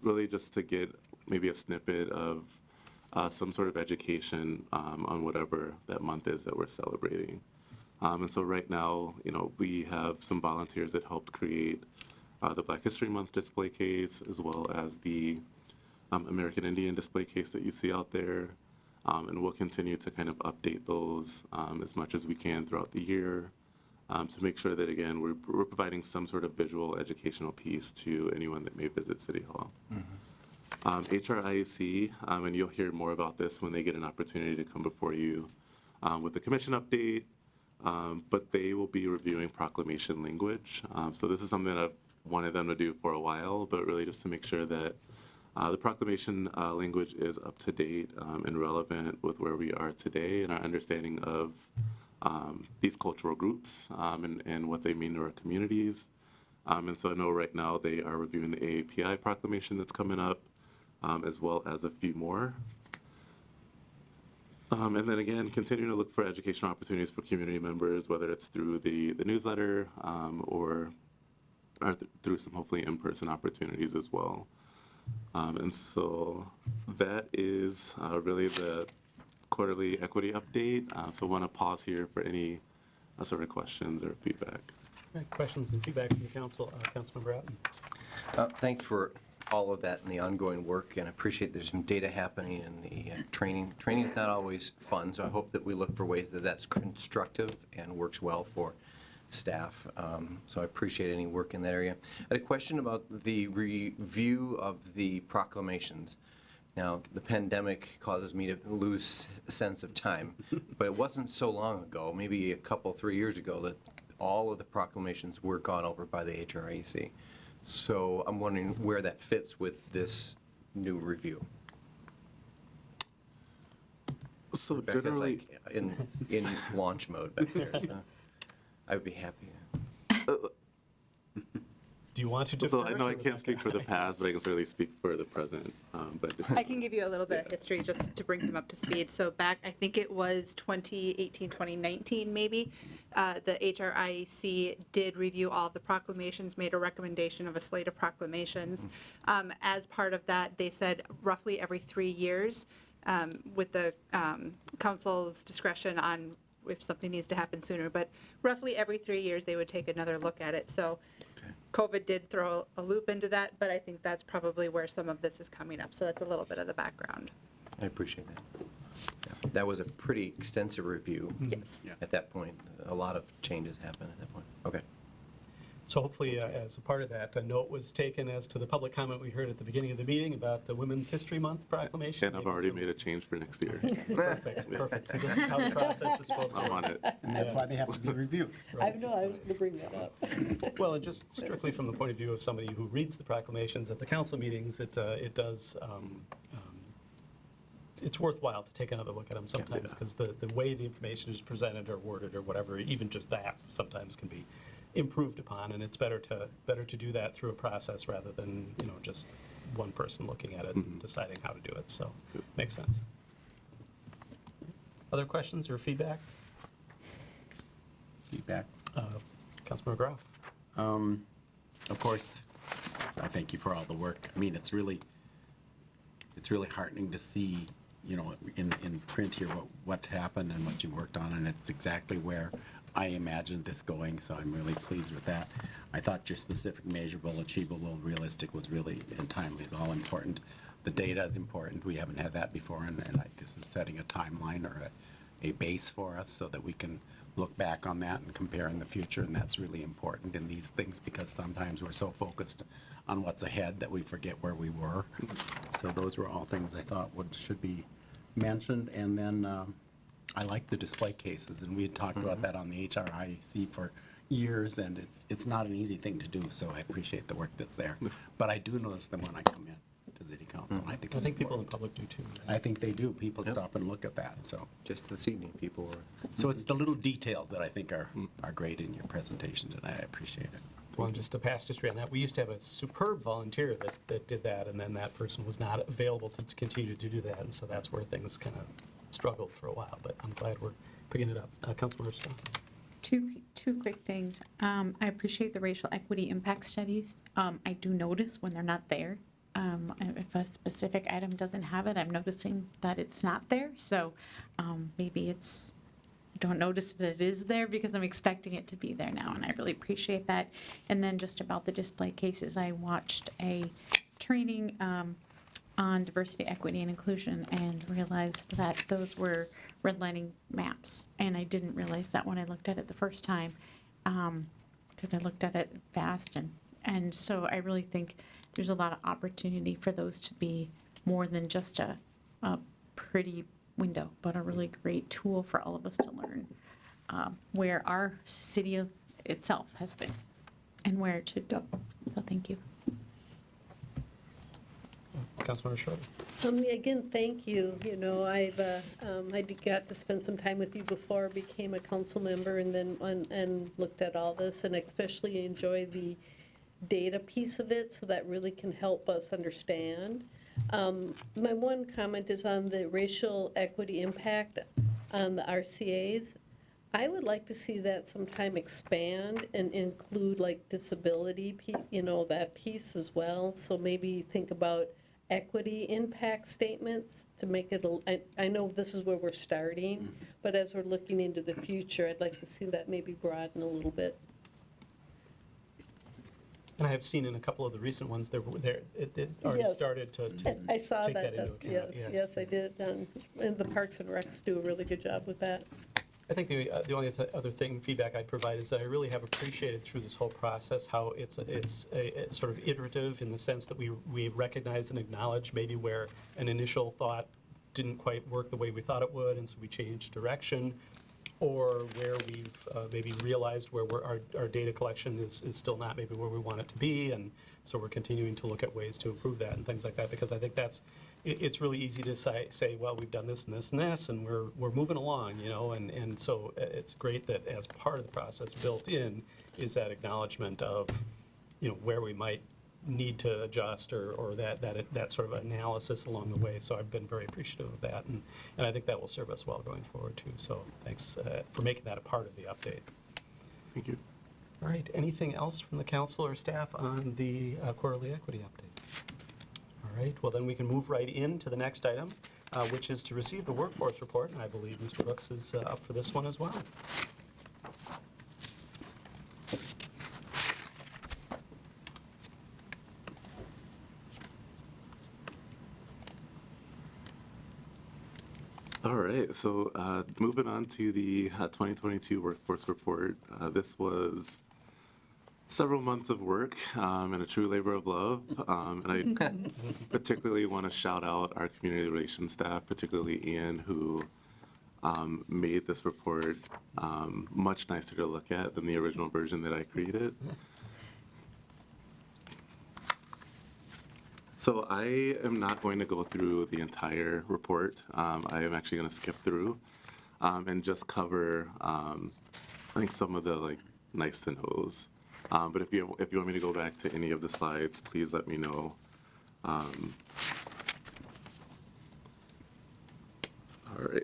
really just to get maybe a snippet of some sort of education on whatever that month is that we're celebrating. And so right now, we have some volunteers that helped create the Black History Month display case, as well as the American Indian display case that you see out there. And we'll continue to kind of update those as much as we can throughout the year to make sure that, again, we're providing some sort of visual educational piece to anyone that may visit City Hall. HRIAC, and you'll hear more about this when they get an opportunity to come before you, with the commission update, but they will be reviewing proclamation language. So this is something that I've wanted them to do for a while, but really just to make sure that the proclamation language is up to date and relevant with where we are today and our understanding of these cultural groups and what they mean to our communities. And so I know right now they are reviewing the AAPI proclamation that's coming up, as well as a few more. And then again, continuing to look for educational opportunities for community members, whether it's through the newsletter or through some hopefully in-person opportunities as well. And so that is really the quarterly equity update. So I want to pause here for any sort of questions or feedback. All right, questions and feedback from the council. Councilmember Atten. Thanks for all of that and the ongoing work, and I appreciate there's some data happening in the training. Training is not always fun, so I hope that we look for ways that that's constructive and works well for staff. So I appreciate any work in that area. I had a question about the review of the proclamations. Now, the pandemic causes me to lose a sense of time, but it wasn't so long ago, maybe 3 years ago, that all of the proclamations were gone over by the HRIC. So I'm wondering where that fits with this new review. So Rebecca's generally, like in launch mode back there. So I would be happy. Do you want to so defer? I know I to can't speak for the past, but I can certainly speak for the present. But I can give you a little bit of history just to bring them up to speed. So back, I think it was 2018, 2019 maybe, the HRIEC did review all of the proclamations, made a recommendation of a slate of proclamations. As part of that, they said roughly every 3 years, with the council's discretion on if something needs to happen sooner, but roughly every 3 years they would take another look at it. So COVID did throw a loop into that, but I think that's probably where some of this is coming up. So that's a little bit of the background. I appreciate that. Yeah, that was a pretty extensive review. Yes. At that point, a lot of changes happened at that point. Okay. So hopefully, as a part of that, a note was taken as to the public comment we heard at the beginning of the meeting about the Women's History Month proclamation. and I've already made a change for next year. Perfect. So this is how the process is supposed to I'm work. on it. And that's why they have to be reviewed. I know, I was going to bring that up. Well, and just strictly from the point of view of somebody who reads the proclamations at the council meetings, it does, it's worthwhile to take another look at them sometimes, because the way the information is presented or worded or whatever, even just that sometimes can be improved upon, and it's better to do that through a process rather than, just one person looking at it and deciding how to do it. So, makes sense. Other questions or feedback? Feedback. Councilmember Groff. Of course, I thank you for all the work. I mean, it's really heartening to see, in print here what's happened and what you worked on, and it's exactly where I imagined this going, so I'm really pleased with that. I thought your specific, measurable, achievable, realistic was really, and timely is all important. The data is important. We haven't had that before, and this is setting a timeline or a base for us so that we can look back on that and compare in the future, and that's really important in these things because sometimes we're so focused on what's ahead that we forget where we were. So those were all things I thought should be mentioned, and then I like the display cases, and we had talked about that on the HRIC for years, and it's not an easy thing to do, so I appreciate the work that's there. But I do notice them when I come in to City Council, and I think it's people in important. public do too. I think they do. People stop and look at that, so. Just this evening, people were. So it's the little details that I think are great in your presentation tonight. I appreciate it. Well, and just a past history on that, we used to have a superb volunteer that did that, and then that person was not available to continue to do that, and so that's where things kind of struggled for a while, but I'm glad we're picking it up. Councilmember Strong. Two quick things. I appreciate the racial equity impact studies. I do notice when they're not there. If a specific item doesn't have it, I'm noticing that it's not there. So maybe I don't notice that it is there because I'm expecting it to be there now, and I really appreciate that. And then just about the display cases, I watched a training on diversity, equity, and inclusion and realized that those were redlining maps. And I didn't realize that when I looked at it the first time because I looked at it fast. And so I really think there's a lot of opportunity for those to be more than just a pretty window, but a really great tool for all of us to learn where our city itself has been and where it should go. So thank you. Councilmember Schroeder. Again, thank you. You know, I got to spend some time with you before I became a council member, and then and looked at all this, and especially enjoy the data piece of it, so that really can help us understand. My one comment is on the racial equity impact on the RCAs. I would like to see that sometime expand and include like disability, you know, that piece as well. So maybe think about equity impact statements to make it, I know this is where we're starting, but as we're looking into the future, I'd like to see that maybe broaden a little bit. And I have seen in a couple of the recent ones, it already Yes. started to I saw take that, that into account. yes, I did. And the Parks and Recs do a really good job with that. I think the only other feedback I'd provide is that I really have appreciated through this whole process how it's sort of iterative in the sense that we recognize and acknowledge maybe where an initial thought didn't quite work the way we thought it would, and so we changed direction, or where we've maybe realized where our data collection is still not maybe where we want it to be, and so we're continuing to look at ways to improve that and things like that, because I think it's really easy to say, well, we've done this and this and this, and we're moving along, you know, and so it's great that as part of the process built in is that acknowledgement of, you know, where we might need to adjust or that sort of analysis along the way. So I've been very appreciative of that, and I think that will serve us well going forward too. So thanks for making that a part of the update. Thank you. All right, anything else from the council or staff on the quarterly equity update? All right, well then we can move right into the next item, which is to receive the workforce report, and I believe Mr. Brooks is up for this one as well. All right, so moving on to the 2022 workforce report. This was several months of work and a true labor of love. And I particularly want to shout out our community relations staff, particularly Ian, who made this report much nicer to look at than the original version that I created. So I am not going to go through the entire report. I am actually going to skip through and just cover, I think, some of the like nice to knows. But if you want me to go back to any of the slides, please let me know. All right.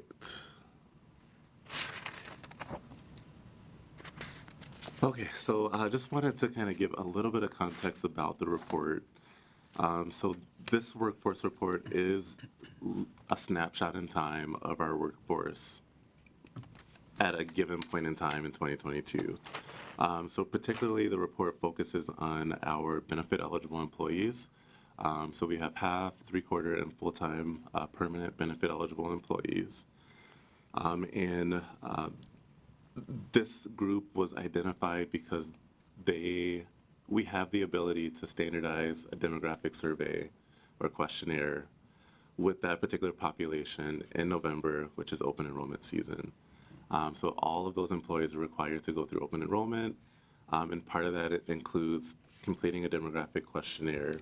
Okay, so I just wanted to kind of give a little bit of context about the report. So this workforce report is a snapshot in time of our workforce at a given point in time in 2022. So particularly the report focuses on our benefit eligible employees. So we have half, three-quarter, and full-time permanent benefit eligible employees. And this group was identified because we have the ability to standardize a demographic survey or questionnaire with that particular population in November, which is open enrollment season. So all of those employees are required to go through open enrollment, and part of that includes completing a demographic questionnaire,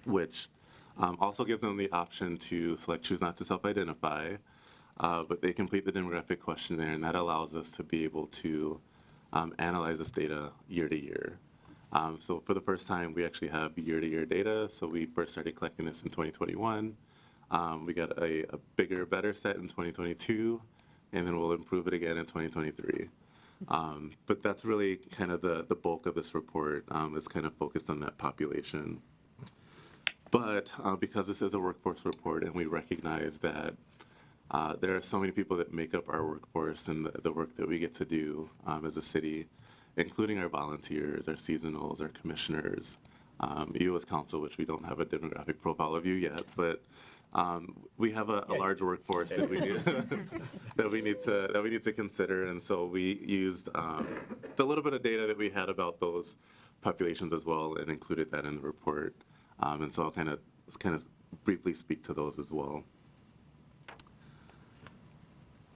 which also gives them the option to choose not to self-identify, but they complete the demographic questionnaire, and that allows us to be able to analyze this data year to year. So for the first time, we actually have year-to-year data. So we first started collecting this in 2021. We got a bigger, better set in 2022, and then we'll improve it again in 2023. But that's really kind of the bulk of this report. It's kind of focused on that population. But because this is a workforce report and we recognize that there are so many people that make up our workforce and the work that we get to do as a city, including our volunteers, our seasonals, our commissioners, you as council, which we don't have a demographic profile of you yet, but we have a large workforce that we need to consider, and so we used the little bit of data that we had about those populations as well, and included that in the report. And so I'll kind of briefly speak to those as well.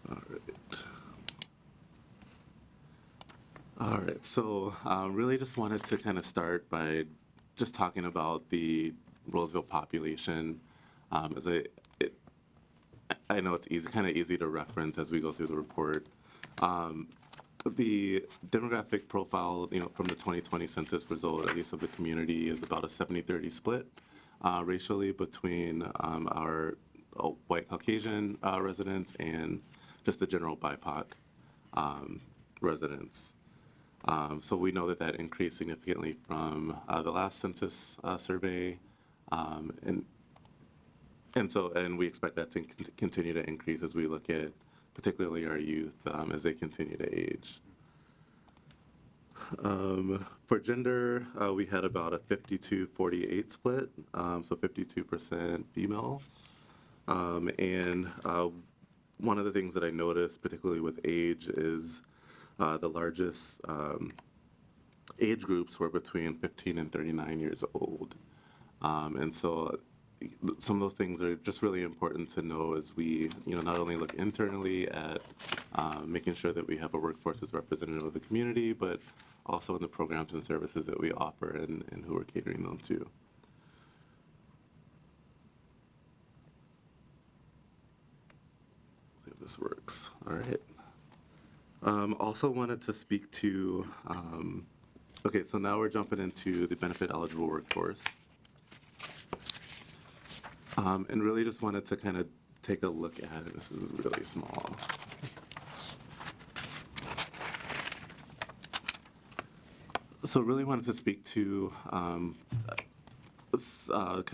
All right. All right, so really just wanted to kind of start by just talking about the Roseville population. As I know it's kind of easy to reference as we go through the report. The demographic profile, from the 2020 census result, at least of the community, is about a 70-30 split racially between our white Caucasian residents and just the general BIPOC residents. So we know that increased significantly from the last census survey, and we expect that to continue to increase as we look at particularly our youth as they continue to age. For gender, we had about a 52-48 split, so 52% female. And one of the things that I noticed, particularly with age, is the largest age groups were between 15 and 39 years old. And so some of those things are just really important to know as we, not only look internally at making sure that we have a workforce that's representative of the community, but also in the programs and services that we offer and who we're catering them to. See if this works. All right. Also wanted to speak to, okay, so now we're jumping into the benefit eligible workforce. And really just wanted to kind of take a look at it. This is really small. So really wanted to speak to kind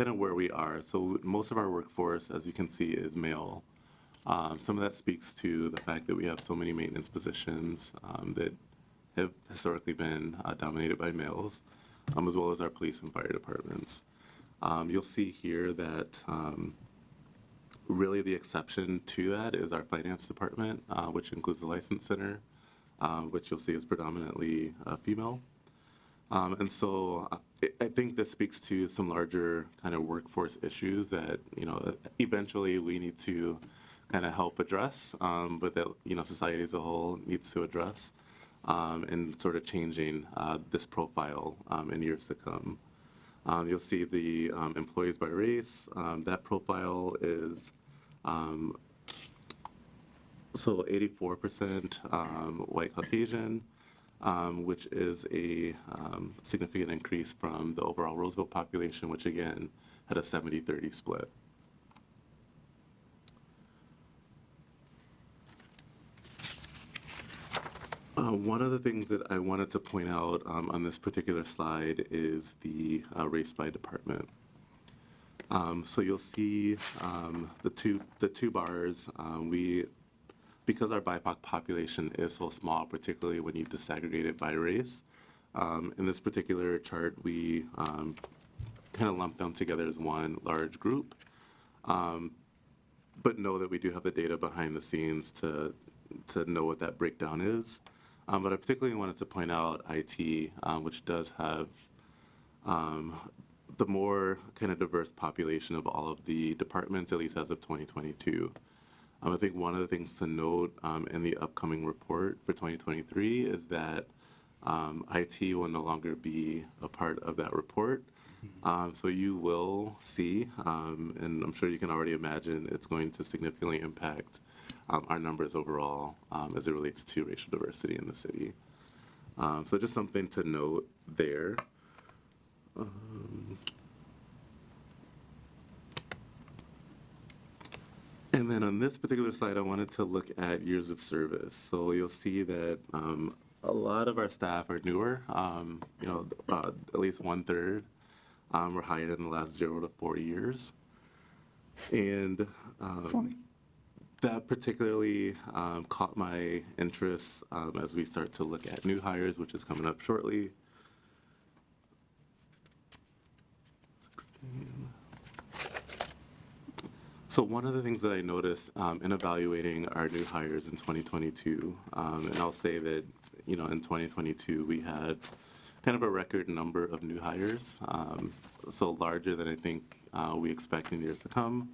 of where we are. So most of our workforce, as you can see, is male. Some of that speaks to the fact that we have so many maintenance positions that have historically been dominated by males, as well as our police and fire departments. You'll see here that really the exception to that is our finance department, which includes the license center, which you'll see is predominantly female. And so I think this speaks to some larger kind of workforce issues that, eventually we need to kind of help address, but that, society as a whole needs to address, and sort of changing this profile in years to come. You'll see the employees by race. That profile is so 84% white Caucasian, which is a significant increase from the overall Roseville population, which again had a 70-30 split. One of the things that I wanted to point out on this particular slide is the race by department. So you'll see the two bars. Because our BIPOC population is so small, particularly when you disaggregate it by race, in this particular chart we kind of lump them together as one large group. But know that we do have the data behind the scenes to know what that breakdown is. But I particularly wanted to point out IT, which does have the more kind of diverse population of all of the departments, at least as of 2022. I think one of the things to note in the upcoming report for 2023 is that IT will no longer be a part of that report. So you will see, and I'm sure you can already imagine, it's going to significantly impact our numbers overall as it relates to racial diversity in the city. So just something to note there. And then on this particular slide, I wanted to look at years of service. So you'll see that a lot of our staff are newer, at least 1/3 were hired in the last 0 to 4 years. And that particularly caught my interest as we start to look at new hires, which is coming up shortly. 16. So one of the things that I noticed in evaluating our new hires in 2022, and I'll say that, in 2022 we had kind of a record number of new hires, so larger than I think we expect in years to come.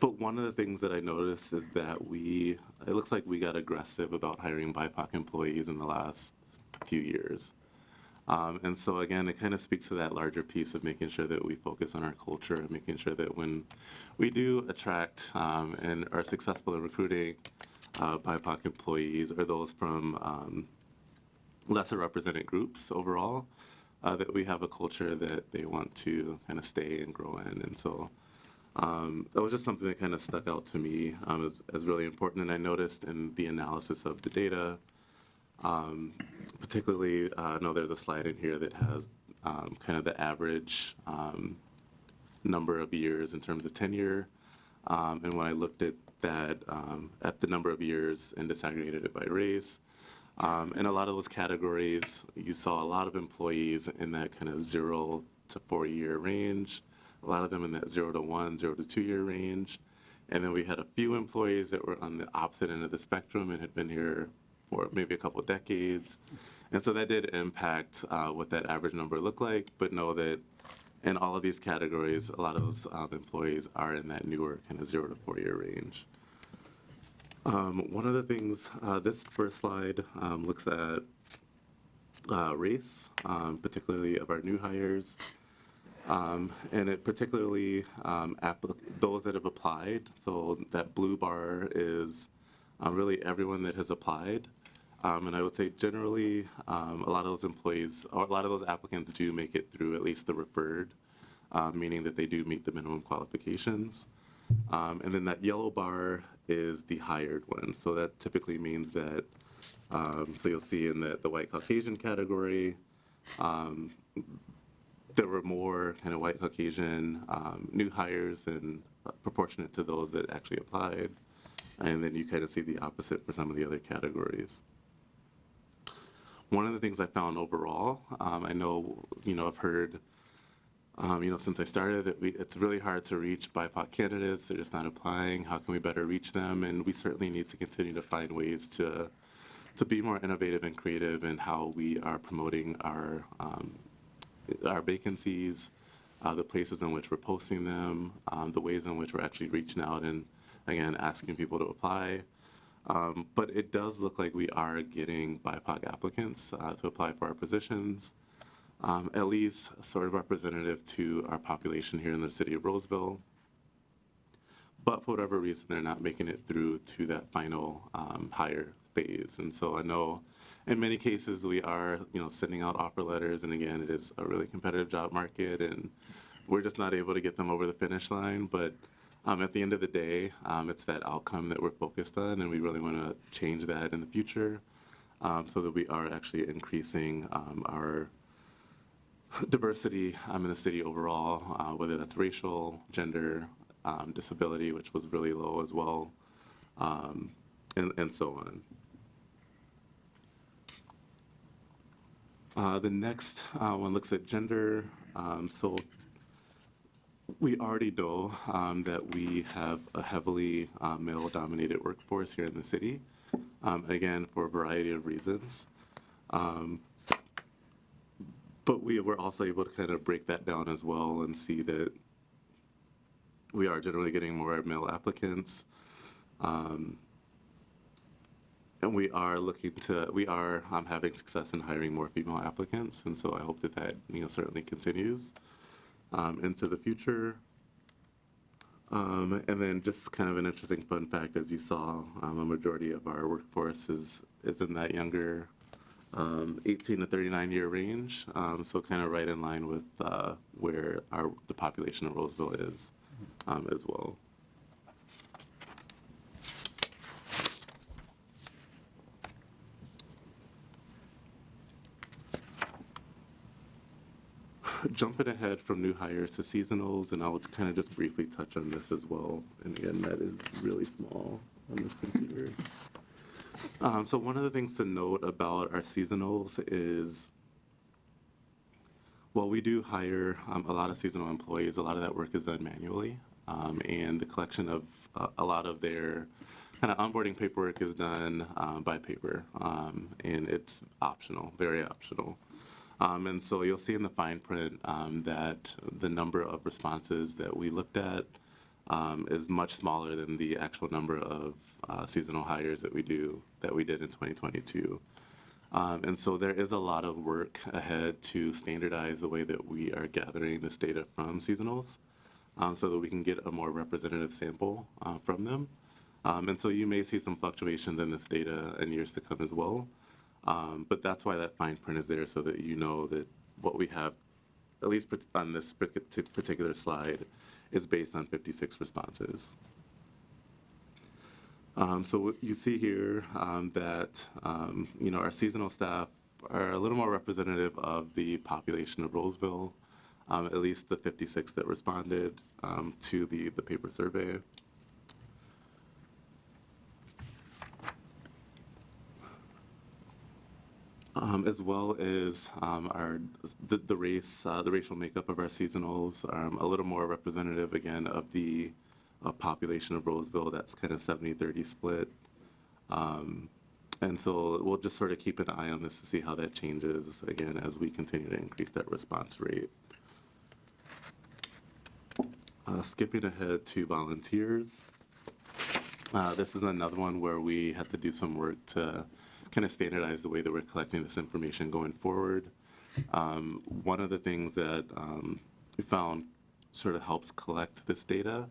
But one of the things that I noticed is that it looks like we got aggressive about hiring BIPOC employees in the last few years. And so again, it kind of speaks to that larger piece of making sure that we focus on our culture and making sure that when we do attract and are successful in recruiting BIPOC employees or those from lesser represented groups overall, that we have a culture that they want to kind of stay and grow in. And so that was just something that kind of stuck out to me as really important. And I noticed in the analysis of the data, particularly, I know there's a slide in here that has kind of the average number of years in terms of tenure. And when I looked at that, at the number of years and disaggregated it by race, in a lot of those categories, you saw a lot of employees in that kind of 0 to 4 year range, a lot of them in that 0 to 1, 0 to 2 year range. And then we had a few employees that were on the opposite end of the spectrum and had been here for maybe a couple of decades. And so that did impact what that average number looked like, but know that in all of these categories, a lot of those employees are in that newer kind of 0 to 4 year range. One of the things, this first slide looks at race, particularly of our new hires. And it particularly those that have applied. So that blue bar is really everyone that has applied. And I would say generally a lot of those employees or a lot of those applicants do make it through at least the referred, meaning that they do meet the minimum qualifications. And then that yellow bar is the hired one. So that typically means that, so you'll see in the white Caucasian category, there were more kind of white Caucasian new hires than proportionate to those that actually applied. And then you kind of see the opposite for some of the other categories. One of the things I found overall, I know, I've heard, since I started that it's really hard to reach BIPOC candidates. They're just not applying. How can we better reach them? And we certainly need to continue to find ways to be more innovative and creative in how we are promoting our vacancies, the places in which we're posting them, the ways in which we're actually reaching out and, again, asking people to apply. But it does look like we are getting BIPOC applicants to apply for our positions, at least sort of representative to our population here in the city of Roseville. But for whatever reason, they're not making it through to that final hire phase. And so I know in many cases we are, sending out offer letters. And again, it is a really competitive job market and we're just not able to get them over the finish line. But at the end of the day, it's that outcome that we're focused on, and we really want to change that in the future so that we are actually increasing our diversity in the city overall, whether that's racial, gender, disability, which was really low as well, and so on. The next one looks at gender. So we already know that we have a heavily male-dominated workforce here in the city, again, for a variety of reasons. But we were also able to kind of break that down as well and see that we are generally getting more male applicants. And we are having success in hiring more female applicants. And so I hope that certainly continues into the future. And then just kind of an interesting fun fact, as you saw, a majority of our workforce is in that younger 18 to 39 year range. So kind of right in line with where the population of Roseville is as well. Jumping ahead from new hires to seasonals, and I'll kind of just briefly touch on this as well. And again, that is really small on this computer. So one of the things to note about our seasonals is, while we do hire a lot of seasonal employees, a lot of that work is done manually, and the collection of a lot of their kind of onboarding paperwork is done by paper, and it's optional, very optional. And so you'll see in the fine print that the number of responses that we looked at is much smaller than the actual number of seasonal hires that we did in 2022. And so there is a lot of work ahead to standardize the way that we are gathering this data from seasonals, so that we can get a more representative sample from them. And so you may see some fluctuations in this data in years to come as well. But that's why that fine print is there, so that you know that what we have, at least on this particular slide, is based on 56 responses. So what you see here that our seasonal staff are a little more representative of the population of Roseville, at least the 56 that responded to the paper survey. As well as the racial makeup of our seasonals, a little more representative again of the population of Roseville. That's kind of 70-30 split. And so we'll just sort of keep an eye on this to see how that changes again as we continue to increase that response rate. Skipping ahead to volunteers. This is another one where we had to do some work to kind of standardize the way that we're collecting this information going forward. One of the things that we found sort of helps collect this data,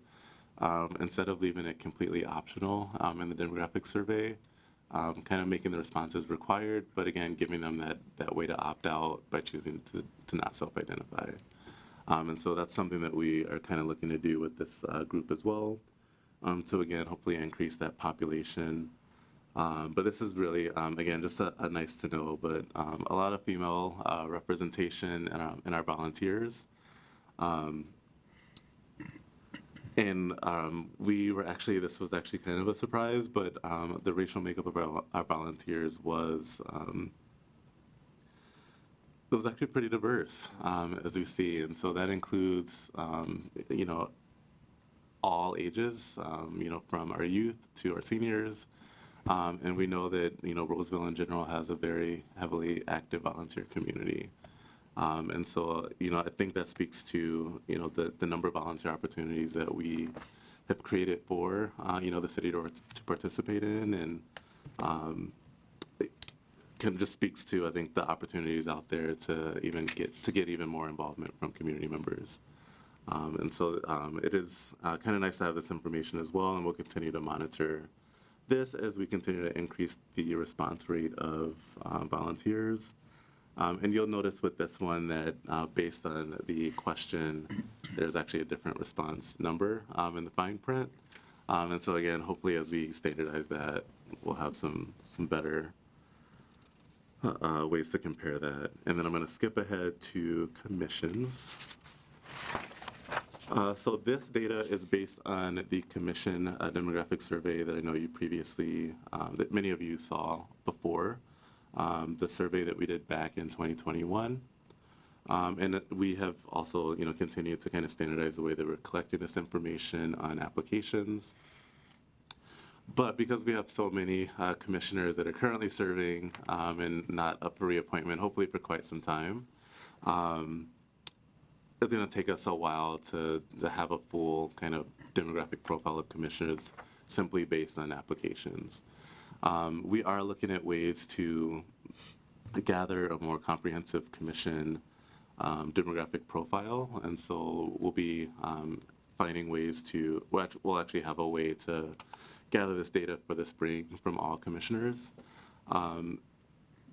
instead of leaving it completely optional in the demographic survey, kind of making the responses required, but again, giving them that way to opt out by choosing to not self-identify. And so that's something that we are kind of looking to do with this group as well. So again, hopefully increase that population. But this is really, again, just a nice to know, but a lot of female representation in our volunteers. And we were actually, this was actually kind of a surprise, but the racial makeup of our volunteers was, it was actually pretty diverse, as we see. And so that includes, all ages, from our youth to our seniors. And we know that, Roseville in general has a very heavily active volunteer community. And so, I think that speaks to, the number of volunteer opportunities that we have created for, the city to participate in. And it kind of just speaks to, I think, the opportunities out there to get even more involvement from community members. And so it is kind of nice to have this information as well, and we'll continue to monitor this as we continue to increase the response rate of volunteers. And you'll notice with this one that based on the question, there's actually a different response number in the fine print. And so again, hopefully as we standardize that, we'll have some better ways to compare that. And then I'm going to skip ahead to commissions. So this data is based on the commission demographic survey that I know you previously, that many of you saw before, the survey that we did back in 2021. And we have also, continued to kind of standardize the way that we're collecting this information on applications. But because we have so many commissioners that are currently serving and not up for reappointment, hopefully for quite some time, it's going to take us a while to have a full kind of demographic profile of commissioners simply based on applications. We are looking at ways to gather a more comprehensive commission demographic profile, and so we'll be finding ways to, we'll actually have a way to gather this data for the spring from all commissioners,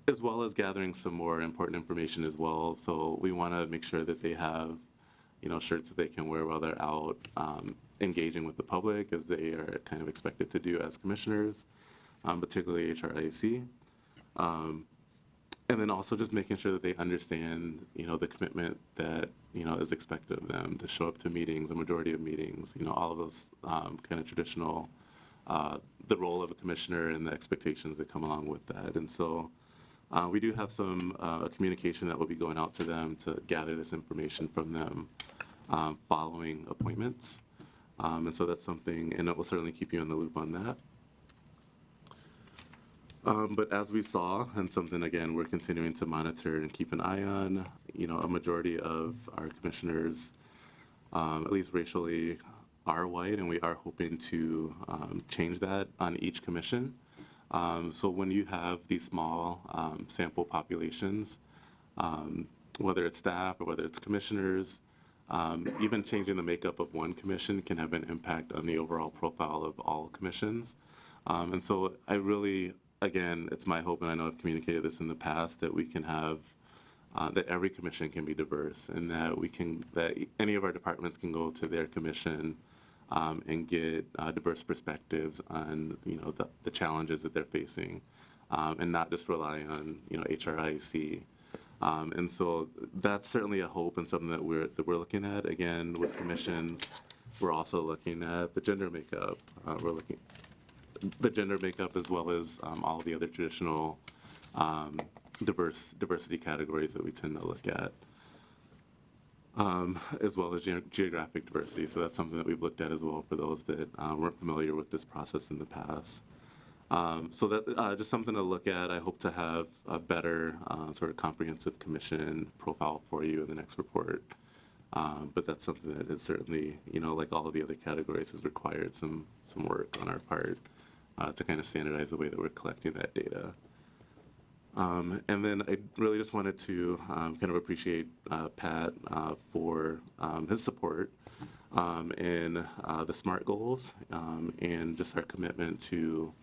as well as gathering some more important information as well. So we want to make sure that they have, shirts that they can wear while they're out engaging with the public, as they are kind of expected to do as commissioners, particularly HRIC. And then also just making sure that they understand, the commitment that, is expected of them to show up to meetings, a majority of meetings, all of those kind of traditional, the role of a commissioner and the expectations that come along with that. And so we do have some communication that will be going out to them to gather this information from them following appointments. And so that's something, and it will certainly keep you in the loop on that. But as we saw, and something, again, we're continuing to monitor and keep an eye on, a majority of our commissioners, at least racially are white, and we are hoping to change that on each commission. So when you have these small sample populations, whether it's staff or whether it's commissioners, even changing the makeup of one commission can have an impact on the overall profile of all commissions. And so I really, again, it's my hope, and I know I've communicated this in the past, that we can have, that every commission can be diverse, and that that any of our departments can go to their commission and get diverse perspectives on, the challenges that they're facing, and not just rely on, HRIC. And so that's certainly a hope and something that we're looking at. Again, with commissions, we're also looking at the gender makeup. We're looking the gender makeup as well as all the other traditional diversity categories that we tend to look at, as well as geographic diversity. So that's something that we've looked at as well for those that weren't familiar with this process in the past. So that just something to look at. I hope to have a better sort of comprehensive commission profile for you in the next report. But that's something that is certainly, like all of the other categories, has required some work on our part to kind of standardize the way that we're collecting that data. And then I really just wanted to kind of appreciate Pat for his support in the SMART goals and just our commitment to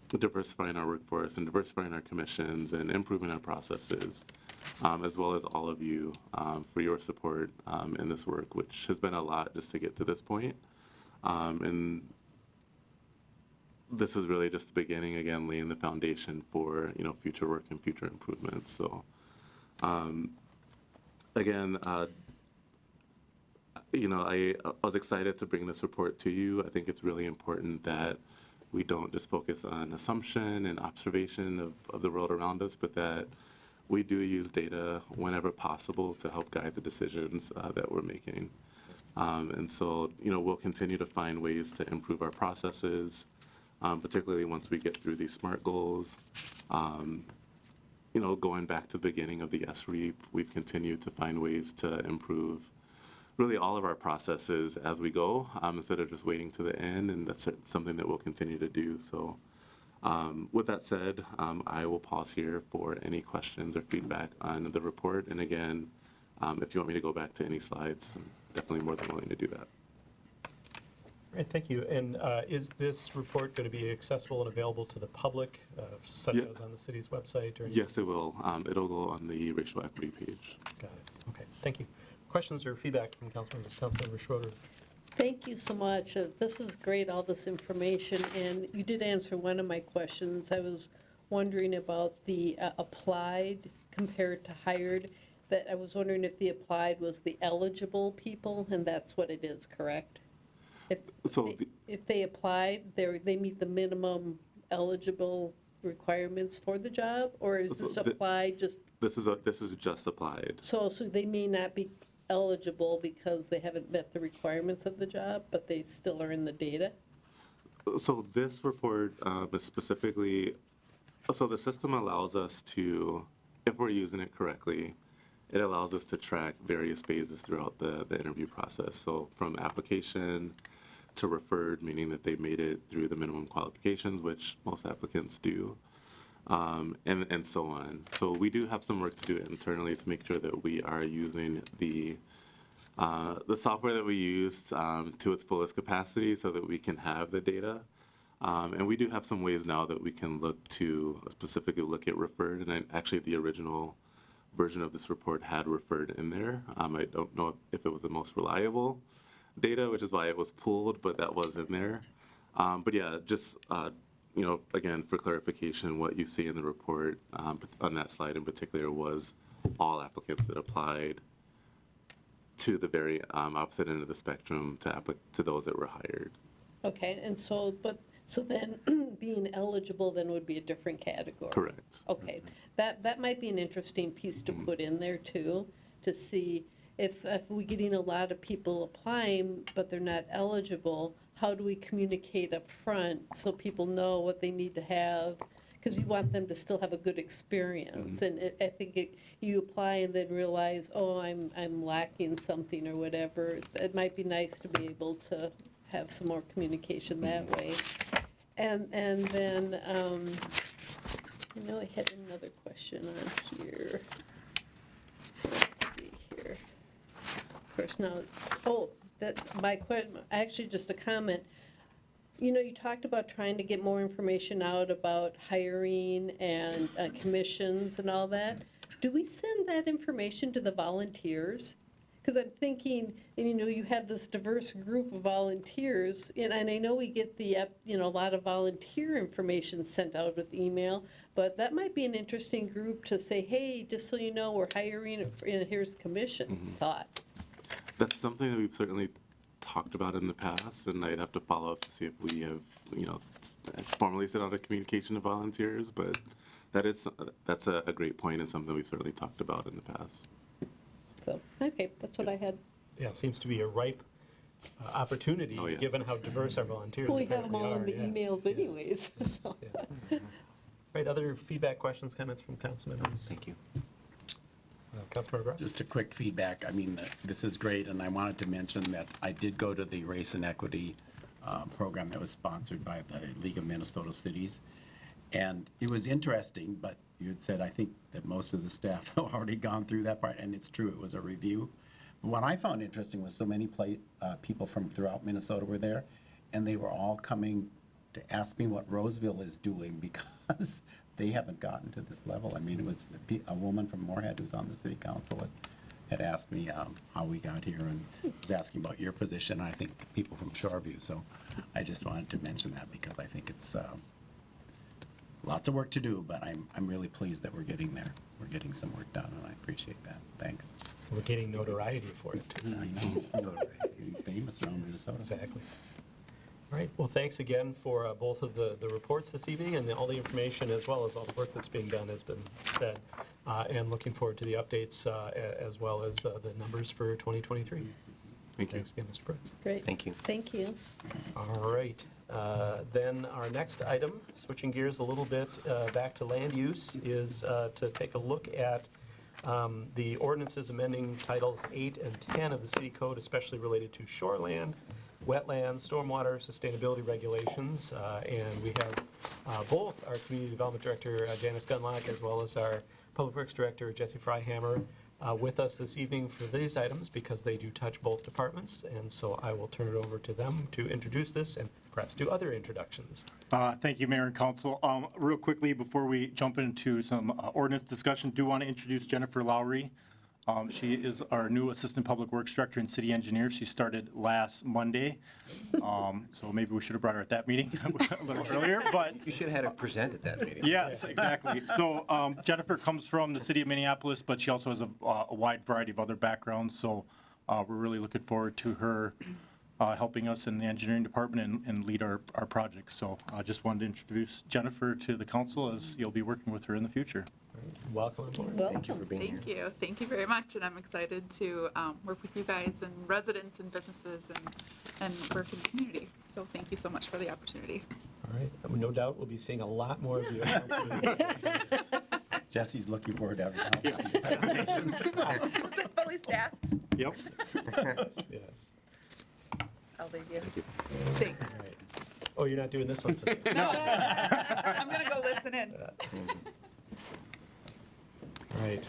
diversifying our workforce and diversifying our commissions and improving our processes, as well as all of you for your support in this work, which has been a lot just to get to this point. And this is really just the beginning, again, laying the foundation for, future work and future improvements. So, again, I was excited to bring this report to you. I think it's really important that we don't just focus on assumption and observation of the world around us, but that we do use data whenever possible to help guide the decisions that we're making. And so, we'll continue to find ways to improve our processes, particularly once we get through these SMART goals. Going back to the beginning of the SREAP, we've continued to find ways to improve really all of our processes as we go, instead of just waiting to the end, and that's something that we'll continue to do. So with that said, I will pause here for any questions or feedback on the report. And again, if you want me to go back to any slides, I'm definitely more than willing to do that. All right, thank you. And is this report going to be accessible and available to the public, such as on the city's website? Or Yes, it will. It'll go on the racial equity page. Got it. Okay, thank you. Questions or feedback from council members? Councilmember Schroeder. Thank you so much. This is great, all this information, and you did answer one of my questions. I was wondering about the applied compared to hired. That I was wondering if the applied was the eligible people, and that's what it is, correct? If they applied, they meet the minimum eligible requirements for the job, or is this applied just? This is just applied. So they may not be eligible because they haven't met the requirements of the job, but they still are in the data? So this report is specifically, so the system allows us to, if we're using it correctly, it allows us to track various phases throughout the interview process. So from application to referred, meaning that they made it through the minimum qualifications, which most applicants do, and so on. So we do have some work to do internally to make sure that we are using the software that we used to its fullest capacity so that we can have the data. And we do have some ways now that we can look to specifically look at referred, and actually the original version of this report had referred in there. I don't know if it was the most reliable data, which is why it was pulled, but that was in there. But yeah, just again, for clarification, what you see in the report on that slide in particular was all applicants that applied to the very opposite end of the spectrum to those that were hired. Okay, and so then being eligible then would be a different category? Correct. Okay, that might be an interesting piece to put in there too, to see if we're getting a lot of people applying, but they're not eligible, how do we communicate up front so people know what they need to have? because you want them to still have a good experience. And I think you apply and then realize, oh, I'm lacking something or whatever. It might be nice to be able to have some more communication that way. And then, I know I had another question on here. Let's see here. Of course, now actually just a comment. You know, you talked about trying to get more information out about hiring and commissions and all that. Do we send that information to the volunteers? Because I'm thinking, and you know, you have this diverse group of volunteers, and I know we get a lot of volunteer information sent out with email, but that might be an interesting group to say, hey, just so you know, we're hiring, and here's commission thought. That's something that we've certainly talked about in the past, and I'd have to follow up to see if we have, formally sent out a communication to volunteers, but that's a great point and something we've certainly talked about in the past. So, okay, that's what I had. Yeah, it seems to be a ripe opportunity, given how diverse our volunteers We have them apparently all in are. the Yes, emails yes, anyways. yes, So. yeah. Right, other feedback, questions, comments from council members? Thank you. Councilmember Brown? Just a quick feedback. I mean, this is great, and I wanted to mention that I did go to the Race and Equity program that was sponsored by the League of Minnesota Cities, and it was interesting, but you had said, I think, that most of the staff have already gone through that part, and it's true, it was a review. But what I found interesting was so many people from throughout Minnesota were there, and they were all coming to ask me what Roseville is doing because they haven't gotten to this level. I mean, it was a woman from Moorhead who's on the city council had asked me how we got here and was asking about your position, and I think people from Shoreview. So I just wanted to mention that because I think it's lots of work to do, but I'm really pleased that we're getting there. We're getting some work done, and I appreciate that. Thanks. We're getting notoriety for it, too. I know. Getting famous around Minnesota. Exactly. All right, well, thanks again for both of the reports this evening and all the information, as well as all the work that's being done has been said, and looking forward to the updates as well as the numbers for 2023. Thank you. Thanks again, Mr. Brooks. Great. Thank you. Thank you. All right, then our next item, switching gears a little bit back to land use, is to take a look at the ordinances amending Titles 8 and 10 of the City Code, especially related to shoreland, wetlands, stormwater, sustainability regulations, and we have both our Community Development Director, Janice Gunlock, as well as our Public Works Director, Jesse Freihammer, with us this evening for these items because they do touch both departments, and so I will turn it over to them to introduce this and perhaps do other introductions. Thank you, Mayor and Council. Real quickly, before we jump into some ordinance discussion, do want to introduce Jennifer Lowry. She is our new Assistant Public Works Director and City Engineer. She started last Monday, so maybe we should have brought her at that meeting a little earlier, but... You should have had her present at that meeting. Yes, exactly. So Jennifer comes from the city of Minneapolis, but she also has a wide variety of other backgrounds, so we're really looking forward to her helping us in the engineering department and lead our projects. So I just wanted to introduce Jennifer to the council as you'll be working with her in the future. Welcome aboard. Thank you for being here. Thank you. Thank you very much. And I'm excited to work with you guys and residents and businesses and work in the community. So thank you so much for the opportunity. All right, no doubt we'll be seeing a lot more of you. Jesse's looking forward to having Was it fully staffed? Yep. Yes. I'll leave you. Thanks. All right. Oh, you're not doing this one today? No, I'm going to go listen in. Right.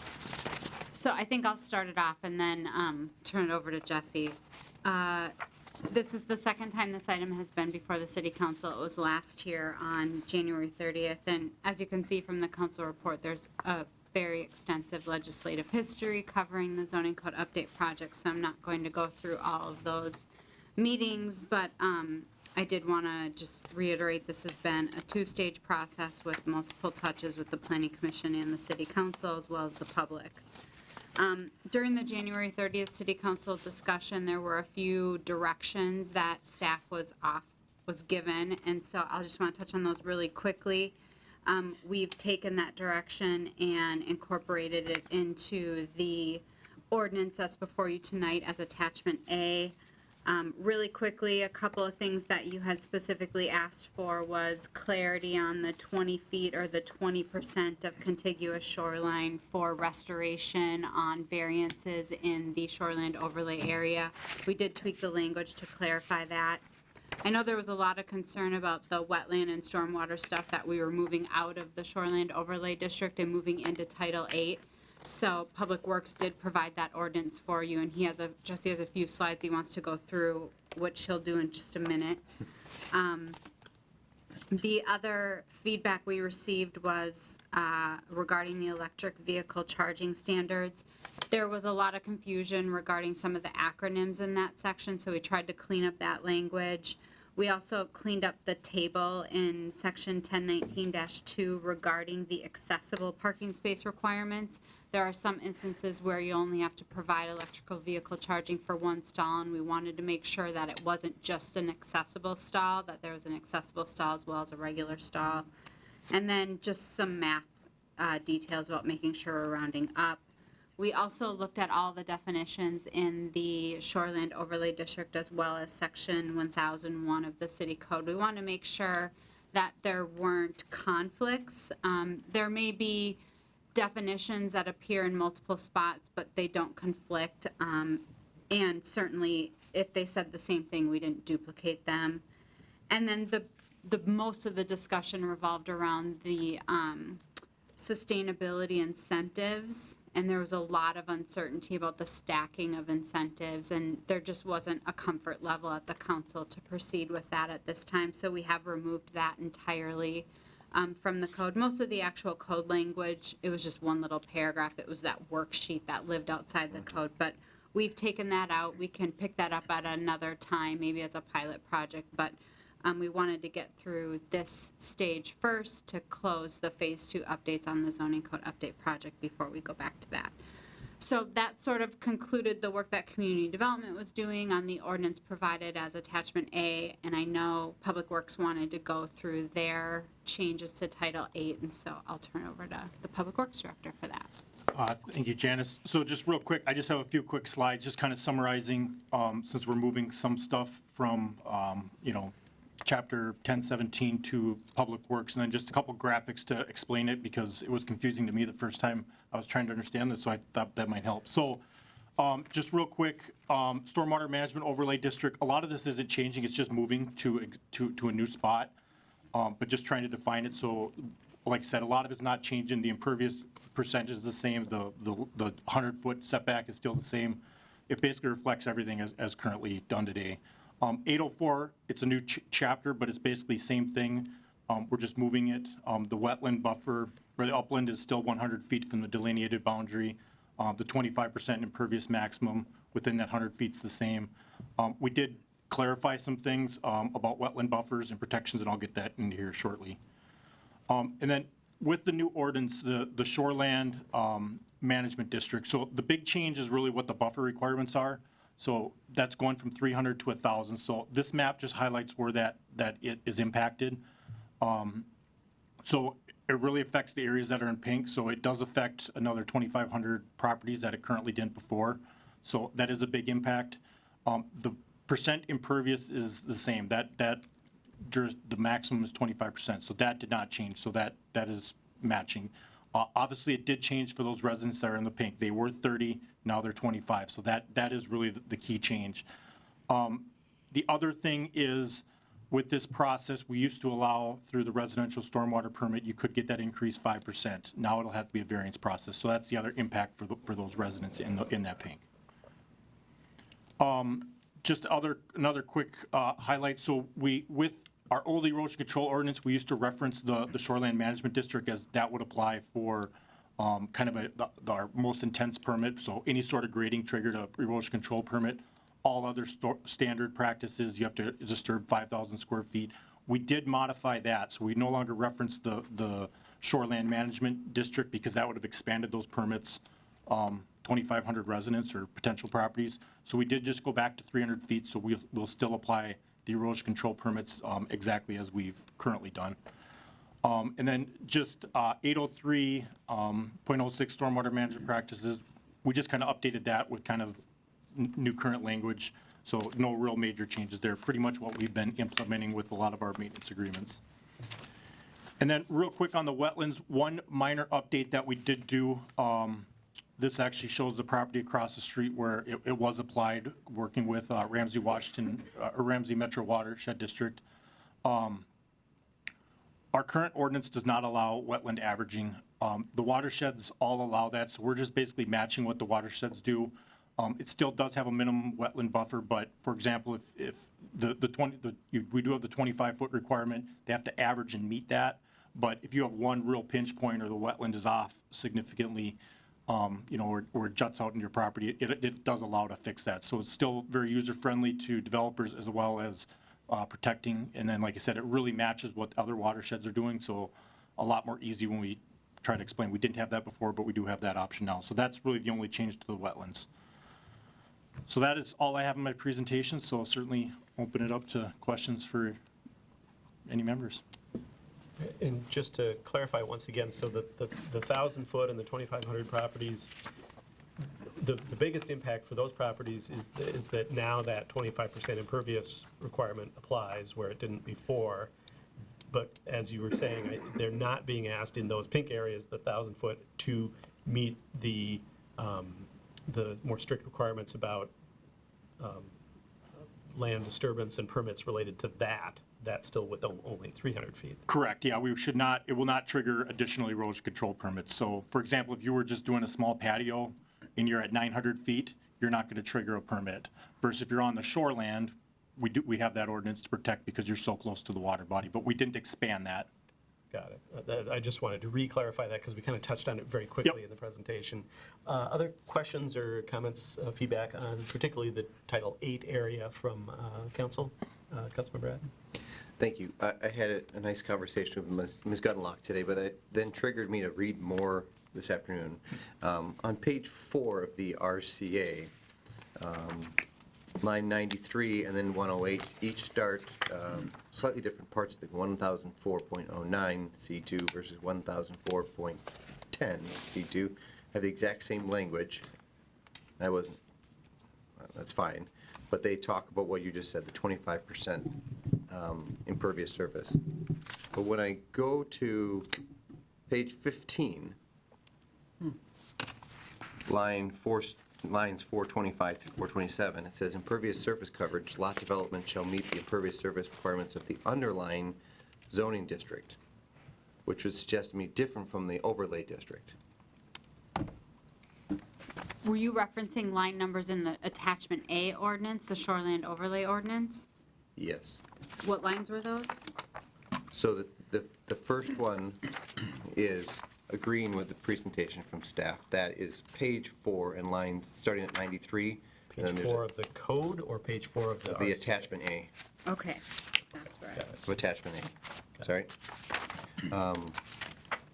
So I think I'll start it off and then turn it over to Jesse. This is the second time this item has been before the City Council. It was last year on January 30th. And as you can see from the council report, there's a very extensive legislative history covering the zoning code update project. So I'm not going to go through all of those meetings, but I did want to just reiterate this has been a two-stage process with multiple touches with the Planning Commission and the City Council, as well as the public. During the January 30th City Council discussion, there were a few directions that staff was given, and so I'll just want to touch on those really quickly. We've taken that direction and incorporated it into the ordinance that's before you tonight as attachment A. Really quickly, a couple of things that you had specifically asked for was clarity on the 20 feet or the 20% of contiguous shoreline for restoration on variances in the shoreland overlay area. We did tweak the language to clarify that. I know there was a lot of concern about the wetland and stormwater stuff that we were moving out of the shoreland overlay district and moving into Title 8. So Public Works did provide that ordinance for you, and he has a few slides he wants to go through, which he'll do in just a minute. The other feedback we received was regarding the electric vehicle charging standards. There was a lot of confusion regarding some of the acronyms in that section, so we tried to clean up that language. We also cleaned up the table in section 1019-2 regarding the accessible parking space requirements. There are some instances where you only have to provide electrical vehicle charging for one stall, and we wanted to make sure that it wasn't just an accessible stall, that there was an accessible stall as well as a regular stall. And then just some math details about making sure we're rounding up. We also looked at all the definitions in the Shoreland Overlay District as well as Section 1001 of the City Code. We want to make sure that there weren't conflicts. There may be definitions that appear in multiple spots, but they don't conflict. And certainly, if they said the same thing, we didn't duplicate them. And then the most of the discussion revolved around the sustainability incentives. And there was a lot of uncertainty about the stacking of incentives, and there just wasn't a comfort level at the council to proceed with that at this time. So we have removed that entirely from the code. Most of the actual code language, it was just one little paragraph. It was that worksheet that lived outside the code. But we've taken that out. We can pick that up at another time, maybe as a pilot project. But we wanted to get through this stage first to close the Phase 2 updates on the zoning code update project before we go back to that. So that sort of concluded the work that community development was doing on the ordinance provided as attachment A. And I know Public Works wanted to go through their changes to Title 8. And so I'll turn over to the Public Works Director for that. Thank you, Janice. So just real quick, I just have a few quick slides, just kind of summarizing, since we're moving some stuff from, Chapter 1017 to Public Works, and then just a couple graphics to explain it because it was confusing to me the first time I was trying to understand this, so I thought that might help. So just real quick, Stormwater Management Overlay District, a lot of this isn't changing, it's just moving to a new spot, but just trying to define it. So like I said, a lot of it's not changing. The impervious percentage is the same. The 100-foot setback is still the same. It basically reflects everything as currently done today. 804, it's a new chapter, but it's basically same thing. We're just moving it. The wetland buffer, or the upland is still 100 feet from the delineated boundary. The 25% impervious maximum within that 100 feet's the same. We did clarify some things about wetland buffers and protections, and I'll get that in here shortly. And then with the new ordinance, the Shoreland Management District, so the big change is really what the buffer requirements are. So that's going from 300 to 1,000. So this map just highlights where that it is impacted. So it really affects the areas that are in pink. So it does affect another 2,500 properties that it currently didn't before. So that is a big impact. The percent impervious is the same. The maximum is 25%. So that did not change. So that is matching. Obviously, it did change for those residents that are in the pink. They were 30, now they're 25. So that is really the key change. The other thing is, with this process, we used to allow through the residential stormwater permit, you could get that increase 5%. Now it'll have to be a variance process. So that's the other impact for those residents in that pink. Just another quick highlight. So with our old erosion control ordinance, we used to reference the Shoreland Management District as that would apply for kind of our most intense permit. So any sort of grading triggered a erosion control permit. All other standard practices, you have to disturb 5,000 square feet. We did modify that, so we no longer reference the Shoreland Management District because that would have expanded those permits 2,500 residents or potential properties. So we did just go back to 300 feet, so we'll still apply the erosion control permits exactly as we've currently done. And then just 803.06 stormwater management practices, we just kind of updated that with kind of new current language. So no real major changes there, pretty much what we've been implementing with a lot of our maintenance agreements. And then real quick on the wetlands, one minor update that we did do, this actually shows the property across the street where it was applied, working with Ramsey Metro Watershed District. Our current ordinance does not allow wetland averaging. The watersheds all allow that, so we're just basically matching what the watersheds do. It still does have a minimum wetland buffer, but for example, if we do have the 25-foot requirement, they have to average and meet that. But if you have one real pinch point or the wetland is off significantly, or it juts out in your property, it does allow to fix that. So it's still very user-friendly to developers as well as protecting. And then, like I said, it really matches what other watersheds are doing, so a lot more easy when we try to explain. We didn't have that before, but we do have that option now. So that's really the only change to the wetlands. So that is all I have in my presentation, so I'll certainly open it up to questions for any members. And just to clarify once again, so the 1,000-foot and the 2,500 properties, the biggest impact for those properties is that now that 25% impervious requirement applies where it didn't before. But as you were saying, they're not being asked in those pink areas, the 1,000-foot, to meet the more strict requirements about land disturbance and permits related to that. That's still with only 300 feet. Correct, yeah, it will not trigger additional erosion control permits. So for example, if you were just doing a small patio and you're at 900 feet, you're not going to trigger a permit. Versus if you're on the shoreland, we have that ordinance to protect because you're so close to the water body, but we didn't expand that. Got it. I just wanted to re-clarify that because we kind of touched on it very quickly in the presentation. Other questions or comments, feedback on particularly the Title 8 area from Council? Councilmember Brad? Thank you. I had a nice conversation with Ms. Gunlock today, but it then triggered me to read more this afternoon. On page 4 of the RCA, line 93 and then 108, each start slightly different parts of the 1004.09 C2 versus 1004.10 C2 have the exact same language. That's fine, but they talk about what you just said, the 25% impervious surface. But when I go to page 15, lines 425 to 427, it says impervious surface coverage, lot development shall meet the impervious surface requirements of the underlying zoning district, which would suggest to me different from the overlay district. Were you referencing line numbers in the attachment A ordinance, the shoreland overlay ordinance? Yes. What lines were those? So the first one is agreeing with the presentation from staff. That is page 4 and lines starting at 93. Page 4 of the code or page 4 of the The RCA? attachment A. Okay, that's right. Of attachment A, sorry.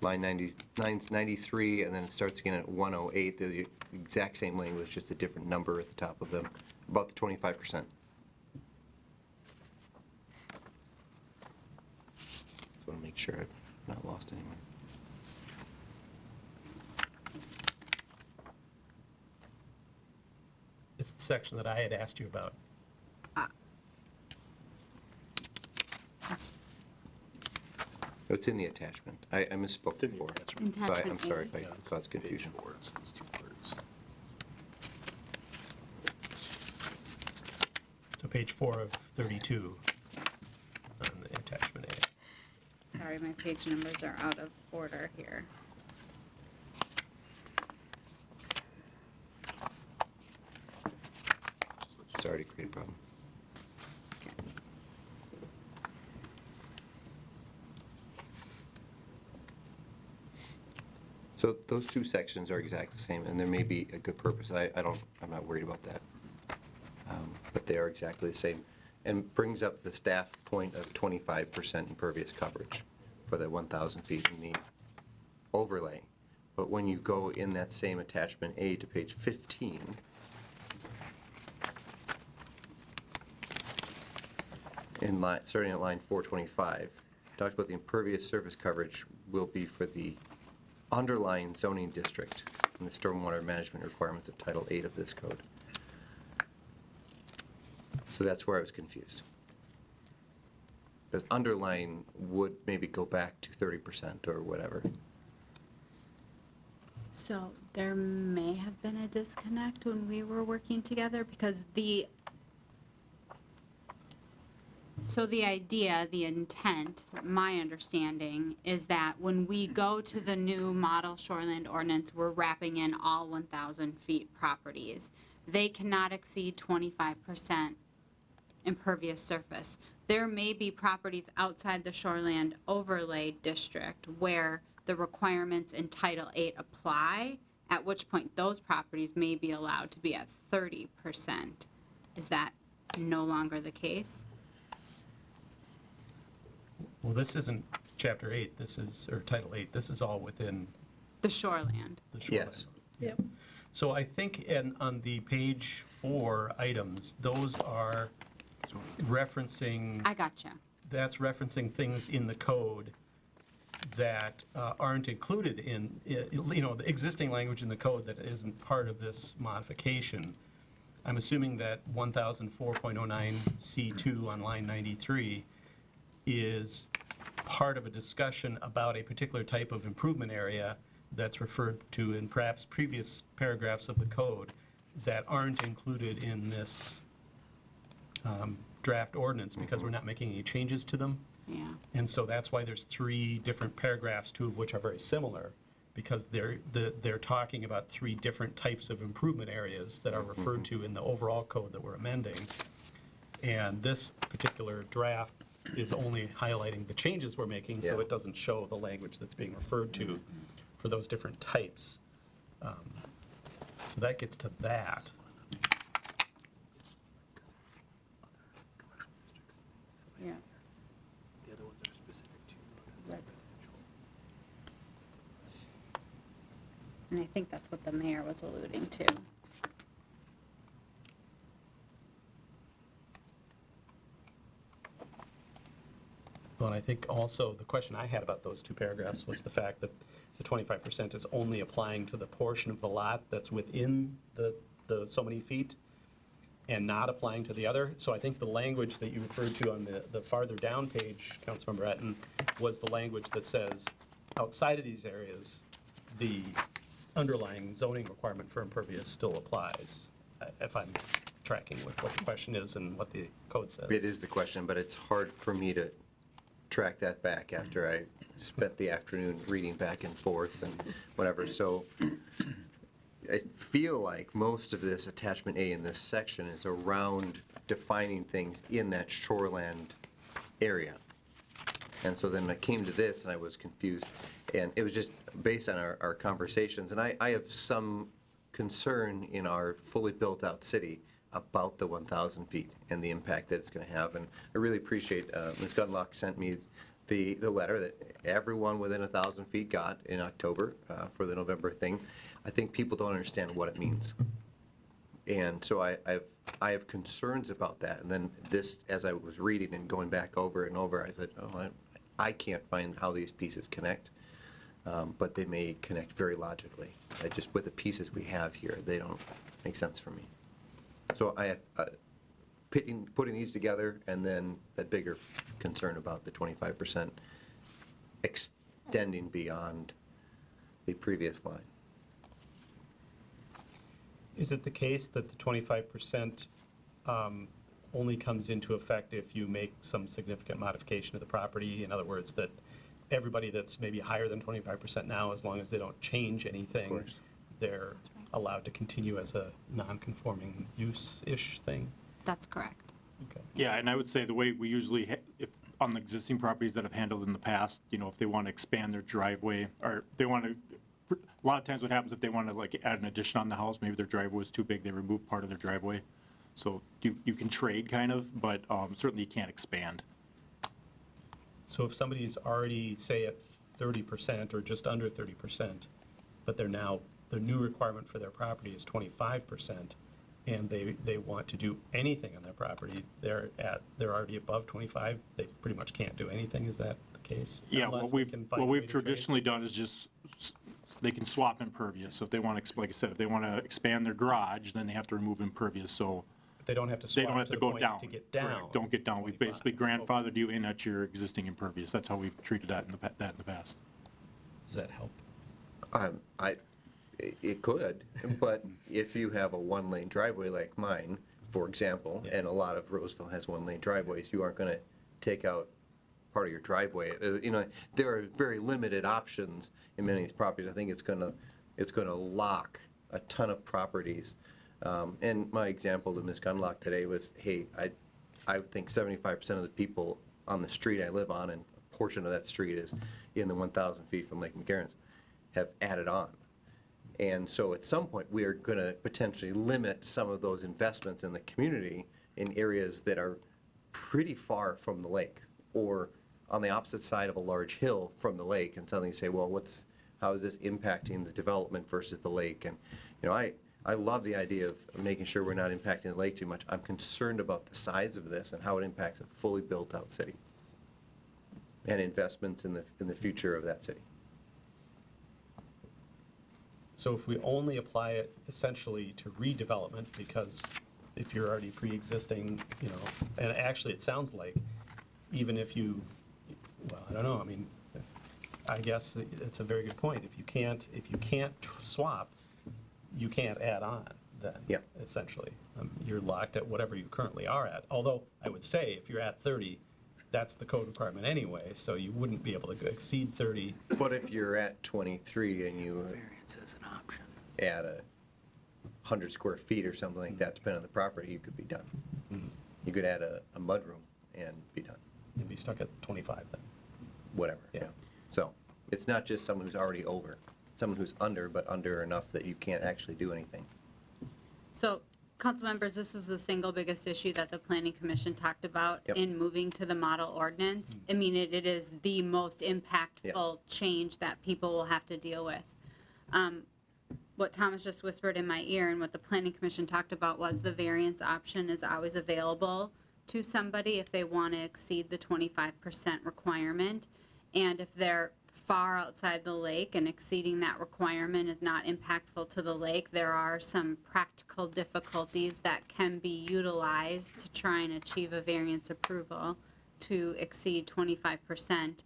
Lines 93, and then it starts again at 108, the exact same language, just a different number at the top of them, about the 25%. Just want to make sure I've not lost anyone. It's the section that I had asked you about. It's in the attachment. I misspoke before. So I'm sorry if I caused confusion. So page 4 of 32 on the attachment A. Sorry, my page numbers are out of order here. Sorry to create a problem. So those two sections are exactly the same, and there may be a good purpose. I'm not worried about that. But they are exactly the same, and brings up the staff point of 25% impervious coverage for the 1,000 feet in the overlay. But when you go in that same attachment A to page 15, starting at line 425, talks about the impervious surface coverage will be for the underlying zoning district and the stormwater management requirements of Title 8 of this code. So that's where I was confused. Because underlying would maybe go back to 30% or whatever. So there may have been a disconnect when we were working together because the idea, the intent, my understanding is that when we go to the new model shoreland ordinance, we're wrapping in all 1,000 feet properties. They cannot exceed 25% impervious surface. There may be properties outside the shoreland overlay district where the requirements in Title 8 apply, at which point those properties may be allowed to be at 30%. Is that no longer the case? Well, this isn't Chapter 8, or Title 8, this is all within The shoreland. the shoreline. Yes. Yep. So I think on the page 4 items, those are referencing, I gotcha. that's referencing things in the code that aren't included in, the existing language in the code that isn't part of this modification. I'm assuming that 1004.09C2 on line 93 is part of a discussion about a particular type of improvement area that's referred to in perhaps previous paragraphs of the code that aren't included in this draft ordinance because we're not making any changes to them. Yeah. And so that's why there's 3 different paragraphs, 2 of which are very similar, because they're talking about 3 different types of improvement areas that are referred to in the overall code that we're amending. And this particular draft is only highlighting the changes we're making, so Yeah. it doesn't show the language that's being referred to for those different types. So that gets to that. Yeah. The other ones are specific to residential. And I think that's what the mayor was alluding to. Well, and I think also the question I had about those 2 paragraphs was the fact that the 25% is only applying to the portion of the lot that's within the so many feet and not applying to the other. So I think the language that you referred to on the farther down page, Councilmember Etten, was the language that says outside of these areas, the underlying zoning requirement for impervious still applies, if I'm tracking with what the question is and what the code says. It is the question, but it's hard for me to track that back after I spent the afternoon reading back and forth and whatever. So I feel like most of this attachment A in this section is around defining things in that shoreland area. And so then I came to this and I was confused. And it was just based on our conversations. And I have some concern in our fully built out city about the 1,000 feet and the impact that it's going to have. And I really appreciate, Ms. Gunlock sent me the letter that everyone within 1,000 feet got in October for the November thing. I think people don't understand what it means. And so I have concerns about that. And then this, as I was reading and going back over and over, I said, oh, I can't find how these pieces connect. But they may connect very logically. With the pieces we have here, they don't make sense for me. So I have putting these together, and then that bigger concern about the 25% extending beyond the previous line. Is it the case that the 25% only comes into effect if you make some significant modification to the property? In other words, that everybody that's maybe higher than 25% now, as long as they don't change anything, they're allowed to continue as a non-conforming use-ish thing? That's correct. Okay. Yeah, and I would say the way we usually, if on the existing properties that have handled in the past, if they want to expand their driveway, or they want to, a lot of times what happens if they want to like add an addition on the house, maybe their driveway was too big, they remove part of their driveway. So you can trade kind of, but certainly you can't expand. So if somebody's already, say, at 30% or just under 30%, but the new requirement for their property is 25%, and they want to do anything on their property, they're already above 25, they pretty much can't do anything, is that the case? Yeah, Unless what they can find a we've way to trade? traditionally done is just, they can swap impervious. So if they want to, like I said, if they want to expand their garage, then they have to remove impervious. So They don't have to They don't swap have to to the go point down. to get down. Correct, don't get down. We basically grandfathered you in at your existing impervious. That's how we've treated that in the past. Does that help? It could, but if you have a one-lane driveway like mine, for example, and a lot of Roseville has one-lane driveways, you aren't going to take out part of your driveway. You know, there are very limited options in many of these properties. I think it's going to lock a ton of properties. And my example to Ms. Gunlock today was, hey, I think 75% of the people on the street I live on, and a portion of that street is in the 1,000 feet from Lake McGarren's, have added on. And so at some point, we are going to potentially limit some of those investments in the community in areas that are pretty far from the lake or on the opposite side of a large hill from the lake, and suddenly say, well, how is this impacting the development versus the lake? And, you know, I love the idea of making sure we're not impacting the lake too much. I'm concerned about the size of this and how it impacts a fully built-out city and investments in the future of that city. So if we only apply it essentially to redevelopment, because if you're already pre-existing, you know, and actually it sounds like even if you, well, I don't know, I mean, I guess it's a very good point. If you can't swap, you can't add on then, essentially. You're locked at whatever you currently are at. Although I would say if you're at 30, that's the code requirement anyway, so you wouldn't be able to exceed 30. But if you're at 23 and you add 100 square feet or something like that, depending on the property, you could be done. You could add a mudroom and be done. You'd be stuck at 25 then. Whatever, yeah. So it's not just someone who's already over, someone who's under, but under enough that you can't actually do anything. So, council members, this was the single biggest issue that the planning commission talked about in moving to the model ordinance. I mean, it is the most impactful change that people will have to deal with. What Thomas just whispered in my ear and what the planning commission talked about was the variance option is always available to somebody if they want to exceed the 25% requirement. And if they're far outside the lake and exceeding that requirement is not impactful to the lake, there are some practical difficulties that can be utilized to try and achieve a variance approval to exceed 25%.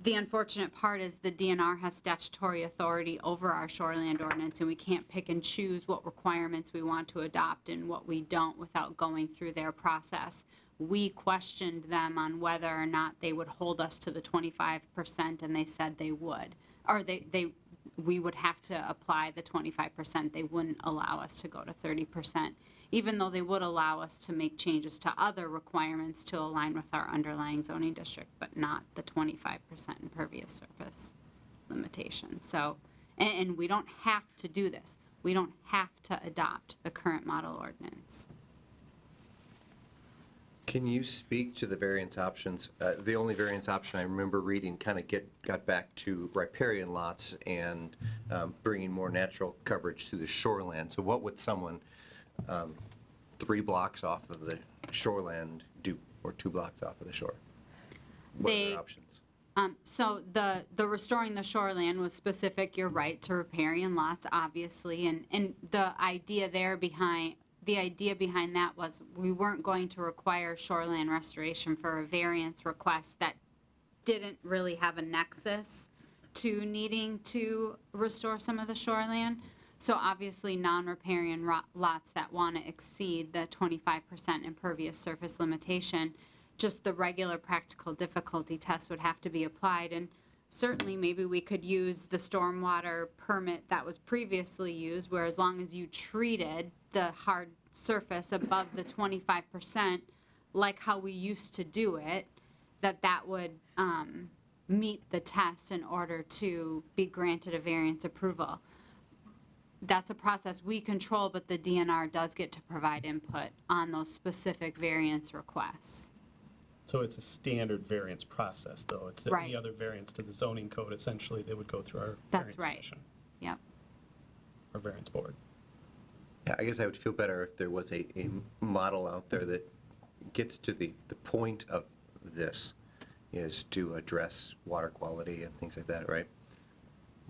The unfortunate part is the DNR has statutory authority over our shoreland ordinance, and we can't pick and choose what requirements we want to adopt and what we don't without going through their process. We questioned them on whether or not they would hold us to the 25%, and they said they would. Or we would have to apply the 25%. They wouldn't allow us to go to 30%, even though they would allow us to make changes to other requirements to align with our underlying zoning district, but not the 25% impervious surface limitation. So, and we don't have to do this. We don't have to adopt the current model ordinance. Can you speak to the variance options? The only variance option I remember reading kind of got back to riparian lots and bringing more natural coverage to the shoreland. So what would someone 3 blocks off of the shoreland do, or 2 blocks off of the shore? What are their options? So the restoring the shoreland was specific, you're right, to riparian lots, obviously, and the idea behind that was we weren't going to require shoreland restoration for a variance request that didn't really have a nexus to needing to restore some of the shoreland. So obviously, non-riparian lots that want to exceed the 25% impervious surface limitation, just the regular practical difficulty test would have to be applied. And certainly, maybe we could use the stormwater permit that was previously used, where as long as you treated the hard surface above the 25%, like how we used to do it, that would meet the test in order to be granted a variance approval. That's a process we control, but the DNR does get to provide input on those specific variance requests. So it's a standard variance process, though. It's Right. any other variance to the zoning code, essentially, they would go through our That's variance right. commission Yep. or variance board. Yeah, I guess I would feel better if there was a model out there that gets to the point of this is to address water quality and things like that, right?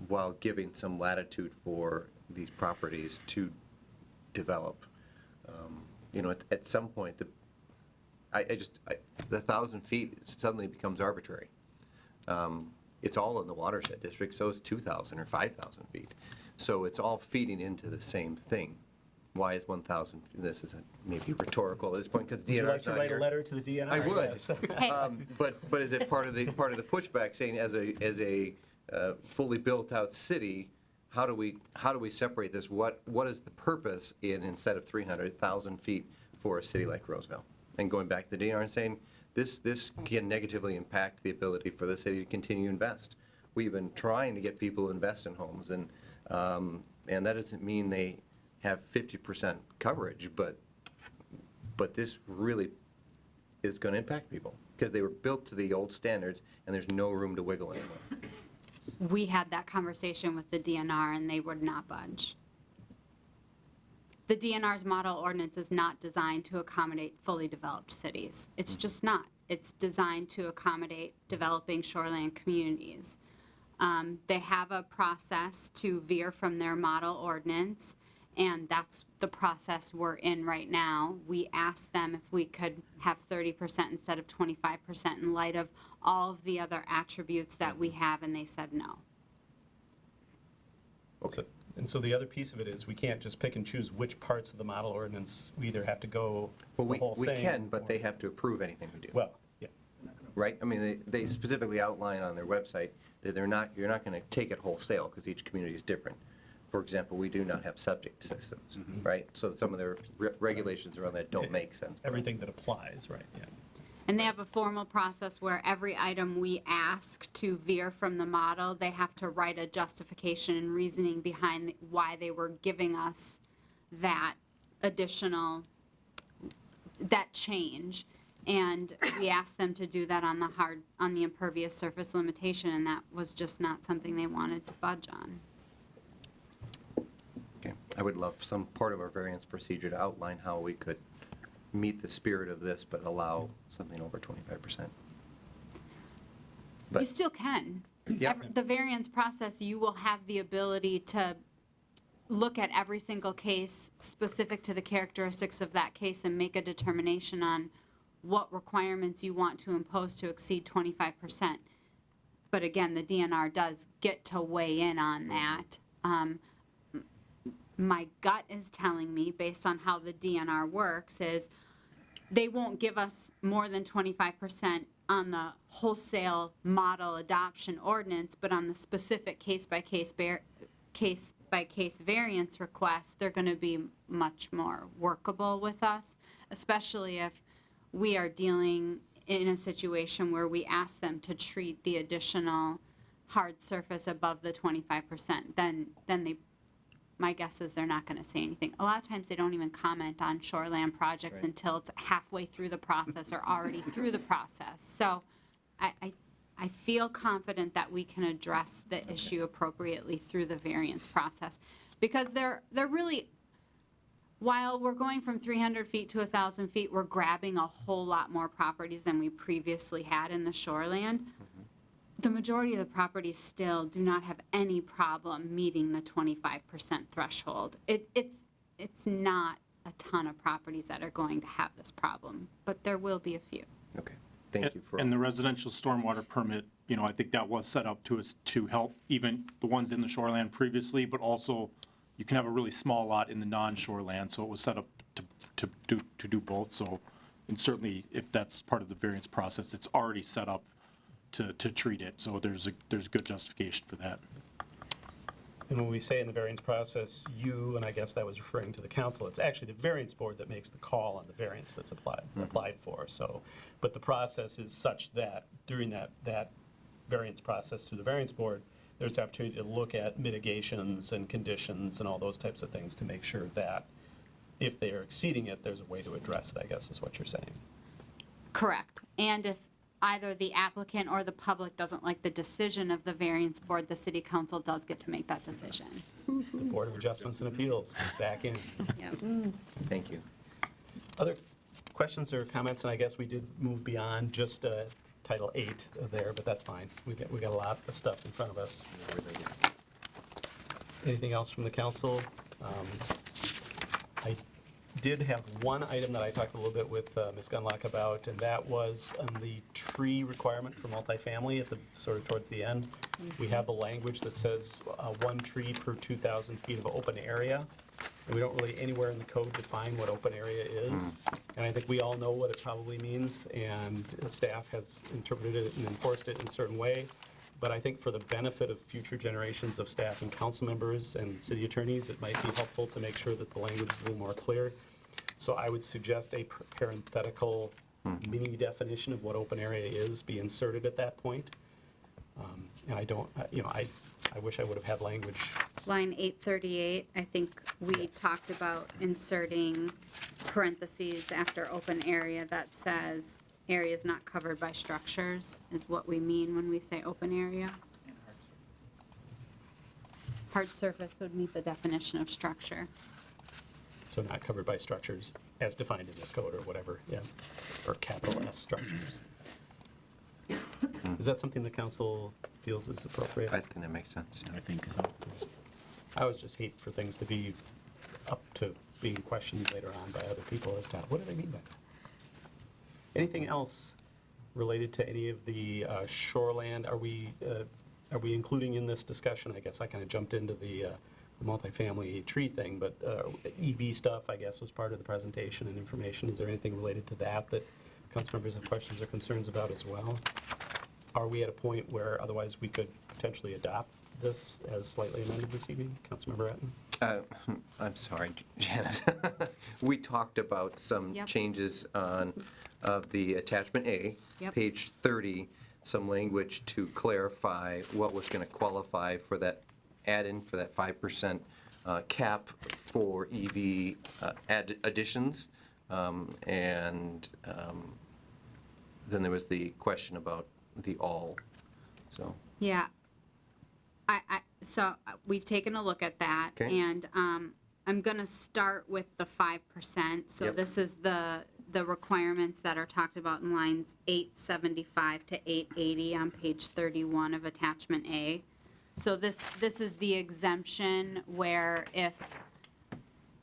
While giving some latitude for these properties to develop. At some point, the 1,000 feet suddenly becomes arbitrary. It's all in the watershed district, so it's 2,000 or 5,000 feet. So it's all feeding into the same thing. Why is 1,000? This is maybe rhetorical at this point because Would you like DNR's to not write here. a letter to the DNR? I would. Yes. But is it part of the pushback saying as a fully built out city, how do we separate this? What is the purpose instead of 300,000 feet for a city like Roseville? And going back to the DNR and saying this can negatively impact the ability for the city to continue to invest. We've been trying to get people to invest in homes, and that doesn't mean they have 50% coverage, but this really is going to impact people because they were built to the old standards, and there's no room to wiggle anymore. We had that conversation with the DNR, and they would not budge. The DNR's model ordinance is not designed to accommodate fully developed cities. It's just not. It's designed to accommodate developing shoreland communities. They have a process to veer from their model ordinance, and that's the process we're in right now. We asked them if we could have 30% instead of 25% in light of all of the other attributes that we have, and they said no. And so the other piece of it is we can't just pick and choose which parts of the model ordinance. We either have to go the whole We thing. can, but they have to approve anything we do. Well, yeah. Right? I mean, they specifically outline on their website that you're not going to take it wholesale because each community is different. For example, we do not have subject systems, right? So some of their regulations around that don't make sense. Everything that applies, right, yeah. And they have a formal process where every item we ask to veer from the model, they have to write a justification and reasoning behind why they were giving us that additional, that change. And we asked them to do that on the impervious surface limitation, and that was just not something they wanted to budge on. Okay. I would love some part of our variance procedure to outline how we could meet the spirit of this, but allow something over 25%. You still can. Yep. The variance process, you will have the ability to look at every single case specific to the characteristics of that case and make a determination on what requirements you want to impose to exceed 25%. But again, the DNR does get to weigh in on that. My gut is telling me, based on how the DNR works, is they won't give us more than 25% on the wholesale model adoption ordinance, but on the specific case-by-case variance requests, they're going to be much more workable with us, especially if we are dealing in a situation where we ask them to treat the additional hard surface above the 25%, then they, my guess is they're not going to say anything. A lot of times they don't even comment on shoreland projects until it's halfway through the process or already through the process. So I feel confident that we can address the issue appropriately through the variance process, because they're really, while we're going from 300 feet to 1,000 feet, we're grabbing a whole lot more properties than we previously had in the shoreland. The majority of the properties still do not have any problem meeting the 25% threshold. It's not a ton of properties that are going to have this problem, but there will be a few. Okay, thank you for. And the residential stormwater permit, I think that was set up to help even the ones in the shoreland previously, but also you can have a really small lot in the non-shoreland, so it was set up to do both. So, and certainly if that's part of the variance process, it's already set up to treat it, so there's good justification for that. And when we say in the variance process, you, and I guess that was referring to the council, it's actually the variance board that makes the call on the variance that's applied for. So, but the process is such that during that variance process through the variance board, there's the opportunity to look at mitigations and conditions and all those types of things to make sure that if they are exceeding it, there's a way to address it, I guess is what you're saying. Correct. And if either the applicant or the public doesn't like the decision of the variance board, the city council does get to make that decision. The Board of Adjustments and Appeals comes back in. Thank you. Other questions or comments? And I guess we did move beyond just Title 8 there, but that's fine. We got a lot of stuff in front of us. Anything else from the council? did have one item that I talked a little bit with Ms. Gunlock about, and that was the tree requirement for multifamily at the, sort of towards the end. We have the language that says 1 tree per 2,000 feet of open area. And we don't really anywhere in the code define what open area is. And I think we all know what it probably means, and staff has interpreted it and enforced it in a certain way. But I think for the benefit of future generations of staff and council members and city attorneys, it might be helpful to make sure that the language is a little more clear. So I would suggest a parenthetical mini definition of what open area is be inserted at that point. And I don't, I wish I would have had language. Line 838, I think we talked about inserting parentheses after open area that says areas not covered by structures is what we mean when we say open area. Hard surface would meet the definition of structure. So not covered by structures as defined in this code or whatever, yeah, or capital S structures. Is that something the council feels is appropriate? I think that makes sense. I think so. I always just hate for things to be up to being questioned later on by other people as to what do they mean by that? Anything else related to any of the shoreland? Are we including in this discussion? I guess I kind of jumped into the multifamily tree thing, but EV stuff, I guess, was part of the presentation and information. Is there anything related to that that council members have questions or concerns about as well? Are we at a point where otherwise we could potentially adopt this as slightly amended this evening? Councilmember Etten? I'm sorry, Janice. We talked about some changes on the attachment A, page 30, some language to clarify what was going to qualify for that add-in for that 5% cap for EV additions. And then there was the question about the all, so. Yeah. So we've taken a look at that, Okay. and I'm going to start with the 5%. So this is the requirements that are talked about in lines 875 to 880 on page 31 of attachment A. So this is the exemption where if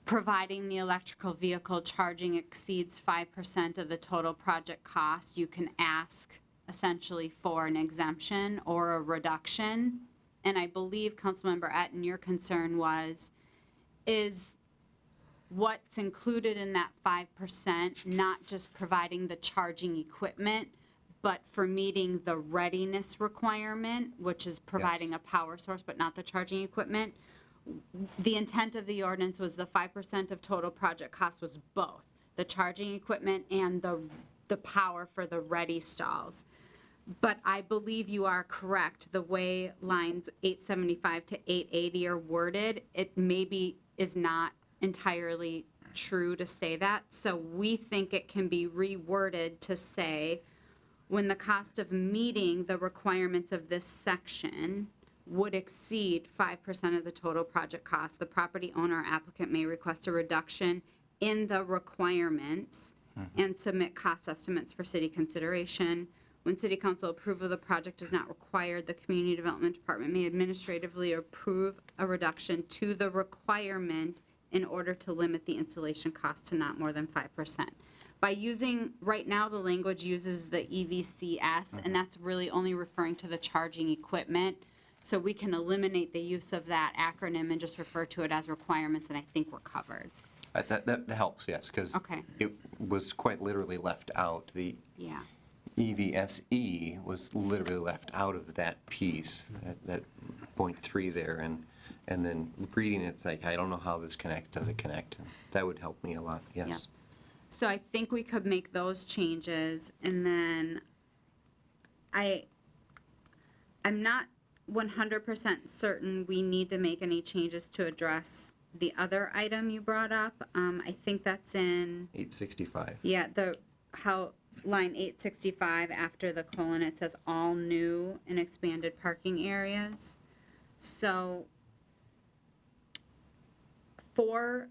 providing the electrical vehicle charging exceeds 5% of the total project cost, you can ask essentially for an exemption or a reduction. And I believe, Councilmember Etten, your concern is what's included in that 5%, not just providing the charging equipment, but for meeting the readiness requirement, which is providing a power source, but not the charging equipment. The intent of the ordinance was the 5% of total project cost was both the charging equipment and the power for the ready stalls. But I believe you are correct. The way lines 875 to 880 are worded, it maybe is not entirely true to say that. So we think it can be reworded to say, when the cost of meeting the requirements of this section would exceed 5% of the total project cost, the property owner or applicant may request a reduction in the requirements and submit cost estimates for city consideration. When city council approval of the project is not required, the community development department may administratively approve a reduction to the requirement in order to limit the installation cost to not more than 5%. By using, right now the language uses the EVCS, and that's really only referring to the charging equipment. So we can eliminate the use of that acronym and just refer to it as requirements, and I think we're covered. That helps, yes, because it was quite literally left out. The EVSE was literally left out of that piece, that point 3 there, and then reading it's like, I don't know how this connects, does it connect? That would help me a lot, yes. So I think we could make those changes, and then I'm not 100% certain we need to make any changes to address the other item you brought up. I think that's in 865. Yeah, how line 865 after the colon, it says all new and expanded parking areas. So for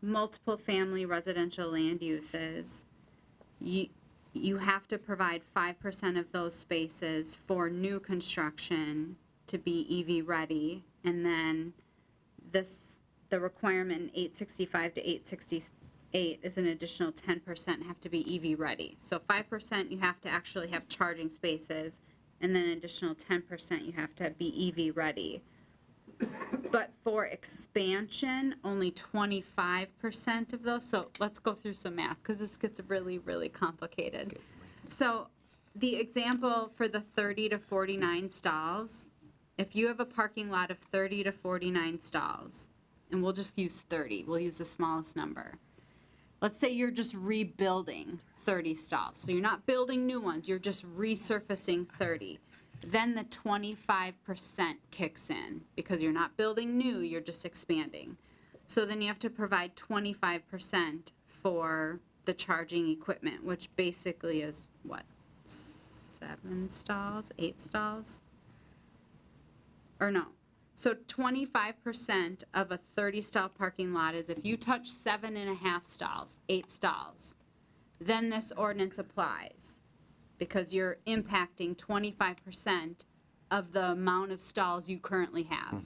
multiple family residential land uses, you have to provide 5% of those spaces for new construction to be EV ready, and then the the requirement in 865 to 868 is an additional 10% have to be EV ready. So 5% you have to actually have charging spaces, and then an additional 10% you have to be EV ready. But for expansion, only 25% of those, so let's go through some math, because this gets really, really complicated. So the example for the 30 to 49 stalls, if you have a parking lot of 30 to 49 stalls, and we'll just use 30, we'll use the smallest number. Let's say you're just rebuilding 30 stalls. So you're not building new ones, you're just resurfacing 30. Then the 25% kicks in because you're not building new, you're just expanding. So then you have to provide 25% for the charging equipment, which basically is what, 7 stalls, 8 stalls? Or no. So 25% of a 30-stall parking lot is if you touch 7.5 stalls, 8 stalls, then this ordinance applies, because you're impacting 25% of the amount of stalls you currently have.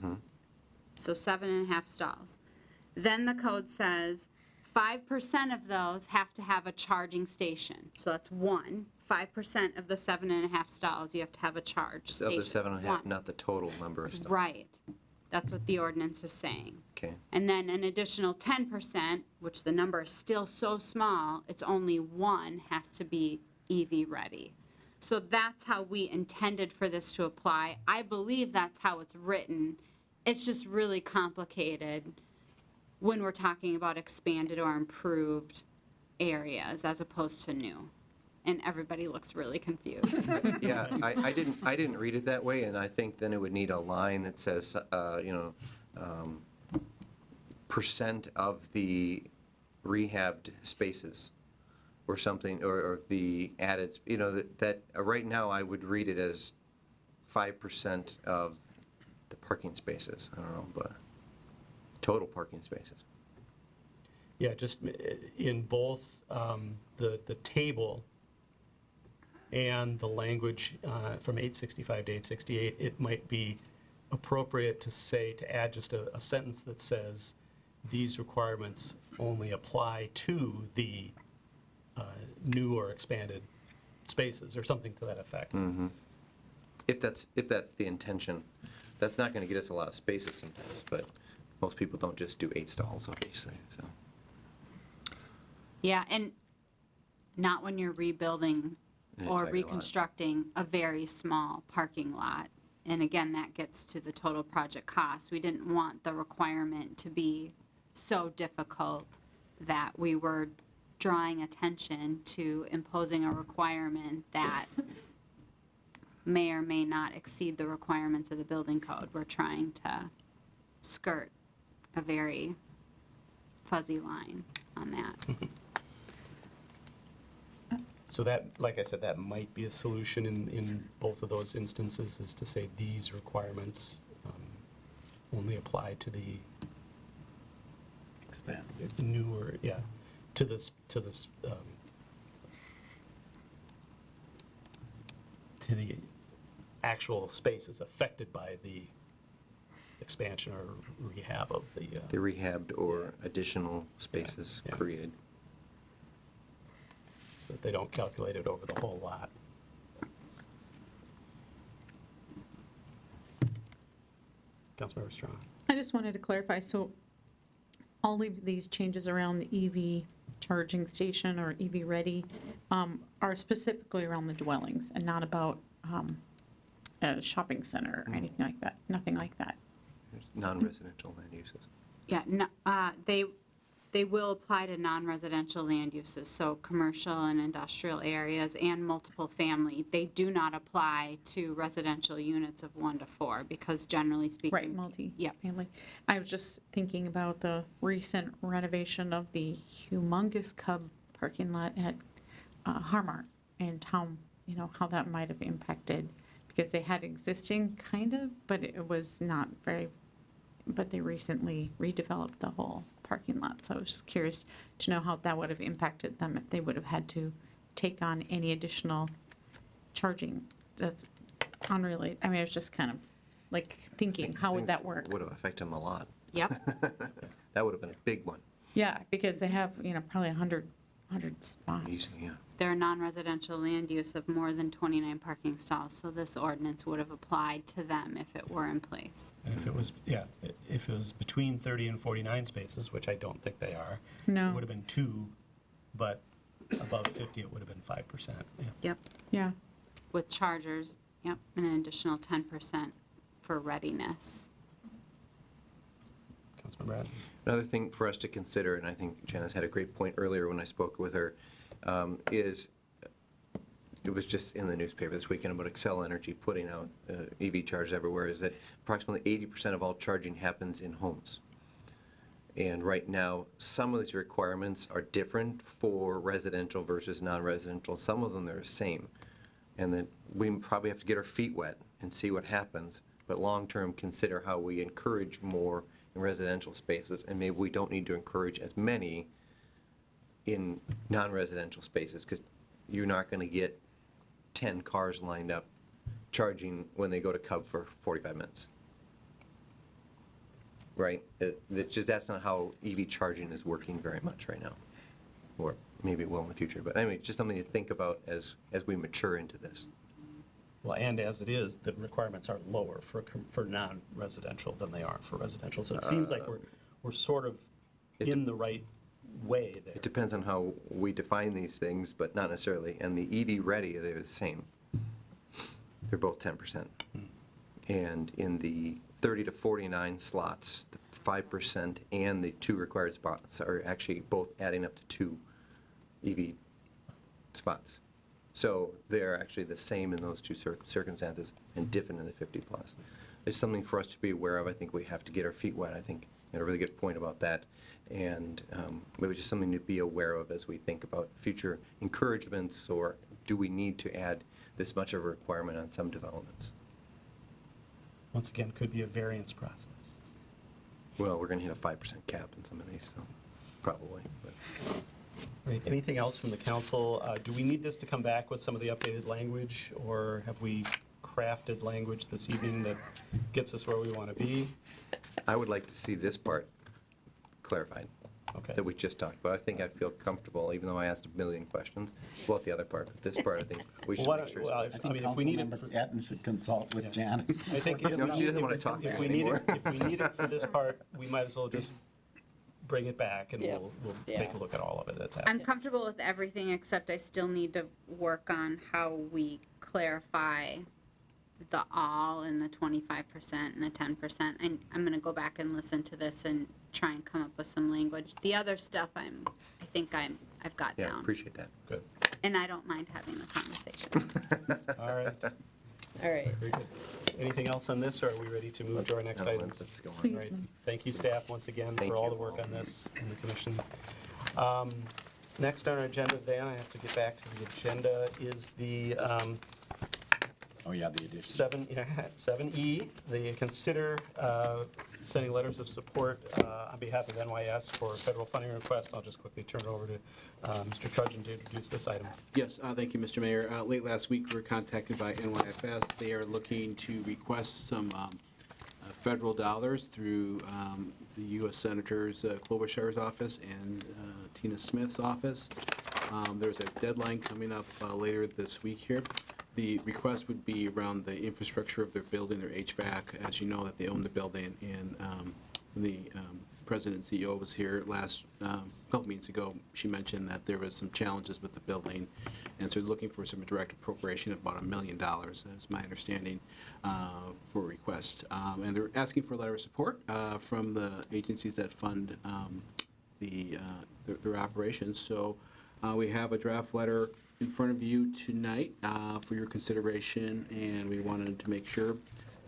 So 7.5 stalls. Then the code says 5% of those have to have a charging station. So that's 1. 5% of the 7.5 stalls, you have to have a charge Of the station. 7.5, One. not the total number of stuff. Right. That's what the ordinance is saying. Okay. And then an additional 10%, which the number is still so small, it's only 1 has to be EV ready. So that's how we intended for this to apply. I believe that's how it's written. It's just really complicated when we're talking about expanded or improved areas as opposed to new. And everybody looks really confused. Yeah, I didn't read it that way, and I think then it would need a line that says, percent of the rehabbed spaces or something, or the added, that right now I would read it as 5% of the parking spaces. I don't know, but total parking spaces. Yeah, just in both the table and the language from 865 to 868, it might be appropriate to add just a sentence that says these requirements only apply to the new or expanded spaces, or something to that effect. If that's the intention. That's not going to get us a lot of spaces sometimes, but most people don't just do 8 stalls, obviously, so. Yeah, and not when you're rebuilding An or entire lot. reconstructing a very small parking lot. And again, that gets to the total project cost. We didn't want the requirement to be so difficult that we were drawing attention to imposing a requirement that may or may not exceed the requirements of the building code. We're trying to skirt a very fuzzy line on that. So that, like I said, that might be a solution in both of those instances, is to say these requirements only apply to the newer, to this, to the actual spaces affected by the expansion or rehab of the. The rehabbed or additional spaces created. So that they don't calculate it over the whole lot. Councilmember Strong. I just wanted to clarify, so all of these changes around the EV charging station or EV ready are specifically around the dwellings and not about a shopping center or anything like that, nothing like that. Non-residential land uses. Yeah, no, they will apply to non-residential land uses, so commercial and industrial areas and multiple family. They do not apply to residential units of 1 to 4, because generally speaking. Right, multi-family. I was just thinking about the recent renovation of the humongous Cub parking lot at Harmar and how that might have impacted, because they had existing kind of, but it was not very, but they recently redeveloped the whole parking lot. So I was just curious to know how that would have impacted them if they would have had to take on any additional charging. That's unrelated. I mean, I was just kind of like thinking, how would that work? Would have affected them a lot. Yep. That would have been a big one. Yeah, because they have, probably 100 spots. Easily, yeah. Their non-residential land use of more than 29 parking stalls, so this ordinance would have applied to them if it were in place. And if it was, if it was between 30 and 49 spaces, which I don't think they are, No. it would have been 2, but above 50, it would have been 5%. Yeah. Yep. Yeah. With chargers, yep, and an additional 10% for readiness. Councilman Brad? Another thing for us to consider, and I think Janice had a great point earlier when I spoke with her, is it was just in the newspaper this weekend about Xcel Energy putting out EV chargers everywhere, is that approximately 80% of all charging happens in homes. And right now, some of these requirements are different for residential versus non-residential. Some of them are the same. And that we probably have to get our feet wet and see what happens, but long-term consider how we encourage more in residential spaces, and maybe we don't need to encourage as many in non-residential spaces, because you're not going to get 10 cars lined up charging when they go to Cub for 45 minutes. Right? That's not how EV charging is working very much right now. Or maybe it will in the future. But anyway, just something to think about as we mature into this. Well, and as it is, the requirements are lower for non-residential than they are for residential. So it seems like we're sort of in the right way there. It depends on how we define these things, but not necessarily. And the EV ready, they're the same. They're both 10%. And in the 30 to 49 slots, the 5% and the 2 required spots are actually both adding up to 2 EV spots. So they're actually the same in those two circumstances and different in the 50 plus. It's something for us to be aware of. I think we have to get our feet wet. I think you had a really good point about that. And maybe just something to be aware of as we think about future encouragements, or do we need to add this much of a requirement on some developments? Once again, could be a variance process. Well, we're going to hit a 5% cap in some of these, so probably. But. Great. Anything else from the council? Do we need this to come back with some of the updated language, or have we crafted language this evening that gets us where we want to be? I would like to see this part clarified. Okay. That we just talked about. I think I feel comfortable, even though I asked a million questions about the other part. But this part, I think we should make sure. I think Councilmember Etten should consult with Janice. I think No, she doesn't want to talk if we anymore. if we need it for this part, we might as well just bring it back, and we'll take a look at all of it at that. I'm comfortable with everything, except I still need to work on how we clarify the all and the 25% and the 10%. And I'm going to go back and listen to this and try and come up with some language. The other stuff I think I've got Yeah, down. appreciate that. Good. And I don't mind having the conversation. All right. All right. Very good. Anything else on this, or are we ready to move to our next items? Let's go All right. Thank you, staff, once again, Thank for all you. the work on this in the commission. Next on our agenda, then, I have to get back to the agenda, is the Oh, yeah, the addition. 7E, the consider sending letters of support on behalf of NYS for federal funding requests. I'll just quickly turn it over to Mr. Trudgeon to introduce this item. Yes, thank you, Mr. Mayor. Late last week, we were contacted by NYFS. They are looking to request some federal dollars through the U.S. Senator's Klobuchar's office and Tina Smith's office. There's a deadline coming up later this week here. The request would be around the infrastructure of their building, their HVAC. As you know, that they own the building, and the president and CEO was here last couple meetings ago. She mentioned that there was some challenges with the building, and so they're looking for some direct appropriation of about $1 million, is my understanding, for a request. And they're asking for a letter of support from the agencies that fund their operations. So we have a draft letter in front of you tonight for your consideration, and we wanted to make sure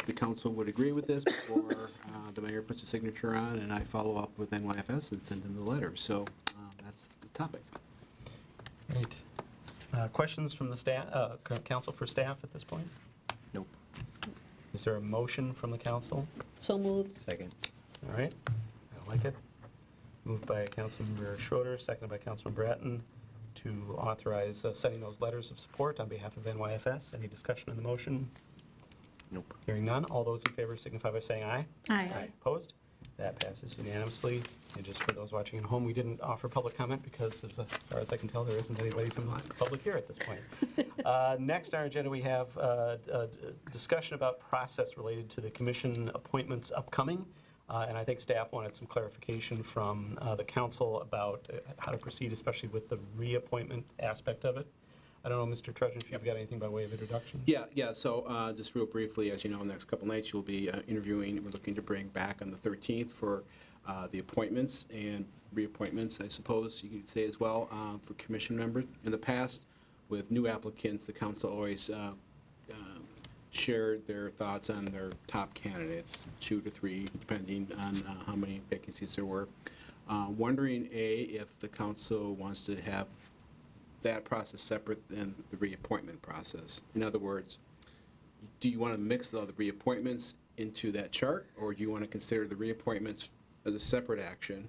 the council would agree with this before the mayor puts a signature on, and I follow up with NYFS and send them the letter. So that's the topic. Great. Questions from the staff, council for staff at this point? Nope. Is there a motion from the council? So moved. Second. All right, I like it. Moved by Councilmember Schroeder, seconded by Councilmember Bratton, to authorize sending those letters of support on behalf of NYFS. Any discussion on the motion? Nope. Hearing none. All those in favor signify by saying aye. Aye. Opposed? That passes unanimously. And just for those watching at home, we didn't offer public comment because as far as I can tell, there isn't anybody from the public here at this point. Next on our agenda, we have a discussion about process related to the commission appointments upcoming. And I think staff wanted some clarification from the council about how to proceed, especially with the reappointment aspect of it. I don't know, Mr. Trudgeon, if you've got anything by way of introduction. Yeah, so just real briefly, as you know, in the next couple nights, you'll be interviewing, we're looking to bring back on the 13th for the appointments and reappointments, I suppose you could say as well, for commission members. In the past, with new applicants, the council always shared their thoughts on their top candidates, 2 to 3, depending on how many vacancies there were. Wondering, if the council wants to have that process separate than the reappointment process. In other words, do you want to mix all the reappointments into that chart, or do you want to consider the reappointments as a separate action?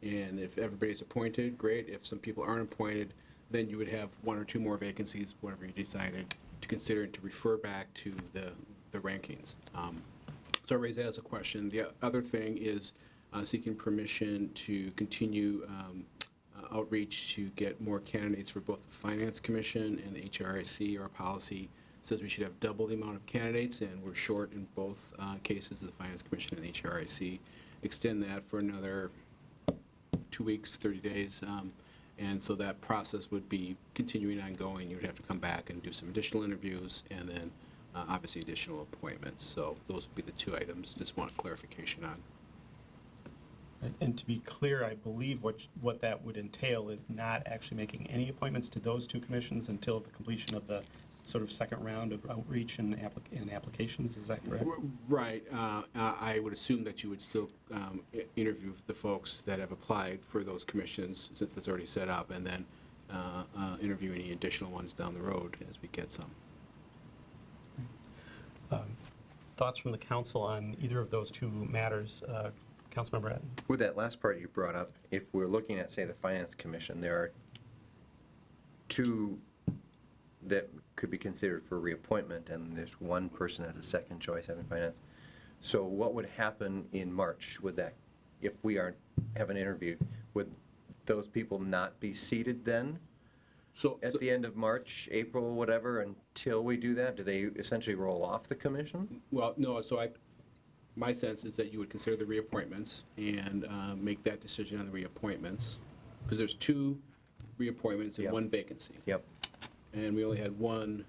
And if everybody's appointed, great. If some people aren't appointed, then you would have 1 or 2 more vacancies, whatever you decided, to consider and to refer back to the rankings. So I raise that as a question. The other thing is seeking permission to continue outreach to get more candidates for both the Finance Commission and the HRIC. Our policy says we should have double the amount of candidates, and we're short in both cases, the Finance Commission and the HRIC. Extend that for another 2 weeks, 30 days, and so that process would be continuing ongoing. You would have to come back and do some additional interviews, and then obviously additional appointments. So those would be the 2 items. Just want clarification on. And to be clear, I believe what that would entail is not actually making any appointments to those 2 commissions until the completion of the sort of second round of outreach and applications. Is that correct? Right. I would assume that you would still interview the folks that have applied for those commissions, since it's already set up, and then interview any additional ones down the road as we get some. Thoughts from the council on either of those 2 matters? Councilmember Atten. With that last part you brought up, if we're looking at, say, the Finance Commission, there are 2 that could be considered for reappointment, and there's 1 person as a second choice having finance. So what would happen in March? Would that, if we haven't interviewed, would those people not be seated then? So at the end of March, April, whatever, until we do that? Do they essentially roll off the commission? Well, no, so my sense is that you would consider the reappointments and make that decision on the reappointments, because there's 2 reappointments and 1 vacancy. Yep. And we only had 1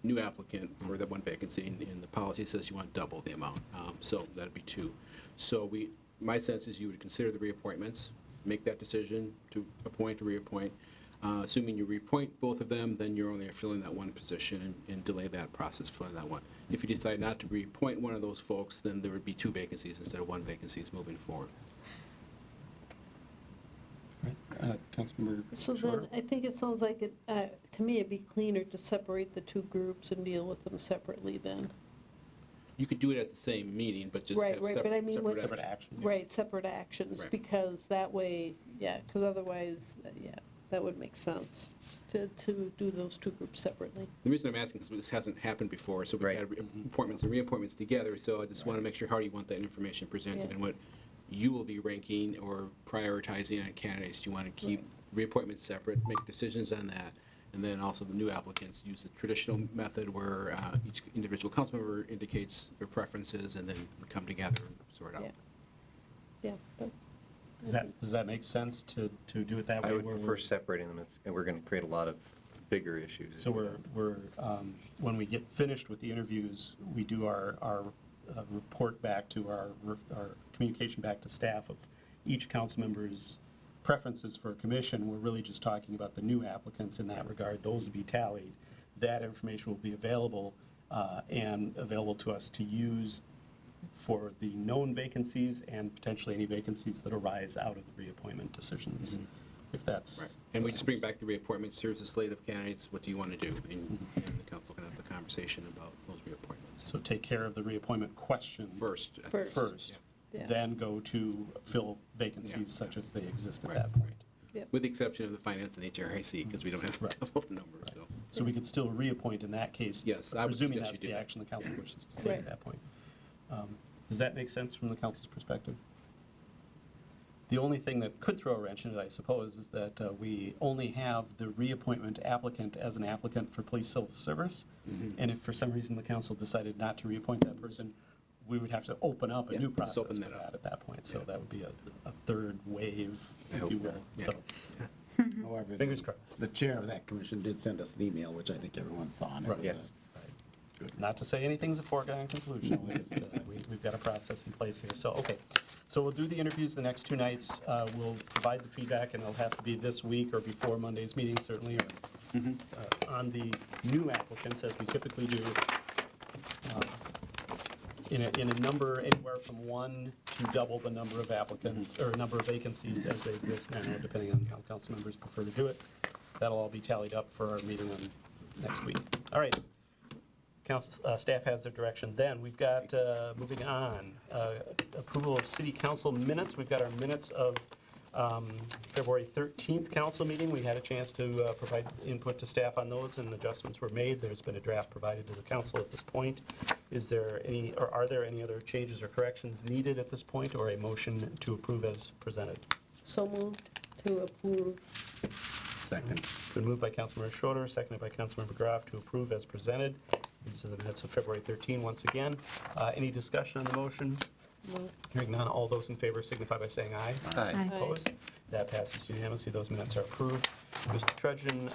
new applicant for that 1 vacancy, and the policy says you want double the amount, so that'd be 2. So my sense is you would consider the reappointments, make that decision to appoint or reappoint. Assuming you reappoint both of them, then you're only filling that 1 position and delay that process for that 1. If you decide not to reappoint one of those folks, then there would be 2 vacancies instead of 1 vacancies moving forward. Councilmember So Shorter? then, I think it sounds like, to me, it'd be cleaner to separate the 2 groups and deal with them separately then. You could do it at the same meeting, but just Right, have right, but I mean, what- separate actions. Right, separate actions, Right. because that way, because otherwise, that would make sense to do those 2 groups separately. The reason I'm asking is this hasn't happened before, so we've had appointments and reappointments together, so I just want to make sure how you want that information presented Yeah. and what you will be ranking or prioritizing on candidates. Do you want to keep reappointments separate, make decisions on that, and then also the new applicants use the traditional method where each individual council member indicates their preferences, and then we come together and sort it out. Yeah. Does that make sense to do it that way? I would where prefer separating them, and we're going to create a lot of bigger issues. So we're when we get finished with the interviews, we do our report back to our communication back to staff of each council member's preferences for a commission. We're really just talking about the new applicants in that regard. Those will be tallied. That information will be available and available to us to use for the known vacancies and potentially any vacancies that arise out of the reappointment decisions, if that's... Right. And we just bring back the reappointments. Here's a slate of candidates. What do you want to do? And the council can have the conversation about those reappointments. So take care of the reappointment question First. Yeah. Then go to fill vacancies such as they exist at Right. that point. Yep. With the exception of the finance and HRIC, because we don't have double the numbers, so. So we could still reappoint in that case, Yes, I would presuming suggest that's you do the that. action the council wishes to take Right. at that point. Does that make sense from the council's perspective? The only thing that could throw a wrench in it, I suppose, is that we only have the reappointment applicant as an applicant for police civil service. And if for some reason the council decided not to reappoint that person, we would have to open up a Yeah, new let's process open for that up. that at that point. So that would be a third wave, if you will. Yeah. So, However, fingers crossed. the chair of that commission did send us an email, which I think everyone saw. And it Right. was Yes. Not to say anything's a foregone conclusion, we've got a process in place here. So, okay, so we'll do the interviews the next 2 nights. We'll provide the feedback, and it'll have to be this week or before Monday's meeting, certainly, or on the new applicants, as we typically do, in a number anywhere from 1 to double the number of applicants, or number of vacancies as they exist now, depending on how council members prefer to do it. That'll all be tallied up for our meeting on next week. All right. Council, staff has their direction. Then we've got, moving on, approval of city council minutes. We've got our minutes of February 13th council meeting. We had a chance to provide input to staff on those, and adjustments were made. There's been a draft provided to the council at this point. Is there any, or are there any other changes or corrections needed at this point, or a motion to approve as presented? So moved to approve. Second. Been moved by Councilmember Schroeder, seconded by Councilmember Graff to approve as presented. These are the minutes of February 13 once again. Any discussion on the motion? No. Hearing none, all those in favor signify by saying aye. Aye. Opposed? That passes unanimously. Those minutes are approved. Mr. Trudgeon,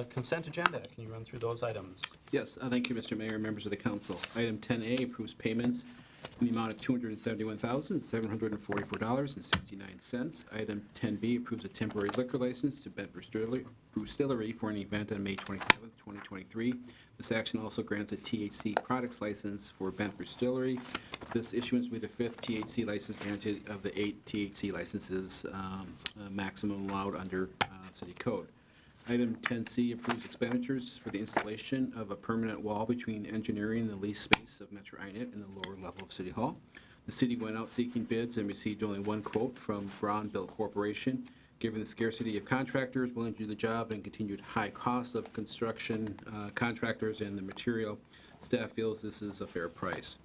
consent agenda. Can you run through those items? Yes, thank you, Mr. Mayor and members of the council. Item 10A approves payments in the amount of $271,744.69. Item 10B approves a temporary liquor license to Bent Brewstillery for an event on May 27th, 2023. This action also grants a THC products license for Bent Brewstillery. This issuance will be the 5th THC license granted of the 8 THC licenses maximum allowed under city code. Item 10C approves expenditures for the installation of a permanent wall between engineering and the lease space of Metro INET in the lower level of City Hall. The city went out seeking bids and received only one quote from Braun Build Corporation. Given the scarcity of contractors willing to do the job and continued high costs of construction contractors and the material, staff feels this is a fair price.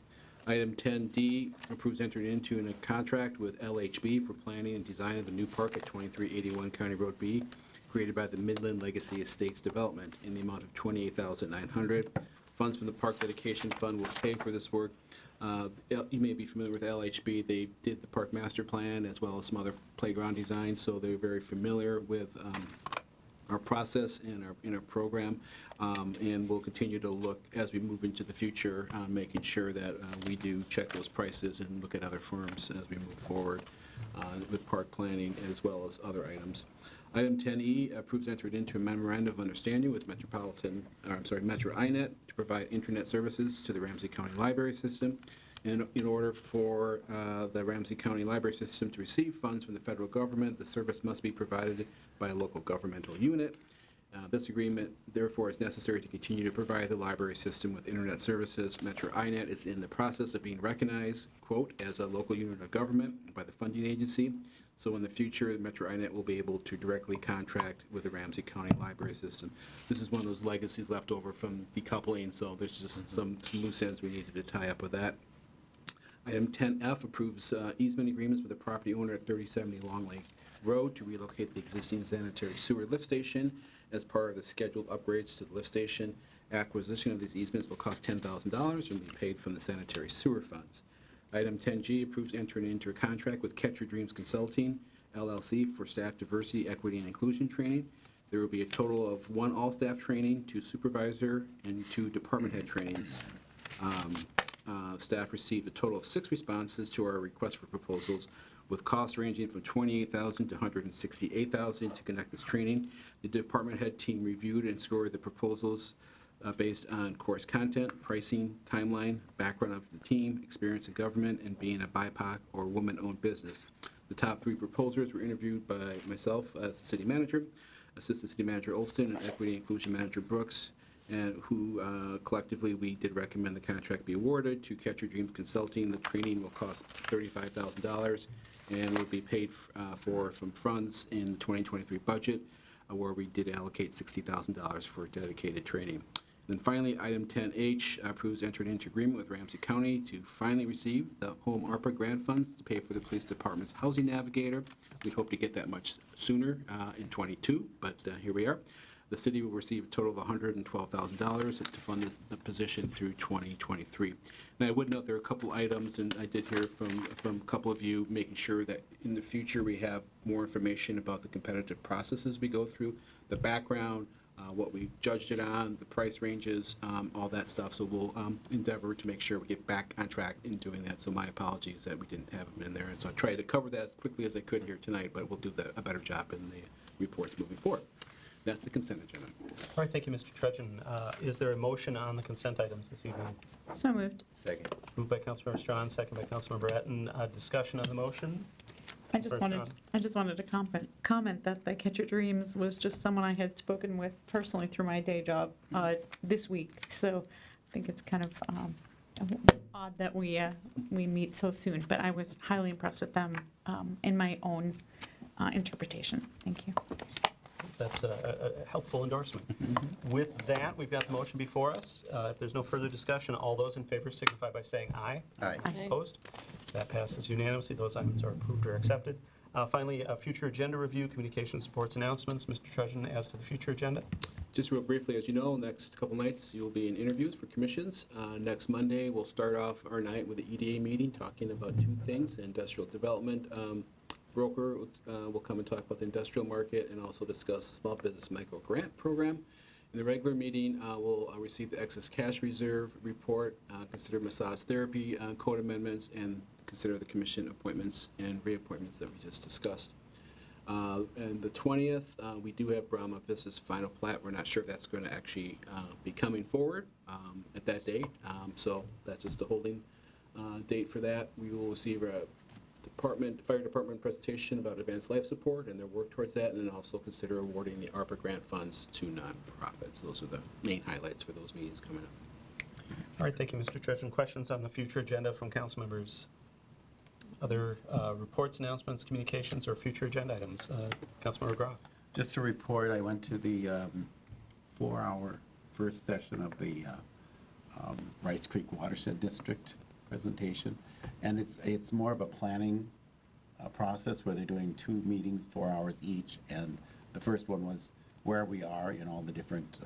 Item 10D approves entering into a contract with LHB for planning and design of the new park at 2381 County Road B, created by the Midland Legacy Estates Development in the amount of $28,900. Funds from the Park Dedication Fund will pay for this work. You may be familiar with LHB. They did the park master plan as well as some other playground designs, so they're very familiar with our process and our program, and we'll continue to look as we move into the future, making sure that we do check those prices and look at other firms as we move forward with park planning as well as other items. Item 10E approves entered into a memorandum of understanding with Metro INET to provide internet services to the Ramsey County Library System. And in order for the Ramsey County Library System to receive funds from the federal government, the service must be provided by a local governmental unit. This agreement, therefore, is necessary to continue to provide the library system with internet services. Metro INET is in the process of being recognized, quote, as a local unit of government by the funding agency. So in the future, Metro INET will be able to directly contract with the Ramsey County Library System. This is one of those legacies left over from decoupling, so there's just some loose ends we needed to tie up with that. Item 10F approves easement agreements with the property owner at 3070 Long Lake Road to relocate the existing sanitary sewer lift station as part of the scheduled upgrades to the lift station. Acquisition of these easements will cost $10,000 and be paid from the sanitary sewer funds. Item 10G approves entering into a contract with Catcher Dreams Consulting, LLC, for staff diversity, equity, and inclusion training. There will be a total of 1 all-staff training, 2 supervisor, and 2 department head trainings. Staff received a total of 6 responses to our request for proposals, with costs ranging from $28,000 to $168,000 to conduct this training. The department head team reviewed and scored the proposals based on course content, pricing, timeline, background of the team, experience in government, and being a BIPOC or woman-owned business. The top 3 proposers were interviewed by myself as the city manager, assistant city manager Olston, and equity and inclusion manager Brooks, and who collectively we did recommend the contract be awarded to Catcher Dreams Consulting. The training will cost $35,000 and will be paid for from funds in the 2023 budget, where we did allocate $60,000 for dedicated training. Then finally, item 10H approves entering into agreement with Ramsey County to finally receive the home ARPA grant funds to pay for the police department's housing navigator. We'd hope to get that much sooner in '22, but here we are. The city will receive a total of $112,000 to fund the position through 2023. And I would note there are a couple items, and I did hear from a couple of you, making sure that in the future we have more information about the competitive processes we go through, the background, what we judged it on, the price ranges, all that stuff. So we'll endeavor to make sure we get back on track in doing that. So my apologies that we didn't have them in there. And so I tried to cover that as quickly as I could here tonight, but we'll do a better job in the reports moving forward. That's the consent agenda. All right, thank you, Mr. Trudgeon. Is there a motion on the consent items this evening? So moved. Second. Moved by Councilmember Strawn, second by Councilmember Etten. Discussion on the motion? I just wanted to comment that the Catch Your Dreams was just someone I had spoken with personally through my day job this week. So I think it's kind of odd that we meet so soon, but I was highly impressed with them in my own interpretation. Thank you. That's a helpful endorsement. With that, we've got the motion before us. If there's no further discussion, all those in favor signify by saying aye. Aye. Opposed? That passes unanimously. Those items are approved or accepted. Finally, future agenda review, communications, reports, announcements. Mr. Trudgeon, as to the future agenda? Just real briefly, as you know, next couple nights you'll be in interviews for commissions. Next Monday, we'll start off our night with the EDA meeting, talking about two things: industrial development. Broker will come and talk about the industrial market and also discuss the small business micro grant program. In the regular meeting, we'll receive the excess cash reserve report, consider massage therapy code amendments, and consider the commission appointments and reappointments that we just discussed. And the 20th, we do have Brahma Vista's final plat. We're not sure if that's going to actually be coming forward at that date. So that's just a holding date for that. We will receive a fire department presentation about advanced life support and their work towards that, and then also consider awarding the ARPA grant funds to nonprofits. Those are the main highlights for those meetings coming up. All right, thank you, Mr. Trudgeon. Questions on the future agenda from council members? Other reports, announcements, communications, or future agenda items? Councilmember Groff. Just to report, I went to the 4-hour first session of the Rice Creek Watershed District presentation, and it's more of a planning process where they're doing 2 meetings, 4 hours each, and the first one was where we are in all the different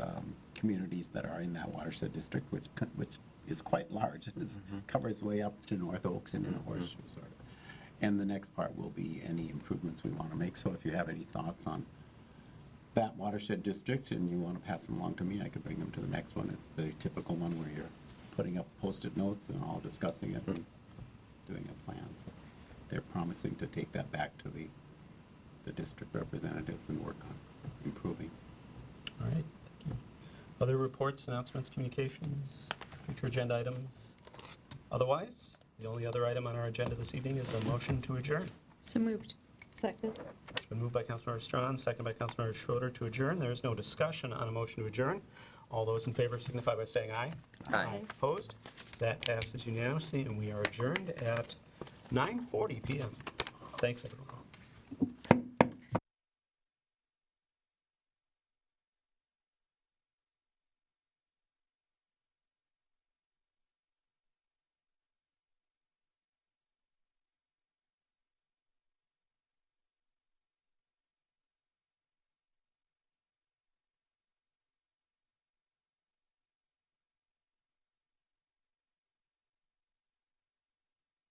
communities that are in that watershed district, which is quite large. It covers way up to North Oaks and in a horseshoe sort of. And the next part will be any improvements we want to make. So if you have any thoughts on that watershed district and you want to pass them along to me, I could bring them to the next one. It's the typical one where you're putting up Post-it notes and all discussing it and doing a plan. So they're promising to take that back to the district representatives and work on improving. All right, thank you. Other reports, announcements, communications, future agenda items? Otherwise, the only other item on our agenda this evening is a motion to adjourn. So moved. Second. It's been moved by Councilmember Strawn, second by Councilmember Schroeder to adjourn. There is no discussion on a motion to adjourn. All those in favor signify by saying aye. Aye. Opposed? That passes unanimously, and we are adjourned at 9:40 p.m. Thanks, everyone.